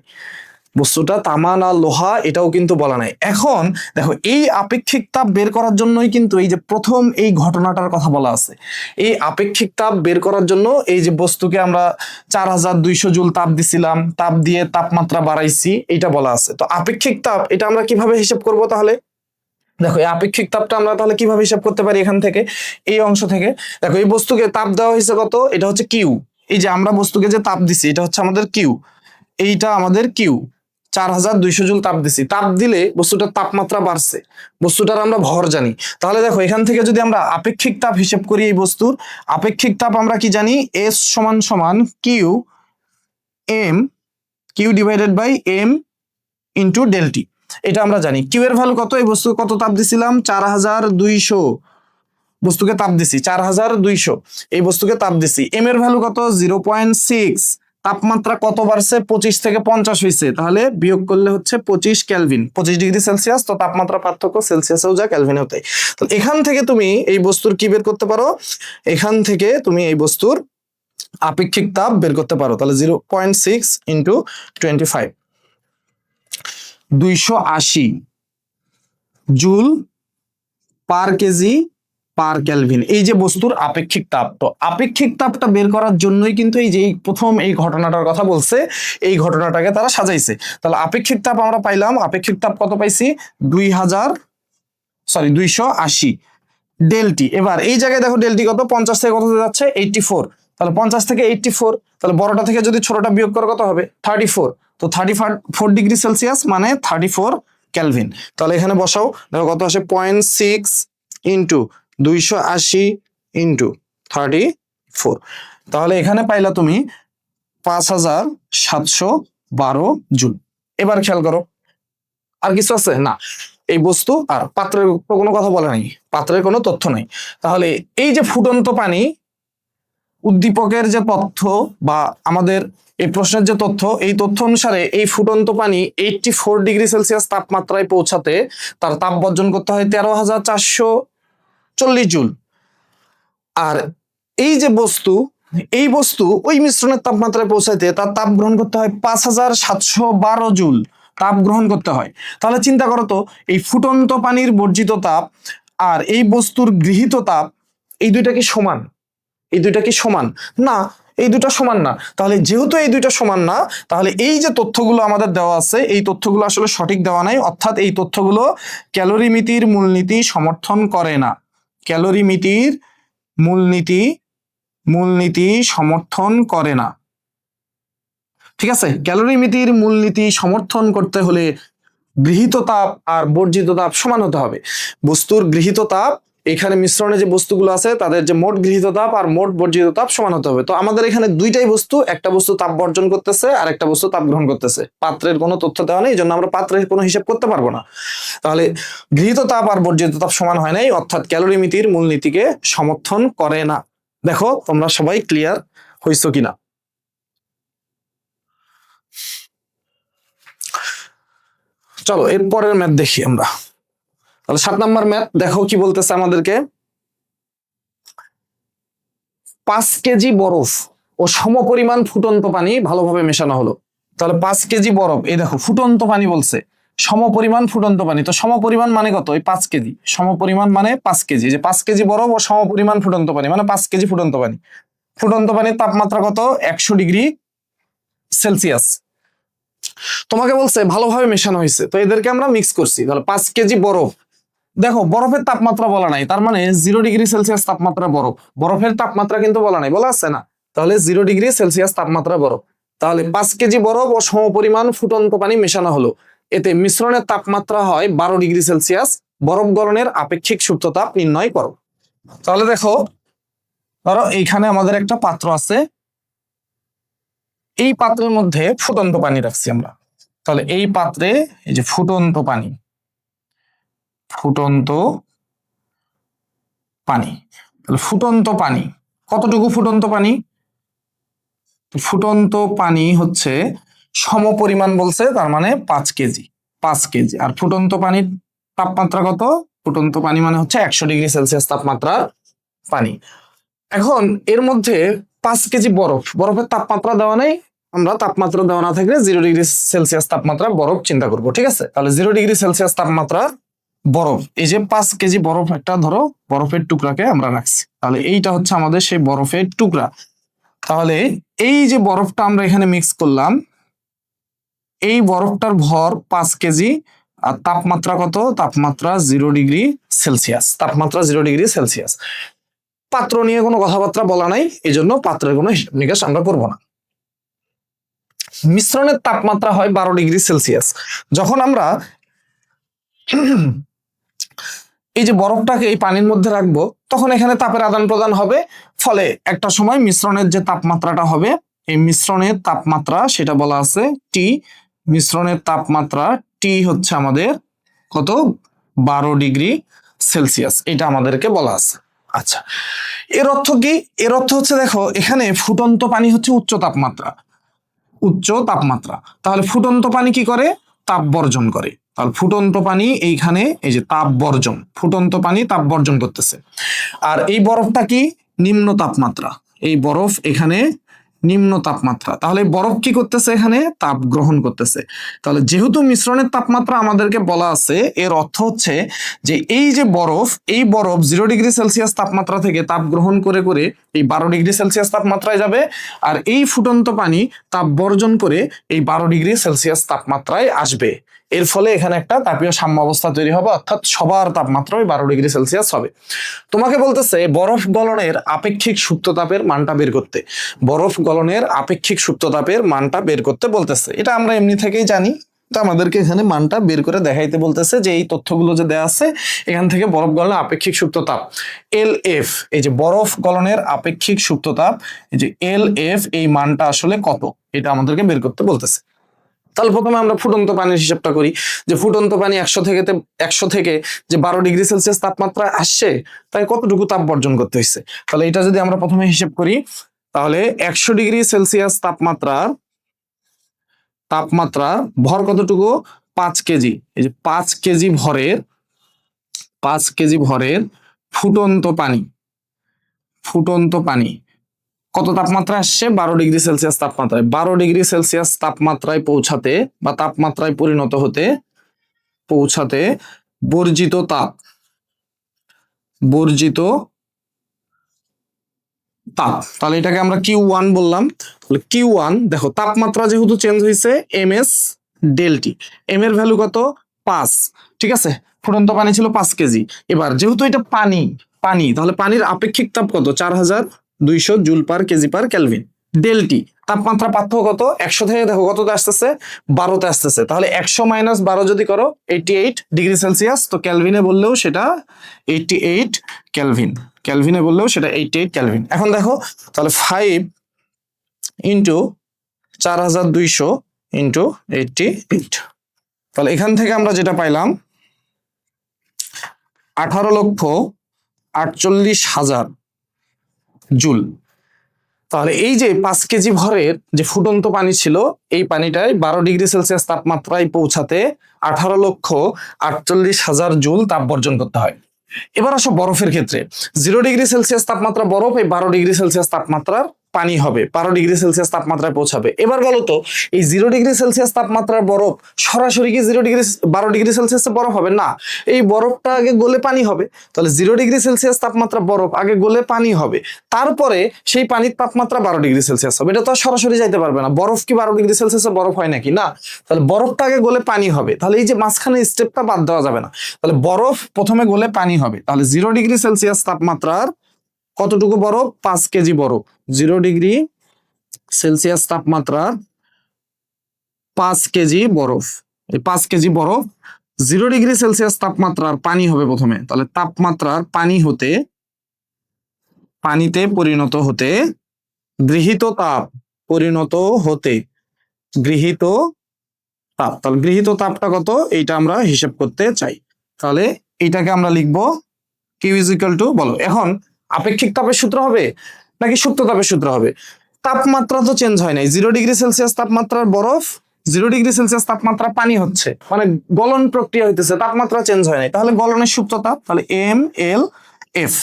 বস্তুটা তামা না লোহা এটাও কিন্তু বলা নাই। এখন দেখো এই আপেক্ষিক তাপ বের করার জন্যই কিন্তু এই যে প্রথম এই ঘটনাটার কথা বলা আছে। এই আপেক্ষিক তাপ বের করার জন্য এই যে বস্তুকে আমরা 4200 জুল তাপ দিছিলাম, তাপ দিয়ে তাপমাত্রা বাড়াইছি, এটা বলা আছে। তো আপেক্ষিক তাপ এটা আমরা কিভাবে হিসাব করব? তাহলে দেখো এই আপেক্ষিক তাপটা আমরা তাহলে কিভাবে হিসাব করতে পারি? এখান থেকে, এই অংশ থেকে দেখো, এই বস্তুকে তাপ দেওয়া হয়েছে কত? এটা হচ্ছে কিউ। এই যে আমরা বস্তুকে যে তাপ দিছি এটা হচ্ছে আমাদের কিউ, এইটা আমাদের কিউ, 4200 জুল তাপ দিছি। তাপ দিলে বস্তুটার তাপমাত্রা বাড়ছে, বস্তুটার আমরা ভর জানি। তাহলে দেখো এখান থেকে যদি আমরা আপেক্ষিক তাপ হিসেব করি, এই বস্তুর আপেক্ষিক তাপ আমরা কি জানি? এস সমান সমান Q divided by M into del T, এটা আমরা জানি। কিউ এর ভ্যালু কত? এই বস্তু কত তাপ দিছিলাম? 4200, বস্তুকে তাপ দিছি 4200, এই বস্তুকে তাপ দিছি। এম এর ভ্যালু কত? 0.6। তাপমাত্রা কত বাড়ছে? 25 থেকে 50 হয়েছে, তাহলে বিয়োগ করলে হচ্ছে 25 কেলভিন, 25 ডিগ্রি সেলসিয়াস। তো তাপমাত্রা পার্থক্য সেলসিয়াসেও যা কেলভিনেও তাই। তো এখান থেকে তুমি এই বস্তুর কি বের করতে পারো? এখান থেকে তুমি এই বস্তুর আপেক্ষিক তাপ বের করতে পারো। তাহলে 0.6 into 25, 280 joule per KG per kelvin, এই যে বস্তুর আপেক্ষিক তাপ। তো আপেক্ষিক তাপটা বের করার জন্যই কিন্তু এই যে প্রথম এই ঘটনাটার কথা বলছে, এই ঘটনাটাকে তারা সাজাইছে। তাহলে আপেক্ষিক তাপ আমরা পাইলাম, আপেক্ষিক তাপ কত পাইছি? 280 ডেল টি। এবার এই জায়গায় দেখো ডেল টি কত? 50 থেকে কত যাচ্ছে? 84। তাহলে 50 থেকে 84, তাহলে বড়টা থেকে যদি ছোটটা বিয়োগ করে কত হবে? 34। তো 34 ডিগ্রি সেলসিয়াস মানে 34 কেলভিন। তাহলে এখানে বসাও, দেখো কত আসে? 0.6 ইন্টু 280 ইন্টু 34, তাহলে এখানে পাইলা তুমি 5712 জুল। এবার খেয়াল করো, আর কিছু আছে না? এই বস্তু আর পাত্রের কোনো কথা বলে নাই, পাত্রের কোনো তথ্য নাই। তাহলে এই যে ফুটন্ত পানি, উদ্দীপকের যে তথ্য বা আমাদের এই প্রশ্নের যে তথ্য, এই তথ্য অনুসারে এই ফুটন্ত পানি 84 ডিগ্রি সেলসিয়াস তাপমাত্রায় পৌঁছাতে তার তাপ বর্জন করতে হয় 13440 জুল। আর এই যে বস্তু, এই বস্তু ওই মিশ্রণের তাপমাত্রায় পৌঁছাইতে তার তাপ গ্রহণ করতে হয় 5712 জুল। তাপ গ্রহণ করতে হয়। তাহলে চিন্তা করো তো, এই ফুটন্ত পানির বর্জিত তাপ আর এই বস্তুর গৃহীত তাপ, এই দুইটা কি সমান? এই দুইটা কি সমান? না, এই দুটো সমান না। তাহলে যেহেতু এই দুইটা সমান না, তাহলে এই যে তথ্যগুলো আমাদের দেওয়া আছে, এই তথ্যগুলো আসলে সঠিক দেওয়া নাই, অর্থাৎ এই তথ্যগুলো ক্যালোরিমিতির মূলনীতি সমর্থন করে না। ক্যালোরিমিতির মূলনীতি সমর্থন করে না। ঠিক আছে, ক্যালোরিমিতির মূলনীতি সমর্থন করতে হলে গৃহীত তাপ আর বর্জিত তাপ সমান হতে হবে। বস্তুর গৃহীত তাপ, এখানে মিশ্রণে যে বস্তুগুলো আছে তাদের যে মোট গৃহীত তাপ আর মোট বর্জিত তাপ সমান হতে হবে। তো আমাদের এখানে দুইটাই বস্তু, একটা বস্তু তাপ বর্জন করতেছে আর একটা বস্তু তাপ গ্রহণ করতেছে। পাত্রের কোনো তথ্য দেওয়া নেই, এই জন্য আমরা পাত্রের কোনো হিসাব করতে পারবো না। তাহলে গৃহীত তাপ আর বর্জিত তাপ সমান হয় নাই, অর্থাৎ ক্যালোরিমিতির মূলনীতিকে সমর্থন করে না। দেখো তোমরা সবাই ক্লিয়ার হইছো কিনা। চলো এর পরের ম্যাথ দেখি আমরা। তাহলে 7 নম্বর ম্যাথ দেখো কি বলতেছে আমাদেরকে। 5 কেজি বরফ ও সমপরিমাণ ফুটন্ত পানি ভালোভাবে মেশানো হলো। তাহলে 5 কেজি বরফ, এই দেখো ফুটন্ত পানি বলছে, সমপরিমাণ ফুটন্ত পানি। তো সমপরিমাণ মানে কত? এই 5 কেজি। সমপরিমাণ মানে 5 কেজি, যে 5 কেজি বরফ ও সমপরিমাণ ফুটন্ত পানি মানে 5 কেজি ফুটন্ত পানি। ফুটন্ত পানির তাপমাত্রা কত? 100 ডিগ্রি সেলসিয়াস। তোমাকে বলছে ভালোভাবে মেশানো হয়েছে, তো এদেরকে আমরা মিক্স করছি। তাহলে 5 কেজি বরফ, দেখো বরফের তাপমাত্রা বলা নাই, তার মানে 0 ডিগ্রি সেলসিয়াস তাপমাত্রা বরফ। বরফের তাপমাত্রা কিন্তু বলা নাই, বলা আছে না? তাহলে 0 ডিগ্রি সেলসিয়াস তাপমাত্রা বরফ। তাহলে 5 কেজি বরফ ও সমপরিমাণ ফুটন্ত পানি মেশানো হলো, এতে মিশ্রণের তাপমাত্রা হয় 12 ডিগ্রি সেলসিয়াস। বরফ গলনের আপেক্ষিক সুপ্ত তাপ নির্ণয় করো। তাহলে দেখো, ধরো এইখানে আমাদের একটা পাত্র আছে, এই পাত্রের মধ্যে ফুটন্ত পানি রাখছি আমরা। তাহলে এই পাত্রে এই যে ফুটন্ত পানি তাহলে ফুটন্ত পানি কতটুকু? ফুটন্ত পানি, ফুটন্ত পানি হচ্ছে সমপরিমাণ বলছে, তার মানে 5 কেজি। 5 কেজি। আর ফুটন্ত পানির তাপমাত্রা কত? ফুটন্ত পানি মানে হচ্ছে 100 ডিগ্রি সেলসিয়াস তাপমাত্রার পানি। এখন এর মধ্যে 5 কেজি বরফ, বরফের তাপমাত্রা দেওয়া নেই, আমরা তাপমাত্রা দেওয়া না থাকলে 0 ডিগ্রি সেলসিয়াস তাপমাত্রা বরফ চিন্তা করব। ঠিক আছে, তাহলে 0 ডিগ্রি সেলসিয়াস তাপমাত্রা বরফ, এই যে 5 কেজি বরফ একটা ধরো বরফের টুকরাকে আমরা রাখছি, তাহলে এইটা হচ্ছে আমাদের সেই বরফের টুকরা। তাহলে এই যে বরফটা আমরা এখানে মিক্স করলাম, এই বরফটার ভর 5 কেজি আর তাপমাত্রা কত? তাপমাত্রা 0 ডিগ্রি সেলসিয়াস। তাপমাত্রা 0 ডিগ্রি সেলসিয়াস। পাত্র নিয়ে কোনো কথাবার্তা বলা নাই, এই জন্য পাত্রের কোনো হিসাব নিকাশ আমরা করবো না। মিশ্রণের তাপমাত্রা হয় 12 ডিগ্রি সেলসিয়াস। যখন আমরা এই যে বরফটাকে এই পানির মধ্যে রাখবো, তখন এখানে তাপের আদান প্রদান হবে, ফলে একটা সময় মিশ্রণের যে তাপমাত্রাটা হবে, এই মিশ্রণের তাপমাত্রা সেটা বলা আছে টি। মিশ্রণের তাপমাত্রা টি হচ্ছে আমাদের কত? 12 ডিগ্রি সেলসিয়াস, এটা আমাদেরকে বলা আছে। আচ্ছা, এর অর্থ কি? এর অর্থ হচ্ছে দেখো, এখানে ফুটন্ত পানি হচ্ছে উচ্চ তাপমাত্রা, তাহলে ফুটন্ত পানি কি করে? তাপ বর্জন করে। তাহলে ফুটন্ত পানি এইখানে এই যে তাপ বর্জন, ফুটন্ত পানি তাপ বর্জন করতেছে। আর এই বরফটা কি? নিম্ন তাপমাত্রা, এই বরফ এখানে নিম্ন তাপমাত্রা, তাহলে বরফ কি করতেছে? এখানে তাপ গ্রহণ করতেছে। তাহলে যেহেতু মিশ্রণের তাপমাত্রা আমাদেরকে বলা আছে, এর অর্থ হচ্ছে যে এই যে বরফ, এই বরফ 0 ডিগ্রি সেলসিয়াস তাপমাত্রা থেকে তাপ গ্রহণ করে করে এই 12 ডিগ্রি সেলসিয়াস তাপমাত্রায় যাবে, আর এই ফুটন্ত পানি তাপ বর্জন করে এই 12 ডিগ্রি সেলসিয়াস তাপমাত্রায় আসবে। এর ফলে এখানে একটা তাপীয় সাম্য অবস্থা তৈরি হবে, অর্থাৎ সবার তাপমাত্রা ওই 12 ডিগ্রি সেলসিয়াস হবে। তোমাকে বলতেছে বরফ গলনের আপেক্ষিক সুপ্ত তাপের মানটা বের করতে। বরফ গলনের আপেক্ষিক সুপ্ত তাপের মানটা বের করতে বলতেছে, এটা আমরা এমনি থেকেই জানি, তো আমাদেরকে এখানে মানটা বের করে দেখাইতে বলতেছে যে এই তথ্যগুলো যে দেওয়া আছে, এখান থেকে বরফ গলনের আপেক্ষিক সুপ্ত তাপ এল এফ, এই যে বরফ গলনের আপেক্ষিক সুপ্ত তাপ, এই যে এল এফ, এই মানটা আসলে কত, এটা আমাদেরকে বের করতে বলতেছে। তাহলে প্রথমে আমরা ফুটন্ত পানির হিসাবটা করি, যে ফুটন্ত পানি 100 থেকে যে 12 ডিগ্রি সেলসিয়াস তাপমাত্রা আসছে, তাই কতটুকু তাপ বর্জন করতে হয়েছে। তাহলে এটা যদি আমরা প্রথমে হিসাব করি, তাহলে 100 ডিগ্রি সেলসিয়াস তাপমাত্রা ভর কতটুকু? 5 কেজি। এই যে 5 কেজি ভরের ফুটন্ত পানি কত তাপমাত্রা আসছে 12 ডিগ্রি সেলসিয়াস তাপমাত্রায়। 12 ডিগ্রি সেলসিয়াস তাপমাত্রায় পৌঁছাতে বা তাপমাত্রায় পরিণত হতে পৌঁছাতে বর্জিত তাপ তাহলে এটাকে আমরা Q1 বললাম। তাহলে Q1 দেখো তাপমাত্রা যেহেতু চেঞ্জ হয়েছে ms ডেল টি, এম এর ভ্যালু কত 5, ঠিক আছে। ফুটন্ত পানি ছিল 5 কেজি। এবার যেহেতু এটা পানি তাহলে পানির আপেক্ষিক তাপ কত 4200 joule per KG per kelvin. Del T তাপমাত্রা পার্থক্য কত 100 থেকে দেখো কততে আসতেছে 12তে আসতেছে। তাহলে 100 মাইনাস 12 যদি করো 88 ডিগ্রি সেলসিয়াস। তো ক্যালভিনে বললেও সেটা 88 ক্যালভিন, ক্যালভিনে বললেও সেটা 88 ক্যালভিন। এখন দেখো তাহলে 5 ইন্টু 4200 ইন্টু 88, তাহলে এখান থেকে আমরা যেটা পাইলাম 18,48,000 জুল। তাহলে এই যে 5 কেজি ভরের যে ফুটন্ত পানি ছিল এই পানিটায় 12 ডিগ্রি সেলসিয়াস তাপমাত্রায় পৌঁছাতে 18,48,000 জুল তাপ বর্জন করতে হয়। এবার আসো বরফের ক্ষেত্রে, 0 ডিগ্রি সেলসিয়াস তাপমাত্রা বরফ, এই 12 ডিগ্রি সেলসিয়াস তাপমাত্রার পানি হবে, 12 ডিগ্রি সেলসিয়াস তাপমাত্রায় পৌঁছাবে। এবার বলো তো এই 0 ডিগ্রি সেলসিয়াস তাপমাত্রার বরফ সরাসরি কি 12 ডিগ্রি সেলসিয়াসে বরফ হবে না, এই বরফটা আগে গলে পানি হবে। তাহলে 0 ডিগ্রি সেলসিয়াস তাপমাত্রা বরফ আগে গলে পানি হবে, তারপরে সেই পানির তাপমাত্রা 12 ডিগ্রি সেলসিয়াস হবে। এটা তো সরাসরি যাইতে পারবে না, বরফ কি 12 ডিগ্রি সেলসিয়াসে বরফ হয় নাকি, না। তাহলে বরফটা আগে গলে পানি হবে, তাহলে এই যে মাঝখানে স্টেপটা বাদ দেওয়া যাবে না। তাহলে বরফ প্রথমে গলে পানি হবে, তাহলে 0 ডিগ্রি সেলসিয়াস তাপমাত্রার কতটুকু বরফ 5 কেজি বরফ, 0 ডিগ্রি সেলসিয়াস তাপমাত্রার 5 কেজি বরফ, এই 5 কেজি বরফ 0 ডিগ্রি সেলসিয়াস তাপমাত্রার পানি হবে প্রথমে। তাহলে তাপমাত্রার পানি হতে পানিতে পরিণত হতে গৃহীত তাপ পরিণত হতে গৃহীত তাপ, তাহলে গৃহীত তাপটা কত এইটা আমরা হিসাব করতে চাই। তাহলে এইটাকে আমরা লিখবো Q ইজ ইকুয়াল টু, বলো এখন আপেক্ষিক তাপের সূত্র হবে নাকি সুপ্ত তাপের সূত্র হবে? তাপমাত্রা তো চেঞ্জ হয় নাই, 0 ডিগ্রি সেলসিয়াস তাপমাত্রার বরফ 0 ডিগ্রি সেলসিয়াস তাপমাত্রা পানি হচ্ছে, মানে গলন প্রক্রিয়া হইতেছে, তাপমাত্রা চেঞ্জ হয় নাই, তাহলে গলনের সুপ্ত তাপ, তাহলে MLF।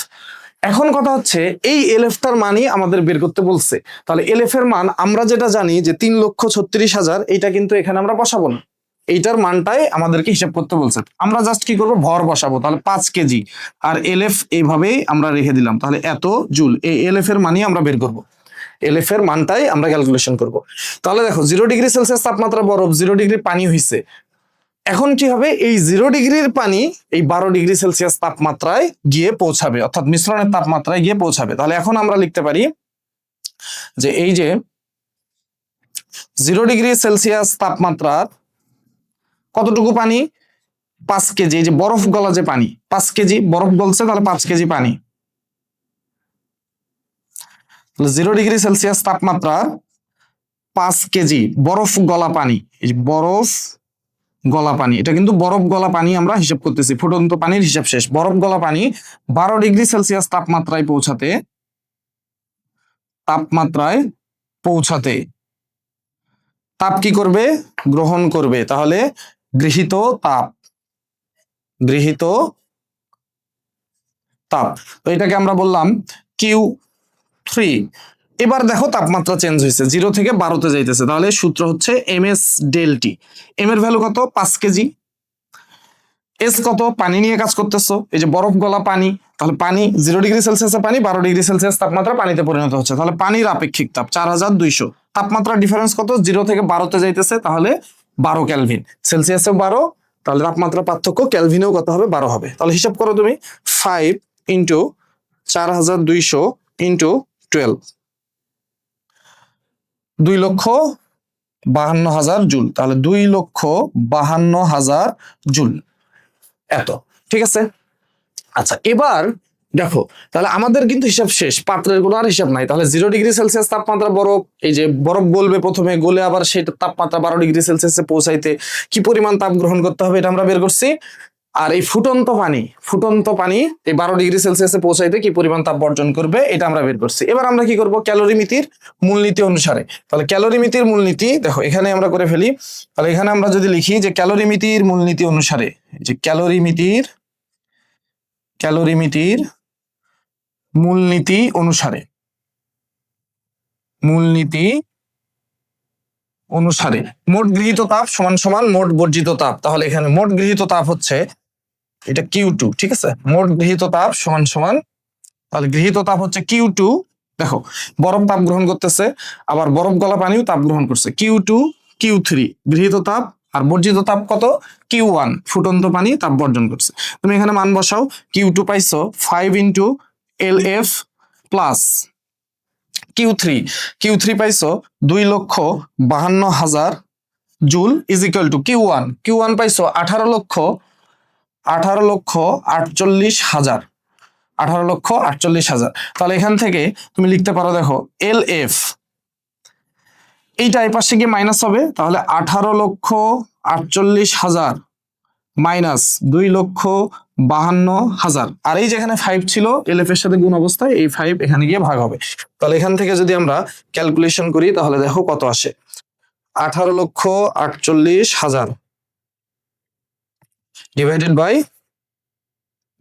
এখন কথা হচ্ছে এই এলএফ টার মানই আমাদের বের করতে বলছে। তাহলে এলএফ এর মান আমরা যেটা জানি যে 3,36,000, এইটা কিন্তু এখানে আমরা বসাবো না, এইটার মানটাই আমাদেরকে হিসাব করতে বলছে। আমরা জাস্ট কি করব ভর বসাবো, তাহলে 5 কেজি আর এলএফ এইভাবেই আমরা রেখে দিলাম, তাহলে এত জুল, এই এলএফ এর মানই আমরা বের করব, এলএফ এর মানটাই আমরা ক্যালকুলেশন করব। তাহলে দেখো 0 ডিগ্রি সেলসিয়াস তাপমাত্রা বরফ, 0 ডিগ্রি পানি হইছে, এখন কি হবে এই 0 ডিগ্রির পানি এই 12 ডিগ্রি সেলসিয়াস তাপমাত্রায় গিয়ে পৌঁছাবে, অর্থাৎ মিশ্রণের তাপমাত্রায় গিয়ে পৌঁছাবে। তাহলে এখন আমরা লিখতে পারি যে এই যে 0 ডিগ্রি সেলসিয়াস তাপমাত্রার কতটুকু পানি 5 কেজি, এই যে বরফ গলা যে পানি 5 কেজি বরফ গলছে, তাহলে 5 কেজি পানি। 0 ডিগ্রি সেলসিয়াস তাপমাত্রার 5 কেজি বরফ গলা পানি, এই যে বরফ গলা পানি, এটা কিন্তু বরফ গলা পানি আমরা হিসাব করতেছি, ফুটন্ত পানির হিসাব শেষ। বরফ গলা পানি 12 ডিগ্রি সেলসিয়াস তাপমাত্রায় পৌঁছাতে তাপ কি করবে গ্রহণ করবে, তাহলে গৃহীত তাপ, তো এটাকে আমরা বললাম Q3। এবার দেখো তাপমাত্রা চেঞ্জ হয়েছে, 0 থেকে 12তে যাইতেছে, তাহলে সূত্র হচ্ছে ms ডেল-টি। এম এর ভ্যালু কত 5 কেজি, এস কত পানি নিয়ে কাজ করতেছো, এই যে বরফ গলা পানি, তাহলে পানি 0 ডিগ্রি সেলসিয়াসে পানি 12 ডিগ্রি সেলসিয়াস তাপমাত্রা পানিতে পরিণত হচ্ছে, তাহলে পানির আপেক্ষিক তাপ 4200। তাপমাত্রা ডিফারেন্স কত 0 থেকে 12তে যাইতেছে, তাহলে 12 ক্যালভিন, সেলসিয়াসে 12, তাহলে তাপমাত্রা পার্থক্য ক্যালভিনেও কত হবে 12 হবে। তাহলে হিসাব করো তুমি 5 ইন্টু 4200 ইন্টু 12, 2,52,000 জুল, তাহলে 2,52,000 জুল এত, ঠিক আছে। আচ্ছা এবার দেখো তাহলে আমাদের কিন্তু হিসাব শেষ, পাত্রের কোনো আর হিসাব নাই। তাহলে 0 ডিগ্রি সেলসিয়াস তাপমাত্রা বরফ, এই যে বরফ গলবে প্রথমে, গলে আবার সেটা তাপমাত্রা 12 ডিগ্রি সেলসিয়াসে পৌঁছাইতে কি পরিমাণ তাপ গ্রহণ করতে হবে এটা আমরা বের করছি। আর এই ফুটন্ত পানি এই 12 ডিগ্রি সেলসিয়াসে পৌঁছাইতে কি পরিমাণ তাপ বর্জন করবে এটা আমরা বের করছি। এবার আমরা কি করব ক্যালোরিমিতির মূলনীতি অনুসারে, তাহলে ক্যালোরিমিতির মূলনীতি দেখো এখানে আমরা করে ফেলি। তাহলে এখানে আমরা যদি লিখি যে ক্যালোরিমিতির মূলনীতি অনুসারে, যে ক্যালোরিমিতির মূলনীতি অনুসারে মূলনীতি অনুসারে মোট গৃহীত তাপ সমান সমান মোট বর্জিত তাপ। তাহলে এখানে মোট গৃহীত তাপ হচ্ছে এটা Q2, ঠিক আছে। মোট গৃহীত তাপ সমান সমান, তাহলে গৃহীত তাপ হচ্ছে Q2। দেখো বরফ তাপ গ্রহণ করতেছে, আবার বরফ গলা পানিও তাপ গ্রহণ করছে। Q2 Q3 গৃহীত তাপ, আর বর্জিত তাপ কত? Q1 ফুটন্ত পানি তাপ বর্জন করছে। তুমি এখানে মান বসাও। Q2 পাইছো 5 ইন্টু LF প্লাস Q3 পাইছো 2,52,000 joule is equal two Q1 পাইছো 18,48,000। 18,48,000। তাহলে এখান থেকে তুমি লিখতে পারো, দেখো LF এইটা এই পাশে গিয়ে মাইনাস হবে, তাহলে 18,48,000 মাইনাস 2,52,000, আর এই যেখানে 5 ছিল LF এর সাথে গুণ অবস্থায়, এই 5 এখানে গিয়ে ভাগ হবে। তাহলে এখান থেকে যদি আমরা ক্যালকুলেশন করি তাহলে দেখো কত আসে, 18,48,000 ডিভাইডেড বাই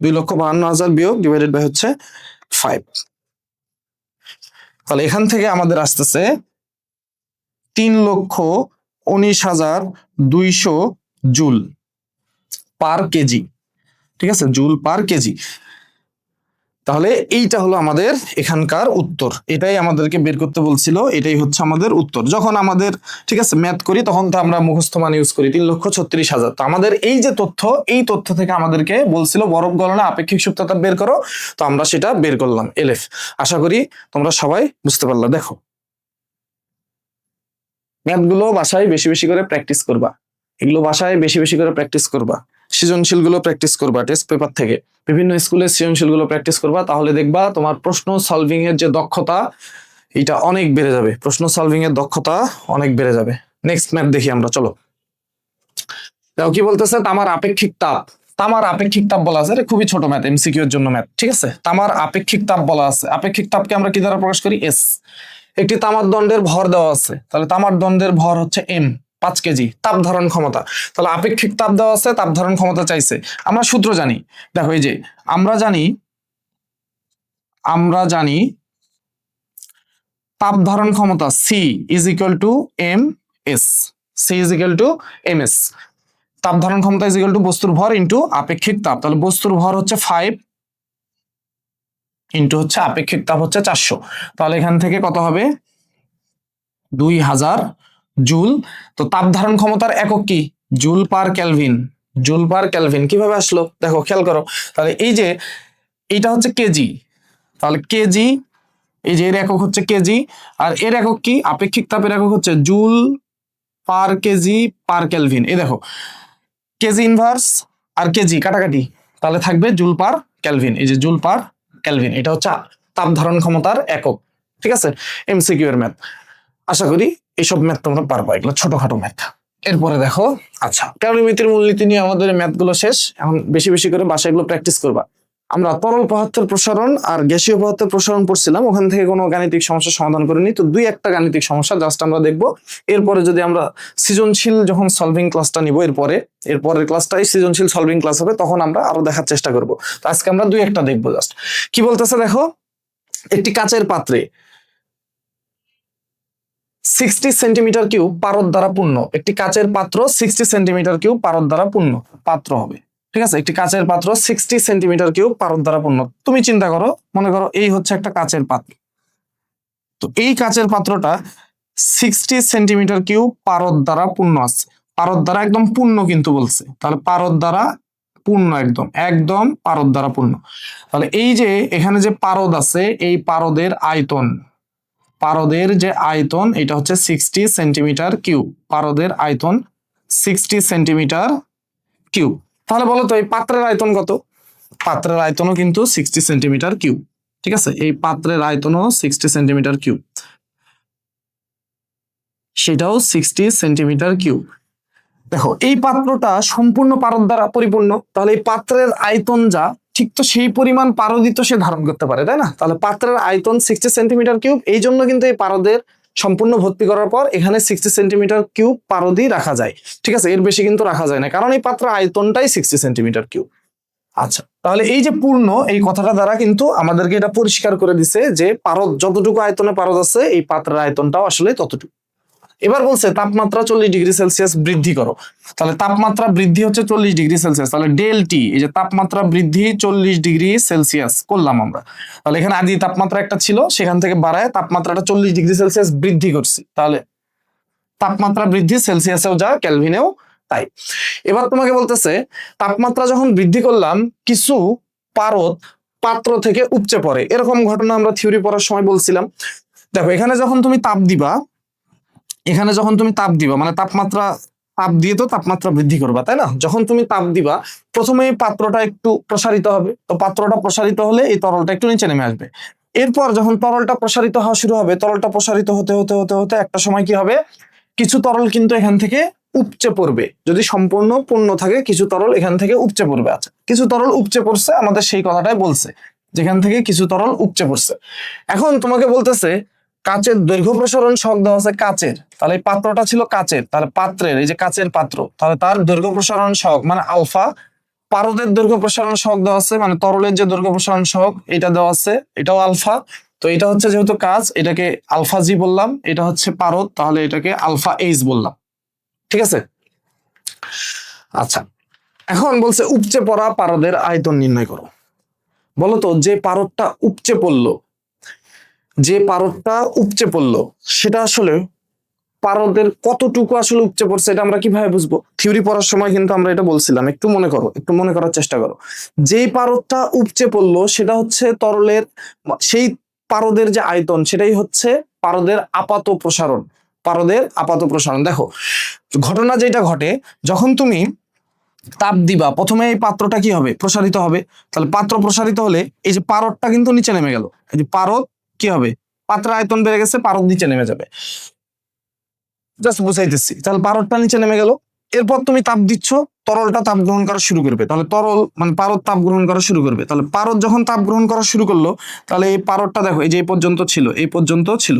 2,52,000 বিয়োগ ডিভাইডেড বাই হচ্ছে 5। তাহলে এখান থেকে আমাদের আসতেছে 3,19,200 জুল পার কেজি, ঠিক আছে, জুল পার কেজি। তাহলে এইটা হলো আমাদের এখানকার উত্তর, এটাই আমাদেরকে বের করতে বলছিল, এটাই হচ্ছে আমাদের উত্তর। যখন আমাদের, ঠিক আছে, ম্যাথ করি তখন তো আমরা মুখস্থ মান ইউজ করি, 3,36,000। তো আমাদের এই যে তথ্য, এই তথ্য থেকে আমাদেরকে বলছিল বরফ গলনে আপেক্ষিক সুপ্ততা বের করো, তো আমরা সেটা বের করলাম LF। আশা করি তোমরা সবাই বুঝতে পারলা। দেখো ম্যাথগুলো বাসায় বেশি বেশি করে প্র্যাকটিস করবা, এগুলো বাসায় বেশি বেশি করে প্র্যাকটিস করবা। সৃজনশীল গুলো প্র্যাকটিস করবা টেস্ট পেপার থেকে, বিভিন্ন স্কুলের সৃজনশীল গুলো প্র্যাকটিস করবা, তাহলে দেখবা তোমার প্রশ্ন সলভিং এর যে দক্ষতা এটা অনেক বেড়ে যাবে, প্রশ্ন সলভিং এর দক্ষতা অনেক বেড়ে যাবে। নেক্সট ম্যাথ দেখি আমরা, চলো। দেখো কি বলতেছে, তামার আপেক্ষিক তাপ। তামার আপেক্ষিক তাপ বলা আছে, এটা খুবই ছোট ম্যাথ, এমসিকিউ এর জন্য ম্যাথ, ঠিক আছে। তামার আপেক্ষিক তাপ বলা আছে, আপেক্ষিক তাপকে আমরা কি দ্বারা প্রকাশ করি? S। একটি তামার দণ্ডের ভর দেওয়া আছে, তাহলে তামার দণ্ডের ভর হচ্ছে M, 5 কেজি। তাপ ধারণ ক্ষমতা, তাহলে আপেক্ষিক তাপ দেওয়া আছে, তাপ ধারণ ক্ষমতা চাইছে। আমরা সূত্র জানি, দেখো এই যে আমরা জানি তাপ ধারণ ক্ষমতা C is equal two MS। C is equal two MS। তাপ ধারণ ক্ষমতা ইজ ইকুয়াল টু বস্তুর ভর ইন্টু আপেক্ষিক তাপ, তাহলে বস্তুর ভর হচ্ছে 5 ইন্টু হচ্ছে আপেক্ষিক তাপ হচ্ছে 400। তাহলে এখান থেকে কত হবে? 2000 জুল। তো তাপ ধারণ ক্ষমতার একক কি? Joule per kelvin. Joule per kelvin কিভাবে আসলো দেখো, খেয়াল করো। তাহলে এই যে এইটা হচ্ছে কেজি, তাহলে কেজি, এই যে এর একক হচ্ছে কেজি, আর এর একক কি? আপেক্ষিক তাপের একক হচ্ছে joule per KG per kelvin. এই দেখো কেজি ইনভার্স আর কেজি কাটাকাটি, তাহলে থাকবে জুল পার কেলভিন। এই যে জুল পার কেলভিন, এটা হচ্ছে তাপ ধারণ ক্ষমতার একক, ঠিক আছে। এমসিকিউ এর ম্যাথ, আশা করি এইসব ম্যাথ তোমরা পারবা, এগুলো ছোটখাটো ম্যাথ। এরপরে দেখো, আচ্ছা, ক্যালোরিমিতির মূলনীতি নিয়ে আমাদের ম্যাথ গুলো শেষ। এখন বেশি বেশি করে বাসায় এগুলো প্র্যাকটিস করবা। আমরা তরল পদার্থের প্রসারণ আর গ্যাসীয় পদার্থের প্রসারণ পড়ছিলাম, ওখান থেকে কোনো গাণিতিক সমস্যা সমাধান করিনি, তো 2-1টা গাণিতিক সমস্যা জাস্ট আমরা দেখবো। এরপরে যদি আমরা সৃজনশীল যখন সলভিং ক্লাসটা নিব, এরপরের ক্লাসটাই সৃজনশীল সলভিং ক্লাস হবে, তখন আমরা আরো দেখার চেষ্টা করব। তো আজকে আমরা 2-1টা দেখবো জাস্ট। কি বলতেছে দেখো, একটি কাচের পাত্রে 60 সেন্টিমিটার কিউব পারদ দ্বারা পূর্ণ। একটি কাচের পাত্র 60 সেন্টিমিটার কিউব পারদ দ্বারা পূর্ণ পাত্র হবে, ঠিক আছে। একটি কাচের পাত্র 60 সেন্টিমিটার কিউব পারদ দ্বারা পূর্ণ। তুমি চিন্তা করো, মনে করো এই হচ্ছে একটা কাচের পাত্র, তো এই কাচের পাত্রটা 60 সেন্টিমিটার কিউব পারদ দ্বারা পূর্ণ আছে। পারদ দ্বারা একদম পূর্ণ কিন্তু বলছে, তাহলে পারদ দ্বারা পূর্ণ, একদম একদম পারদ দ্বারা পূর্ণ। তাহলে এই যে এখানে যে পারদ আছে, এই পারদের আয়তন, পারদের যে আয়তন এটা হচ্ছে 60 সেন্টিমিটার কিউব। পারদের আয়তন 60 সেন্টিমিটার কিউব। তাহলে বলো তো এই পাত্রের আয়তন কত? পাত্রের আয়তনও কিন্তু 60 সেন্টিমিটার কিউব, ঠিক আছে। এই পাত্রের আয়তনও 60 সেন্টিমিটার কিউব, সেটাও 60 সেন্টিমিটার কিউব। দেখো এই পাত্রটা সম্পূর্ণ পারদ দ্বারা পরিপূর্ণ, তাহলে এই পাত্রের আয়তন যা, ঠিক তো সেই পরিমাণ পারদই তো সে ধারণ করতে পারে, তাই না? তাহলে পাত্রের আয়তন 60 সেন্টিমিটার কিউব, এই জন্য কিন্তু এই পারদের সম্পূর্ণ ভর্তি করার পর এখানে 60 সেন্টিমিটার কিউব পারদই রাখা যায়, ঠিক আছে। এর বেশি কিন্তু রাখা যায় না, কারণ এই পাত্রের আয়তনটাই 60 সেন্টিমিটার কিউব। আচ্ছা, তাহলে এই যে পূর্ণ এই কথাটা দ্বারা কিন্তু আমাদেরকে এটা পরিষ্কার করে দিছে যে পারদ যতটুকু আয়তনে পারদ আছে এই পাত্রের আয়তনটাও আসলে ততটুকু। এবার বলছে তাপমাত্রা 40°C বৃদ্ধি করো। তাহলে তাপমাত্রা বৃদ্ধি হচ্ছে 40°C, তাহলে ডেল টি, এই যে তাপমাত্রা বৃদ্ধি 40°C করলাম আমরা। তাহলে এখানে আদি তাপমাত্রা একটা ছিল, সেখান থেকে বাড়ায় তাপমাত্রাটা 40°C বৃদ্ধি করছি। তাহলে তাপমাত্রা বৃদ্ধি সেলসিয়াসেও যা, কেলভিনেও তাই। এবার তোমাকে বলতেছে তাপমাত্রা যখন বৃদ্ধি করলাম কিছু পারদ পাত্র থেকে উপচে পড়ে, এরকম ঘটনা আমরা থিওরি পড়ার সময় বলছিলাম। দেখো এখানে যখন তুমি তাপ দিবা, এখানে যখন তুমি তাপ দিবা মানে তাপমাত্রা, তাপ দিয়ে তো তাপমাত্রা বৃদ্ধি করবা তাই না? যখন তুমি তাপ দিবা প্রথমে এই পাত্রটা একটু প্রসারিত হবে, তো পাত্রটা প্রসারিত হলে এই তরলটা একটু নিচে নেমে আসবে। এরপর যখন তরলটা প্রসারিত হওয়া শুরু হবে, তরলটা প্রসারিত হতে হতে হতে হতে একটা সময় কি হবে, কিছু তরল কিন্তু এখান থেকে উপচে পড়বে। যদি সম্পূর্ণ পূর্ণ থাকে কিছু তরল এখান থেকে উপচে পড়বে। আচ্ছা, কিছু তরল উপচে পড়ছে, আমাদের সেই কথাটাই বলছে যেখান থেকে কিছু তরল উপচে পড়ছে। এখন তোমাকে বলতেছে কাচের দৈর্ঘ্য প্রসারণ সহগ দেওয়া আছে কাচের, তাহলে এই পাত্রটা ছিল কাচের, তাহলে পাত্রের এই যে কাচের পাত্র, তাহলে তার দৈর্ঘ্য প্রসারণ সহগ মানে আলফা। পারদের দৈর্ঘ্য প্রসারণ সহগ দেওয়া আছে মানে তরলের যে দৈর্ঘ্য প্রসারণ সহগ এটা দেওয়া আছে, এটাও আলফা। তো এটা হচ্ছে যেহেতু কাচ, এটাকে আলফা জি বললাম, এটা হচ্ছে পারদ, তাহলে এটাকে আলফা এইচ বললাম। ঠিক আছে? আচ্ছা, এখন বলছে উপচে পড়া পারদের আয়তন নির্ণয় করো। বলতো যে পারদটা উপচে পড়লো, যে পারদটা উপচে পড়লো সেটা আসলে পারদের কতটুকু আসলে উপচে পড়ছে এটা আমরা কিভাবে বুঝবো? থিওরি পড়ার সময় কিন্তু আমরা এটা বলছিলাম, একটু মনে করো, একটু মনে করার চেষ্টা করো। যেই পারদটা উপচে পড়লো সেটা হচ্ছে তরলের, সেই পারদের যে আয়তন সেটাই হচ্ছে পারদের আপাত প্রসারণ। পারদের আপাত প্রসারণ। দেখো ঘটনা যেটা ঘটে, যখন তুমি তাপ দিবা প্রথমে এই পাত্রটা কি হবে, প্রসারিত হবে। তাহলে পাত্র প্রসারিত হলে এই যে পারদটা কিন্তু নিচে নেমে গেল, এই যে পারদ কি হবে, পাত্রের আয়তন বেড়ে গেছে, পারদ নিচে নেমে যাবে। জাস্ট বুঝাইতেছি। তাহলে পারদটা নিচে নেমে গেল, এরপর তুমি তাপ দিচ্ছ, তরলটা তাপ গ্রহণ করা শুরু করবে। তাহলে তরল মানে পারদ তাপ গ্রহণ করা শুরু করবে। তাহলে পারদ যখন তাপ গ্রহণ করা শুরু করলো, তাহলে এই পারদটা দেখো এই যে এই পর্যন্ত ছিল, এই পর্যন্ত ছিল।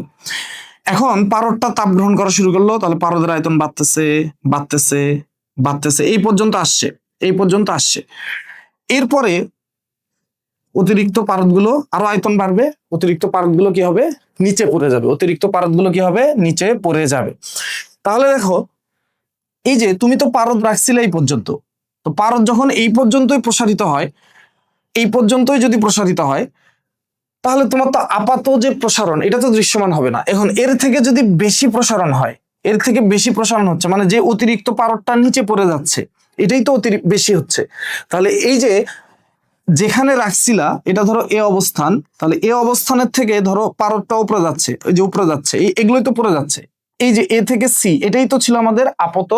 এখন পারদটা তাপ গ্রহণ করা শুরু করলো, তাহলে পারদের আয়তন বাড়তেছে বাড়তেছে বাড়তেছে, এই পর্যন্ত আসছে, এই পর্যন্ত আসছে। এরপরে অতিরিক্ত পারদগুলো আরো আয়তন বাড়বে, অতিরিক্ত পারদগুলো কি হবে, নিচে পড়ে যাবে, অতিরিক্ত পারদগুলো কি হবে, নিচে পড়ে যাবে। তাহলে দেখো এই যে তুমি তো পারদ রাখছিলে এই পর্যন্ত, তো পারদ যখন এই পর্যন্তই প্রসারিত হয়, এই পর্যন্তই যদি প্রসারিত হয়, তাহলে তোমার তো আপাত যে প্রসারণ এটা তো দৃশ্যমান হবে না। এখন এর থেকে যদি বেশি প্রসারণ হয়, এর থেকে বেশি প্রসারণ হচ্ছে মানে যে অতিরিক্ত পারদটা নিচে পড়ে যাচ্ছে এটাই তো অতিরিক্ত বেশি হচ্ছে। তাহলে এই যে যেখানে রাখছিলা এটা ধরো এ অবস্থান, তাহলে এ অবস্থানের থেকে ধরো পারদটা উপরে যাচ্ছে, ওই যে উপরে যাচ্ছে, এগুলোই তো পড়ে যাচ্ছে। এই যে এ থেকে সি এটাই তো ছিল আমাদের আপাত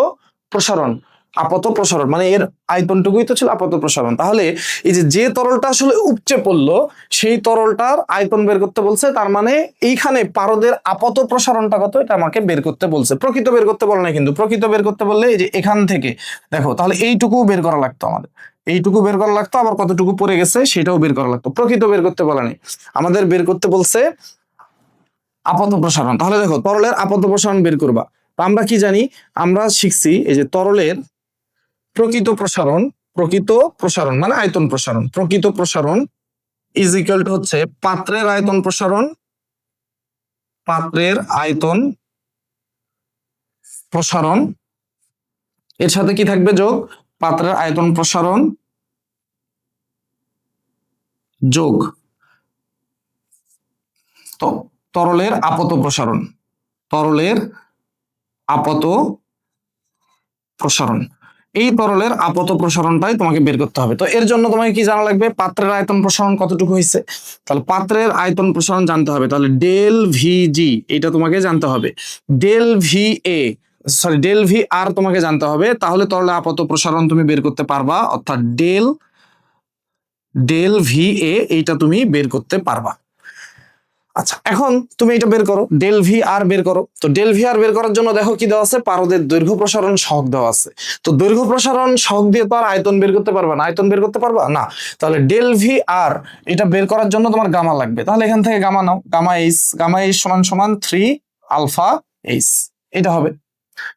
প্রসারণ। আপাত প্রসারণ মানে এর আয়তনটুকুই তো ছিল আপাত প্রসারণ। তাহলে এই যে যে তরলটা আসলে উপচে পড়লো সেই তরলটার আয়তন বের করতে বলছে, তার মানে এইখানে পারদের আপাত প্রসারণটা কত এটা আমাকে বের করতে বলছে, প্রকৃত বের করতে বলে না। কিন্তু প্রকৃত বের করতে বললে এই যে এখান থেকে দেখো, তাহলে এইটুকু বের করা লাগতো আমাদের, এইটুকু বের করা লাগতো, আবার কতটুকু পড়ে গেছে সেটাও বের করা লাগতো। প্রকৃত বের করতে বলা নেই, আমাদের বের করতে বলছে আপাত প্রসারণ। তাহলে দেখো তরলের আপাত প্রসারণ বের করবা, তো আমরা কি জানি, আমরা শিখছি এই যে তরলের প্রকৃত প্রসারণ, প্রকৃত প্রসারণ মানে আয়তন প্রসারণ, প্রকৃত প্রসারণ ইজ ইকুয়াল টু হচ্ছে পাত্রের আয়তন প্রসারণ, পাত্রের আয়তন প্রসারণ, এর সাথে কি থাকবে যোগ, পাত্রের আয়তন প্রসারণ যোগ তো তরলের আপত প্রসারণ, তরলের আপত প্রসারণ। এই তরলের আপত প্রসারণটাই তোমাকে বের করতে হবে। তো এর জন্য তোমাকে কি জানা লাগবে, পাত্রের আয়তন প্রসারণ কতটুকু হয়েছে। তাহলে পাত্রের আয়তন প্রসারণ জানতে হবে, তাহলে ডেল ভি জি এটা তোমাকে জানতে হবে, ডেল ভি এ সরি ডেল ভি আর তোমাকে জানতে হবে, তাহলে তরলের আপত প্রসারণ তুমি বের করতে পারবা, অর্থাৎ ডেল ডেল ভি এ এইটা তুমি বের করতে পারবা। আচ্ছা, এখন তুমি এটা বের করো, ডেল ভি আর বের করো। তো ডেল ভি আর বের করার জন্য দেখো কি দেওয়া আছে, পারদের দৈর্ঘ্য প্রসারণ সহগ দেওয়া আছে। তো দৈর্ঘ্য প্রসারণ সহগ দিয়ে তো আর আয়তন বের করতে পারবা না, আয়তন বের করতে পারবা না। তাহলে ডেল ভি আর এটা বের করার জন্য তোমার গামা লাগবে, তাহলে এখান থেকে গামা নাও, গামা এইচ সমান সমান 3 আলফা এইচ, এটা হবে।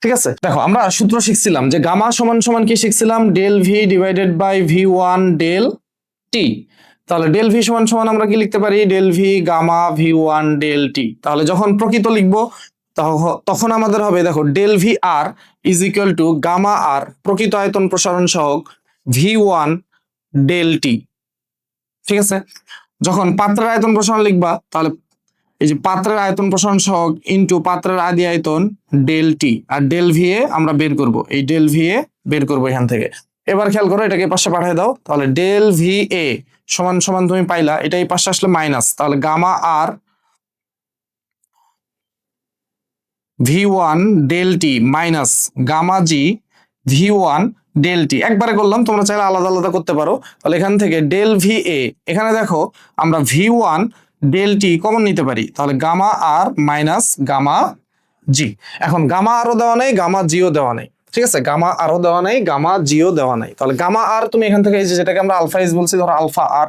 ঠিক আছে, দেখো আমরা সূত্র শিখছিলাম যে গামা সমান সমান কি শিখছিলাম, del V divided by V one del T. তাহলে ডেল ভি সমান সমান আমরা কি লিখতে পারি, del V gamma V one del T. তাহলে যখন প্রকৃত লিখবো তখন আমাদের হবে, দেখো del V R is equal to gamma R প্রকৃত আয়তন প্রসারণ সহগ ভি ওয়ান ডেল টি। ঠিক আছে, যখন পাত্রের আয়তন প্রসারণ লিখবা তাহলে এই যে পাত্রের আয়তন প্রসারণ সহগ ইনটু পাত্রের আদি আয়তন ডেল টি, আর ডেল ভি এ আমরা বের করব, এই ডেল ভি এ বের করব এখান থেকে। এবার খেয়াল করো, এটাকে পাশে পাঠিয়ে দাও, তাহলে ডেল ভি এ সমান সমান তুমি পাইলা, এটা এই পাশে আসলে মাইনাস, তাহলে gamma R V one del T minus gamma G V one del T. একবারে করলাম, তোমরা চাইলে আলাদা আলাদা করতে পারো। তাহলে এখান থেকে ডেল ভি এ, এখানে দেখো আমরা V one del T common নিতে পারি, তাহলে gamma R minus gamma G. এখন গামা আরও দেওয়া নেই, গামা জিও দেওয়া নেই। ঠিক আছে, গামা আরও দেওয়া নেই, গামা জিও দেওয়া নেই। তাহলে গামা আর তুমি এখান থেকে এই যে যেটাকে আমরা আলফা ইস বলছি, ধরো আলফা আর,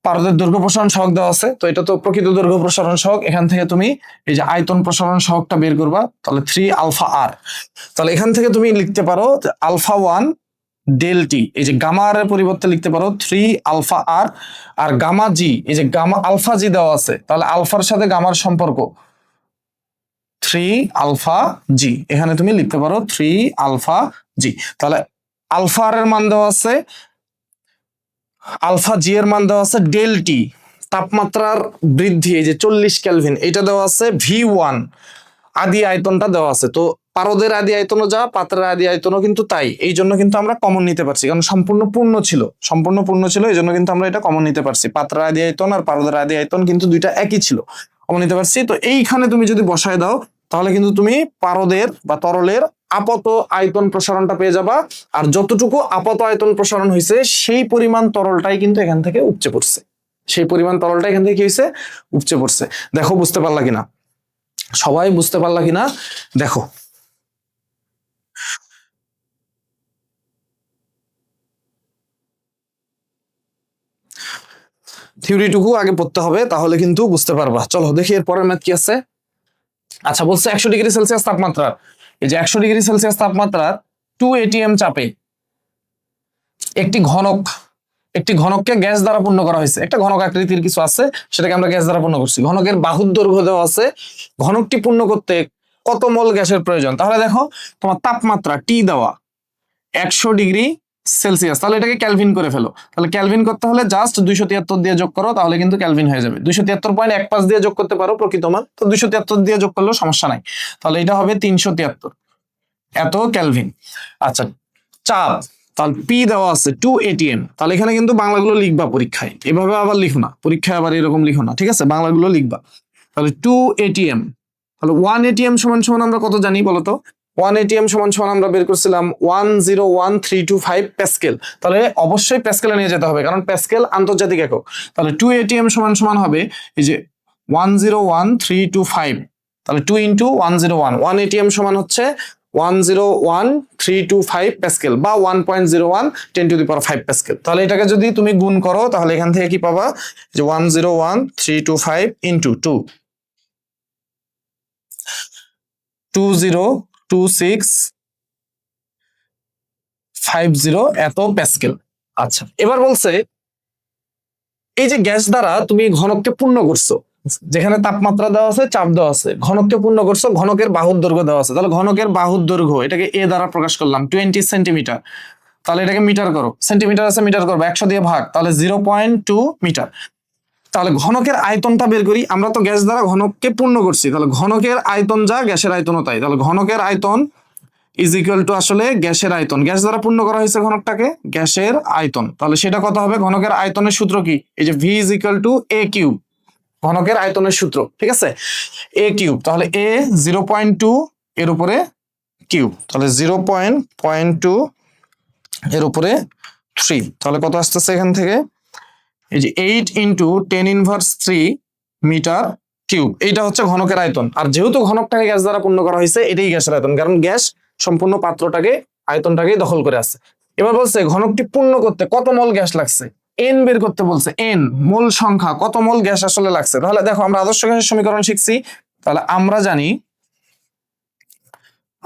পারদের দৈর্ঘ্য প্রসারণ সহগ দেওয়া আছে, তো এটা তো প্রকৃত দৈর্ঘ্য প্রসারণ সহগ। এখান থেকে তুমি এই যে আয়তন প্রসারণ সহগটা বের করবা, তাহলে 3 আলফা আর। তাহলে এখান থেকে তুমি লিখতে পারো আলফা ওয়ান ডেল টি, এই যে গামা আর এর পরিবর্তে লিখতে পারো 3 আলফা আর। আর গামা জি, এই যে গামা আলফা জি দেওয়া আছে, তাহলে আলফার সাথে গামার সম্পর্ক 3 আলফা জি, এখানে তুমি লিখতে পারো 3 আলফা জি। তাহলে আলফা আর এর মান দেওয়া আছে, আলফা জি এর মান দেওয়া আছে ডেল টি, তাপমাত্রার বৃদ্ধি এই যে 40 কেলভিন, এটা দেওয়া আছে ভি ওয়ান আদি আয়তনটা দেওয়া আছে। তো পারদের আদি আয়তনও যা, পাত্রের আদি আয়তনও কিন্তু তাই, এই জন্য কিন্তু আমরা কমন নিতে পারছি, কারণ সম্পূর্ণ পূর্ণ ছিল, সম্পূর্ণ পূর্ণ ছিল, এই জন্য কিন্তু আমরা এটা কমন নিতে পারছি। পাত্রের আদি আয়তন আর পারদের আদি আয়তন কিন্তু দুইটা একই ছিল, কমন নিতে পারছি। তো এইখানে তুমি যদি বসায় দাও তাহলে কিন্তু তুমি পারদের বা তরলের আপাত আয়তন প্রসারণটা পেয়ে যাবা, আর যতটুকু আপাত আয়তন প্রসারণ হয়েছে সেই পরিমাণ তরলটাই কিন্তু এখান থেকে উপচে পড়ছে, সেই পরিমাণ তরলটা এখান থেকে কি হয়েছে, উপচে পড়ছে। দেখো বুঝতে পারলা কিনা, সবাই বুঝতে পারলা কিনা দেখো। থিওরিটুকু আগে পড়তে হবে, তাহলে কিন্তু বুঝতে পারবা। চলো দেখি এর পরের ম্যাথ কি আছে। আচ্ছা, বলছে 100 ডিগ্রি সেলসিয়াস তাপমাত্রা, এই যে 100 ডিগ্রি সেলসিয়াস তাপমাত্রার 2 এটিএম চাপে একটি ঘনককে গ্যাস দ্বারা পূর্ণ করা হয়েছে। একটা ঘনক আকৃতির কিছু আছে, সেটাকে আমরা গ্যাস দ্বারা পূর্ণ করছি। ঘনকের বাহুর দৈর্ঘ্য দেওয়া আছে, ঘনকটি পূর্ণ করতে কত মোল গ্যাসের প্রয়োজন। তাহলে দেখো তোমার তাপমাত্রা টি দেওয়া 100 ডিগ্রি সেলসিয়াস, তাহলে এটাকে ক্যালভিন করে ফেলো। তাহলে ক্যালভিন করতে হলে জাস্ট 273 দিয়ে যোগ করো, তাহলে কিন্তু ক্যালভিন হয়ে যাবে। 273.15 দিয়ে যোগ করতে পারো প্রকৃত মান, তো 273 দিয়ে যোগ করলেও সমস্যা নাই। তাহলে এটা হবে 373 এত ক্যালভিন। আচ্ছা, চাপ, তাহলে পি দেওয়া আছে 2 এটিএম। তাহলে এখানে কিন্তু বাংলাগুলো লিখবা পরীক্ষায়, এভাবে আবার লিখো না, পরীক্ষায় আবার এরকম লিখো না, ঠিক আছে, বাংলাগুলো লিখবা। তাহলে 2 এটিএম, তাহলে 1 এটিএম সমান সমান আমরা কত জানি বলতো, 1 এটিএম সমান সমান আমরা বের করছিলাম 101325 প্যাসকেল। তাহলে অবশ্যই প্যাসকেলে নিয়ে যেতে হবে, কারণ প্যাসকেল আন্তর্জাতিক একক। তাহলে 2 এটিএম সমান সমান হবে এই যে 101325, তাহলে 2 ইন্টু 101, 1 এটিএম সমান হচ্ছে 101325 প্যাসকেল বা 1.01 10 টু দি পাওয়ার 5 প্যাসকেল। তাহলে এটাকে যদি তুমি গুণ করো তাহলে এখান থেকে কি পাবা, যে 101325 ইন্টু 2 202650 এত প্যাসকেল। আচ্ছা, এবার বলছে এই যে গ্যাস দ্বারা তুমি ঘনককে পূর্ণ করছো, যেখানে তাপমাত্রা দেওয়া আছে, চাপ দেওয়া আছে, ঘনককে পূর্ণ করছো, ঘনকের বাহুর দৈর্ঘ্য দেওয়া আছে। তাহলে ঘনকের বাহুর দৈর্ঘ্য এটাকে এ দ্বারা প্রকাশ করলাম 20 সেন্টিমিটার। তাহলে এটাকে মিটার করো, সেন্টিমিটার আছে মিটার করবো, 100 দিয়ে ভাগ, তাহলে 0.2 মিটার। তাহলে ঘনকের আয়তনটা বের করি, আমরা তো গ্যাস দ্বারা ঘনককে পূর্ণ করছি, তাহলে ঘনকের আয়তন যা গ্যাসের আয়তনও তাই। তাহলে ঘনকের আয়তন ইজ ইকুয়াল টু আসলে গ্যাসের আয়তন, গ্যাস দ্বারা পূর্ণ করা হয়েছে ঘনকটাকে, গ্যাসের আয়তন। তাহলে সেটা কত হবে, ঘনকের আয়তনের সূত্র কি, এই যে V is equal two A cube, ঘনকের আয়তনের সূত্র, ঠিক আছে, এ কিউব। তাহলে এ 0.2 এর উপরে কিউব, তাহলে 0.2 এর উপরে 3, তাহলে কত আসতেছে এখান থেকে, এই যে 8 ইন্টু 10⁻³ মিটার কিউব। এইটা হচ্ছে ঘনকের আয়তন। আর যেহেতু ঘনকটাকে গ্যাস দ্বারা পূর্ণ করা হয়েছে, এটাই গ্যাসের আয়তন, কারণ গ্যাস সম্পূর্ণ পাত্রটাকে, আয়তনটাকে দখল করে আছে। এবার বলছে ঘনকটি পূর্ণ করতে কত মোল গ্যাস লাগছে, এন বের করতে বলছে, এন মোল সংখ্যা, কত মোল গ্যাস আসলে লাগছে। তাহলে দেখো আমরা আদর্শ গ্যাসের সমীকরণ শিখছি, তাহলে আমরা জানি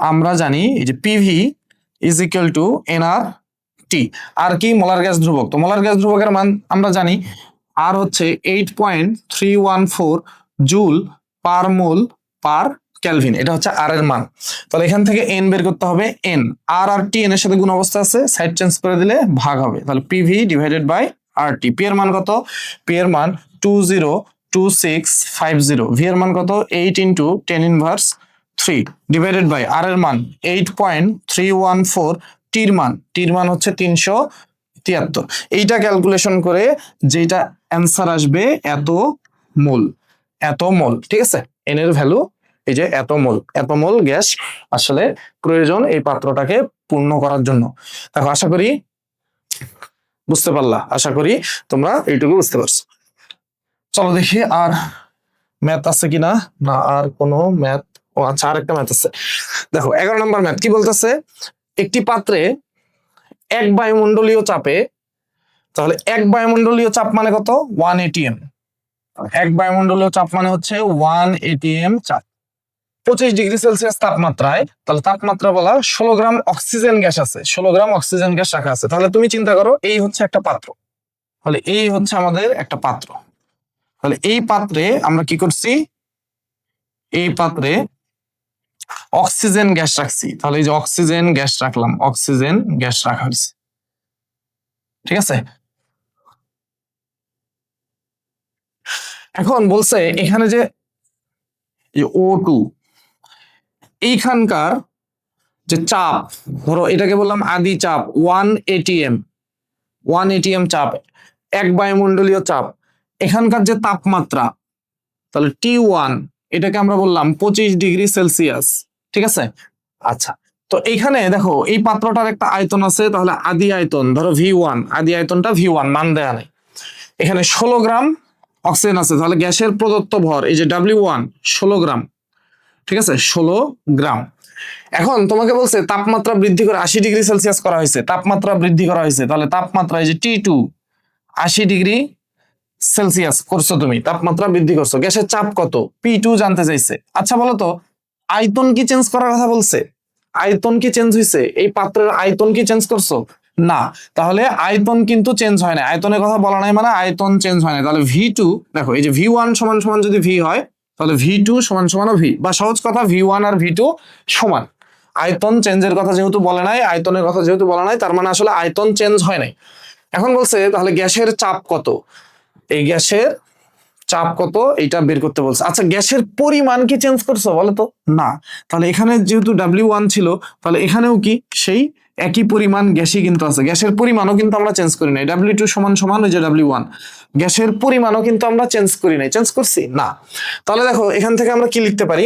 আমরা জানি এই যে PV is equal to NR T. আর কি মোলার গ্যাস ধ্রুবক, তো মোলার গ্যাস ধ্রুবকের মান আমরা জানি আর হচ্ছে 8.314 জুল পার মোল পার কেলভিন, এটা হচ্ছে আর এর মান। তাহলে এখান থেকে এন বের করতে হবে, এন আর আর টি এন এর সাথে গুণ অবস্থা আছে, সাইড চেঞ্জ করে দিলে ভাগ হবে, তাহলে PV divided by R T. P এর মান কত, পি এর মান 202650, ভি এর মান কত 8 ইন্টু 10 ইনভার্স 3 ডিভাইডেড বাই আর এর মান 8.314, টির মান হচ্ছে 373। এইটা ক্যালকুলেশন করে যেটা অ্যান্সার আসবে এত মোল, ঠিক আছে। এন এর ভ্যালু এই যে এত মোল গ্যাস আসলে প্রয়োজন এই পাত্রটাকে পূর্ণ করার জন্য। দেখো আশা করি বুঝতে পারলা, আশা করি তোমরা এইটুকু বুঝতে পারছো। চলো দেখি আর ম্যাথ আছে কিনা, না আর কোনো ম্যাথ, ও আচ্ছা আর একটা ম্যাথ আছে। দেখো 11 নম্বর ম্যাথ কি বলতেছে, একটি পাত্রে এক বায়ুমণ্ডলীয় চাপে, তাহলে এক বায়ুমণ্ডলীয় চাপ মানে কত 1 atm, এক বায়ুমণ্ডলীয় চাপ মানে হচ্ছে 1 atm চাপ, 25 ডিগ্রি সেলসিয়াস তাপমাত্রায়, তাহলে তাপমাত্রা বলা 16 গ্রাম অক্সিজেন গ্যাস আছে, 16 গ্রাম অক্সিজেন গ্যাস রাখা আছে। তাহলে তুমি চিন্তা করো এই হচ্ছে একটা পাত্র, তাহলে এই হচ্ছে আমাদের একটা পাত্র, তাহলে এই পাত্রে আমরা কি করছি, এই পাত্রে অক্সিজেন গ্যাস রাখছি, তাহলে এই যে অক্সিজেন গ্যাস রাখলাম, অক্সিজেন গ্যাস রাখা হয়েছে, ঠিক আছে। এখন বলছে এখানে যে O2 এইখানকার যে চাপ, ধরো এটাকে বললাম আদি চাপ 1 atm চাপ, এক বায়ুমণ্ডলীয় চাপ, এখানকার যে তাপমাত্রা তাহলে T1, এটাকে আমরা বললাম 25 ডিগ্রি সেলসিয়াস, ঠিক আছে। আচ্ছা তো এইখানে দেখো এই পাত্রটার একটা আয়তন আছে, তাহলে আদি আয়তন ধরো V1, আদি আয়তনটা V1 মান দেয়া নেই, এখানে 16 গ্রাম অক্সিজেন আছে, তাহলে গ্যাসের প্রদত্ত ভর এই যে W1 16 গ্রাম, ঠিক আছে 16 গ্রাম। এখন তোমাকে বলছে তাপমাত্রা বৃদ্ধি করে 80 ডিগ্রি সেলসিয়াস করা হয়েছে, তাপমাত্রা বৃদ্ধি করা হয়েছে, তাহলে তাপমাত্রা এই যে T2 80 ডিগ্রি সেলসিয়াস করছো, তুমি তাপমাত্রা বৃদ্ধি করছো, গ্যাসের চাপ কত P2 জানতে চাইছে। আচ্ছা বলো তো আয়তন কি চেঞ্জ করার কথা বলছে, আয়তন কি চেঞ্জ হয়েছে, এই পাত্রের আয়তন কি চেঞ্জ করছো, না, তাহলে আয়তন কিন্তু চেঞ্জ হয় না, আয়তনের কথা বলা নাই মানে আয়তন চেঞ্জ হয় না, তাহলে V2 দেখো এই যে V1 সমান সমান যদি V হয় তাহলে V2 সমান সমান V, বা সহজ কথা V1 আর V2 সমান, আয়তন চেঞ্জের কথা যেহেতু বলে নাই, আয়তনের কথা যেহেতু বলা নাই, তার মানে আসলে আয়তন চেঞ্জ হয় নাই। এখন বলছে তাহলে গ্যাসের চাপ কত, এই গ্যাসের চাপ কত এটা বের করতে বলছে। আচ্ছা গ্যাসের পরিমাণ কি চেঞ্জ করছো বলো তো, না, তাহলে এখানে যেহেতু W1 ছিল তাহলে এখানেও কি সেই একই পরিমাণ গ্যাসই কিন্তু আছে, গ্যাসের পরিমাণও কিন্তু আমরা চেঞ্জ করি নাই, W2 সমান সমান ওই যে W1, গ্যাসের পরিমাণও কিন্তু আমরা চেঞ্জ করি নাই, চেঞ্জ করছি না। তাহলে দেখো এখান থেকে আমরা কি লিখতে পারি,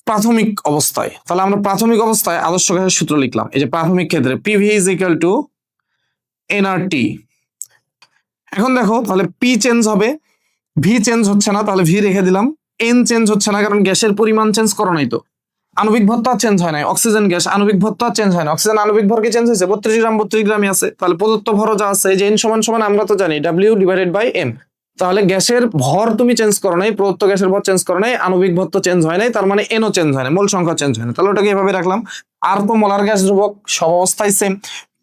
প্রাথমিক অবস্থায়, তাহলে আমরা প্রাথমিক অবস্থায় আদর্শ গ্যাসের সূত্র লিখলাম, এই যে প্রাথমিক ক্ষেত্রে PV is equal to nRT। এখন দেখো তাহলে P চেঞ্জ হবে, V চেঞ্জ হচ্ছে না, তাহলে V রেখে দিলাম, N চেঞ্জ হচ্ছে না কারণ গ্যাসের পরিমাণ চেঞ্জ করো নাই তো, আণবিক ভর তো আর চেঞ্জ হয় নাই, অক্সিজেন গ্যাস আণবিক ভর তো আর চেঞ্জ হয় না, অক্সিজেন আণবিক ভর কি চেঞ্জ হয়েছে 32 গ্রাম 32 গ্রামই আছে, তাহলে প্রদত্ত ভরও যা আছে যে N সমান সমান আমরা তো জানি W ডিভাইডেড বাই M, তাহলে গ্যাসের ভর তুমি চেঞ্জ করো নাই, প্রদত্ত গ্যাসের ভর চেঞ্জ করো নাই, আণবিক ভর তো চেঞ্জ হয় নাই, তার মানে N ও চেঞ্জ হয় না, মোল সংখ্যা চেঞ্জ হয় না, তাহলে ওটাকে এভাবে রাখলাম। আর তো মোলার গ্যাস ধ্রুবক সব অবস্থায় সেম,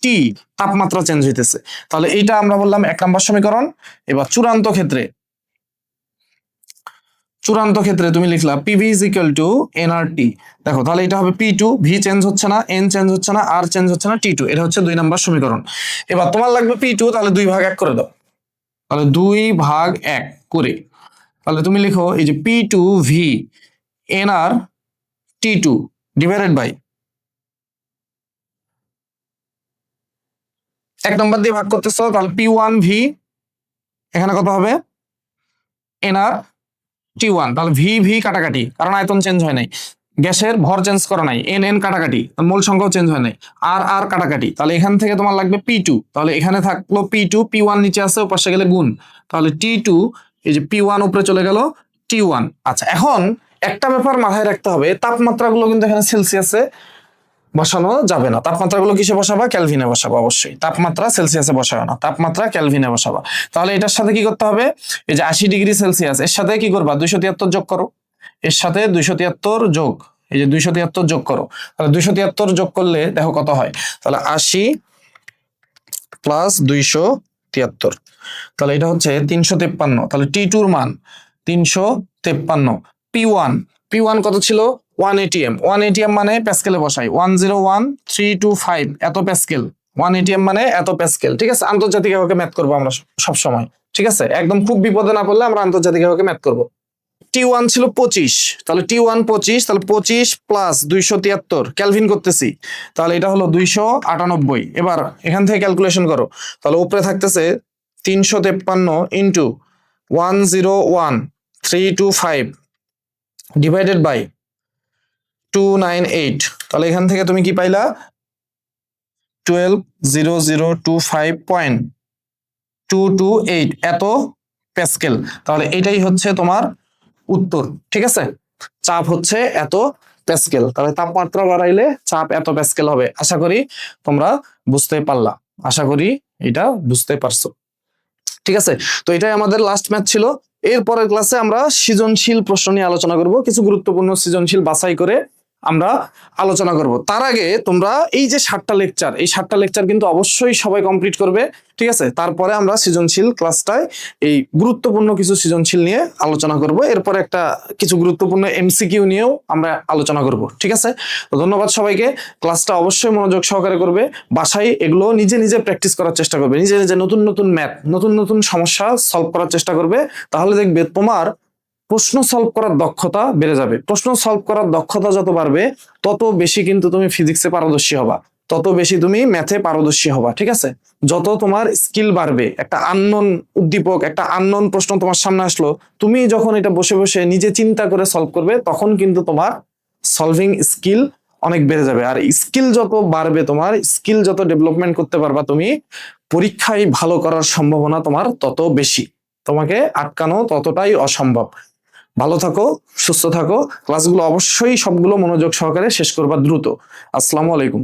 টি তাপমাত্রা চেঞ্জ হইতেছে, তাহলে এইটা আমরা বললাম 1 নম্বর সমীকরণ। এবার চূড়ান্ত ক্ষেত্রে তুমি লিখলা PV is equal to nRT, দেখো তাহলে এটা হবে P2, V চেঞ্জ হচ্ছে না, N চেঞ্জ হচ্ছে না, R চেঞ্জ হচ্ছে না, T2, এটা হচ্ছে 2 নম্বর সমীকরণ। এবার তোমার লাগবে P2, তাহলে 2 ভাগ 1 করে দাও, তাহলে 2 ভাগ 1 করে, তাহলে তুমি লিখো এই যে P2V nR T2 divided by 1 নম্বর দিয়ে ভাগ করতেছো, তাহলে P1V এখানে কত হবে nR T1, তাহলে V কাটাকাটি কারণ আয়তন চেঞ্জ হয় নাই, গ্যাসের ভর চেঞ্জ করা নাই, N কাটাকাটি মোল সংখ্যাও চেঞ্জ হয় নাই, আর কাটাকাটি, তাহলে এখান থেকে তোমার লাগবে P2, তাহলে এখানে থাকলো P2, P1 নিচে আছে ওপাশে গেলে গুণ, তাহলে T2 এই যে P1 উপরে চলে গেল T1। আচ্ছা এখন একটা ব্যাপার মাথায় রাখতে হবে, তাপমাত্রাগুলো কিন্তু এখানে সেলসিয়াসে বসানো যাবে না, তাপমাত্রাগুলো কিসে বসাবা, ক্যালভিনে বসাবো, অবশ্যই তাপমাত্রা সেলসিয়াসে বসাবে না, তাপমাত্রা ক্যালভিনে বসাবা। তাহলে এটার সাথে কি করতে হবে, এই যে 80 ডিগ্রি সেলসিয়াস এর সাথে কি করবা 273 যোগ করো, এর সাথে 273 যোগ এই যে 273 যোগ করো, তাহলে 273 যোগ করলে দেখো কত হয়, তাহলে 80 প্লাস 273, তাহলে এটা হচ্ছে 353। তাহলে T2 এর মান 353। P1 কত ছিল? 1 atm। 1 atm মানে প্যাসকেলে বসাই, 101325 এত প্যাসকেল। 1 atm মানে এত প্যাসকেল, ঠিক আছে? আন্তর্জাতিক এককে ম্যাথ করবো আমরা সব সময়, ঠিক আছে? একদম খুব বিপদে না পড়লে আমরা আন্তর্জাতিক এককে ম্যাথ করবো। T1 ছিল 25, তাহলে T1 25, তাহলে 25 প্লাস 273 ক্যালভিন করতেছি, তাহলে এটা হলো 298। এবার এখান থেকে ক্যালকুলেশন করো, তাহলে উপরে থাকতেছে 353 ইন্টু 101325 ডিভাইডেড বাই 298, তাহলে এখান থেকে তুমি কি পাইলা? 120025.228 এত প্যাসকেল। তাহলে এটাই হচ্ছে তোমার উত্তর, ঠিক আছে? চাপ হচ্ছে এত প্যাসকেল, তাহলে তাপমাত্রা বাড়াইলে চাপ এত প্যাসকেল হবে। আশা করি তোমরা বুঝতে পারলা, আশা করি এটা বুঝতে পারছো, ঠিক আছে? তো এটাই আমাদের লাস্ট ম্যাথ ছিল। এর পরের ক্লাসে আমরা সৃজনশীল প্রশ্ন নিয়ে আলোচনা করব, কিছু গুরুত্বপূর্ণ সৃজনশীল বাছাই করে আমরা আলোচনা করব। তার আগে তোমরা এই যে 7টা লেকচার, এই 7টা লেকচার কিন্তু অবশ্যই সবাই কমপ্লিট করবে, ঠিক আছে? তারপরে আমরা সৃজনশীল ক্লাসটায় এই গুরুত্বপূর্ণ কিছু সৃজনশীল নিয়ে আলোচনা করব, এরপরে একটা কিছু গুরুত্বপূর্ণ এমসিকিউ নিয়েও আমরা আলোচনা করব, ঠিক আছে? তো ধন্যবাদ সবাইকে। ক্লাসটা অবশ্যই মনোযোগ সহকারে করবে, বাসায় এগুলো নিজে নিজে প্র্যাকটিস করার চেষ্টা করবে, নিজে নিজে নতুন নতুন ম্যাথ, নতুন নতুন সমস্যা সলভ করার চেষ্টা করবে, তাহলে দেখবে তোমার প্রশ্ন সলভ করার দক্ষতা বেড়ে যাবে। প্রশ্ন সলভ করার দক্ষতা যত বাড়বে তত বেশি কিন্তু তুমি ফিজিক্সে পারদর্শী হবা, তত বেশি তুমি ম্যাথে পারদর্শী হবা, ঠিক আছে? যত তোমার স্কিল বাড়বে, একটা আননোন উদ্দীপক, একটা আননোন প্রশ্ন তোমার সামনে আসলো, তুমি যখন এটা বসে বসে নিজে চিন্তা করে সলভ করবে, তখন কিন্তু তোমার সলভিং স্কিল অনেক বেড়ে যাবে। আর স্কিল যত বাড়বে, তোমার স্কিল যত ডেভেলপমেন্ট করতে পারবা তুমি, পরীক্ষায় ভালো করার সম্ভাবনা তোমার তত বেশি, তোমাকে আটকানো ততটাই অসম্ভব। ভালো থাকো, সুস্থ থাকো, ক্লাসগুলো অবশ্যই সবগুলো মনোযোগ সহকারে শেষ করবা দ্রুত। আসসালামু আলাইকুম।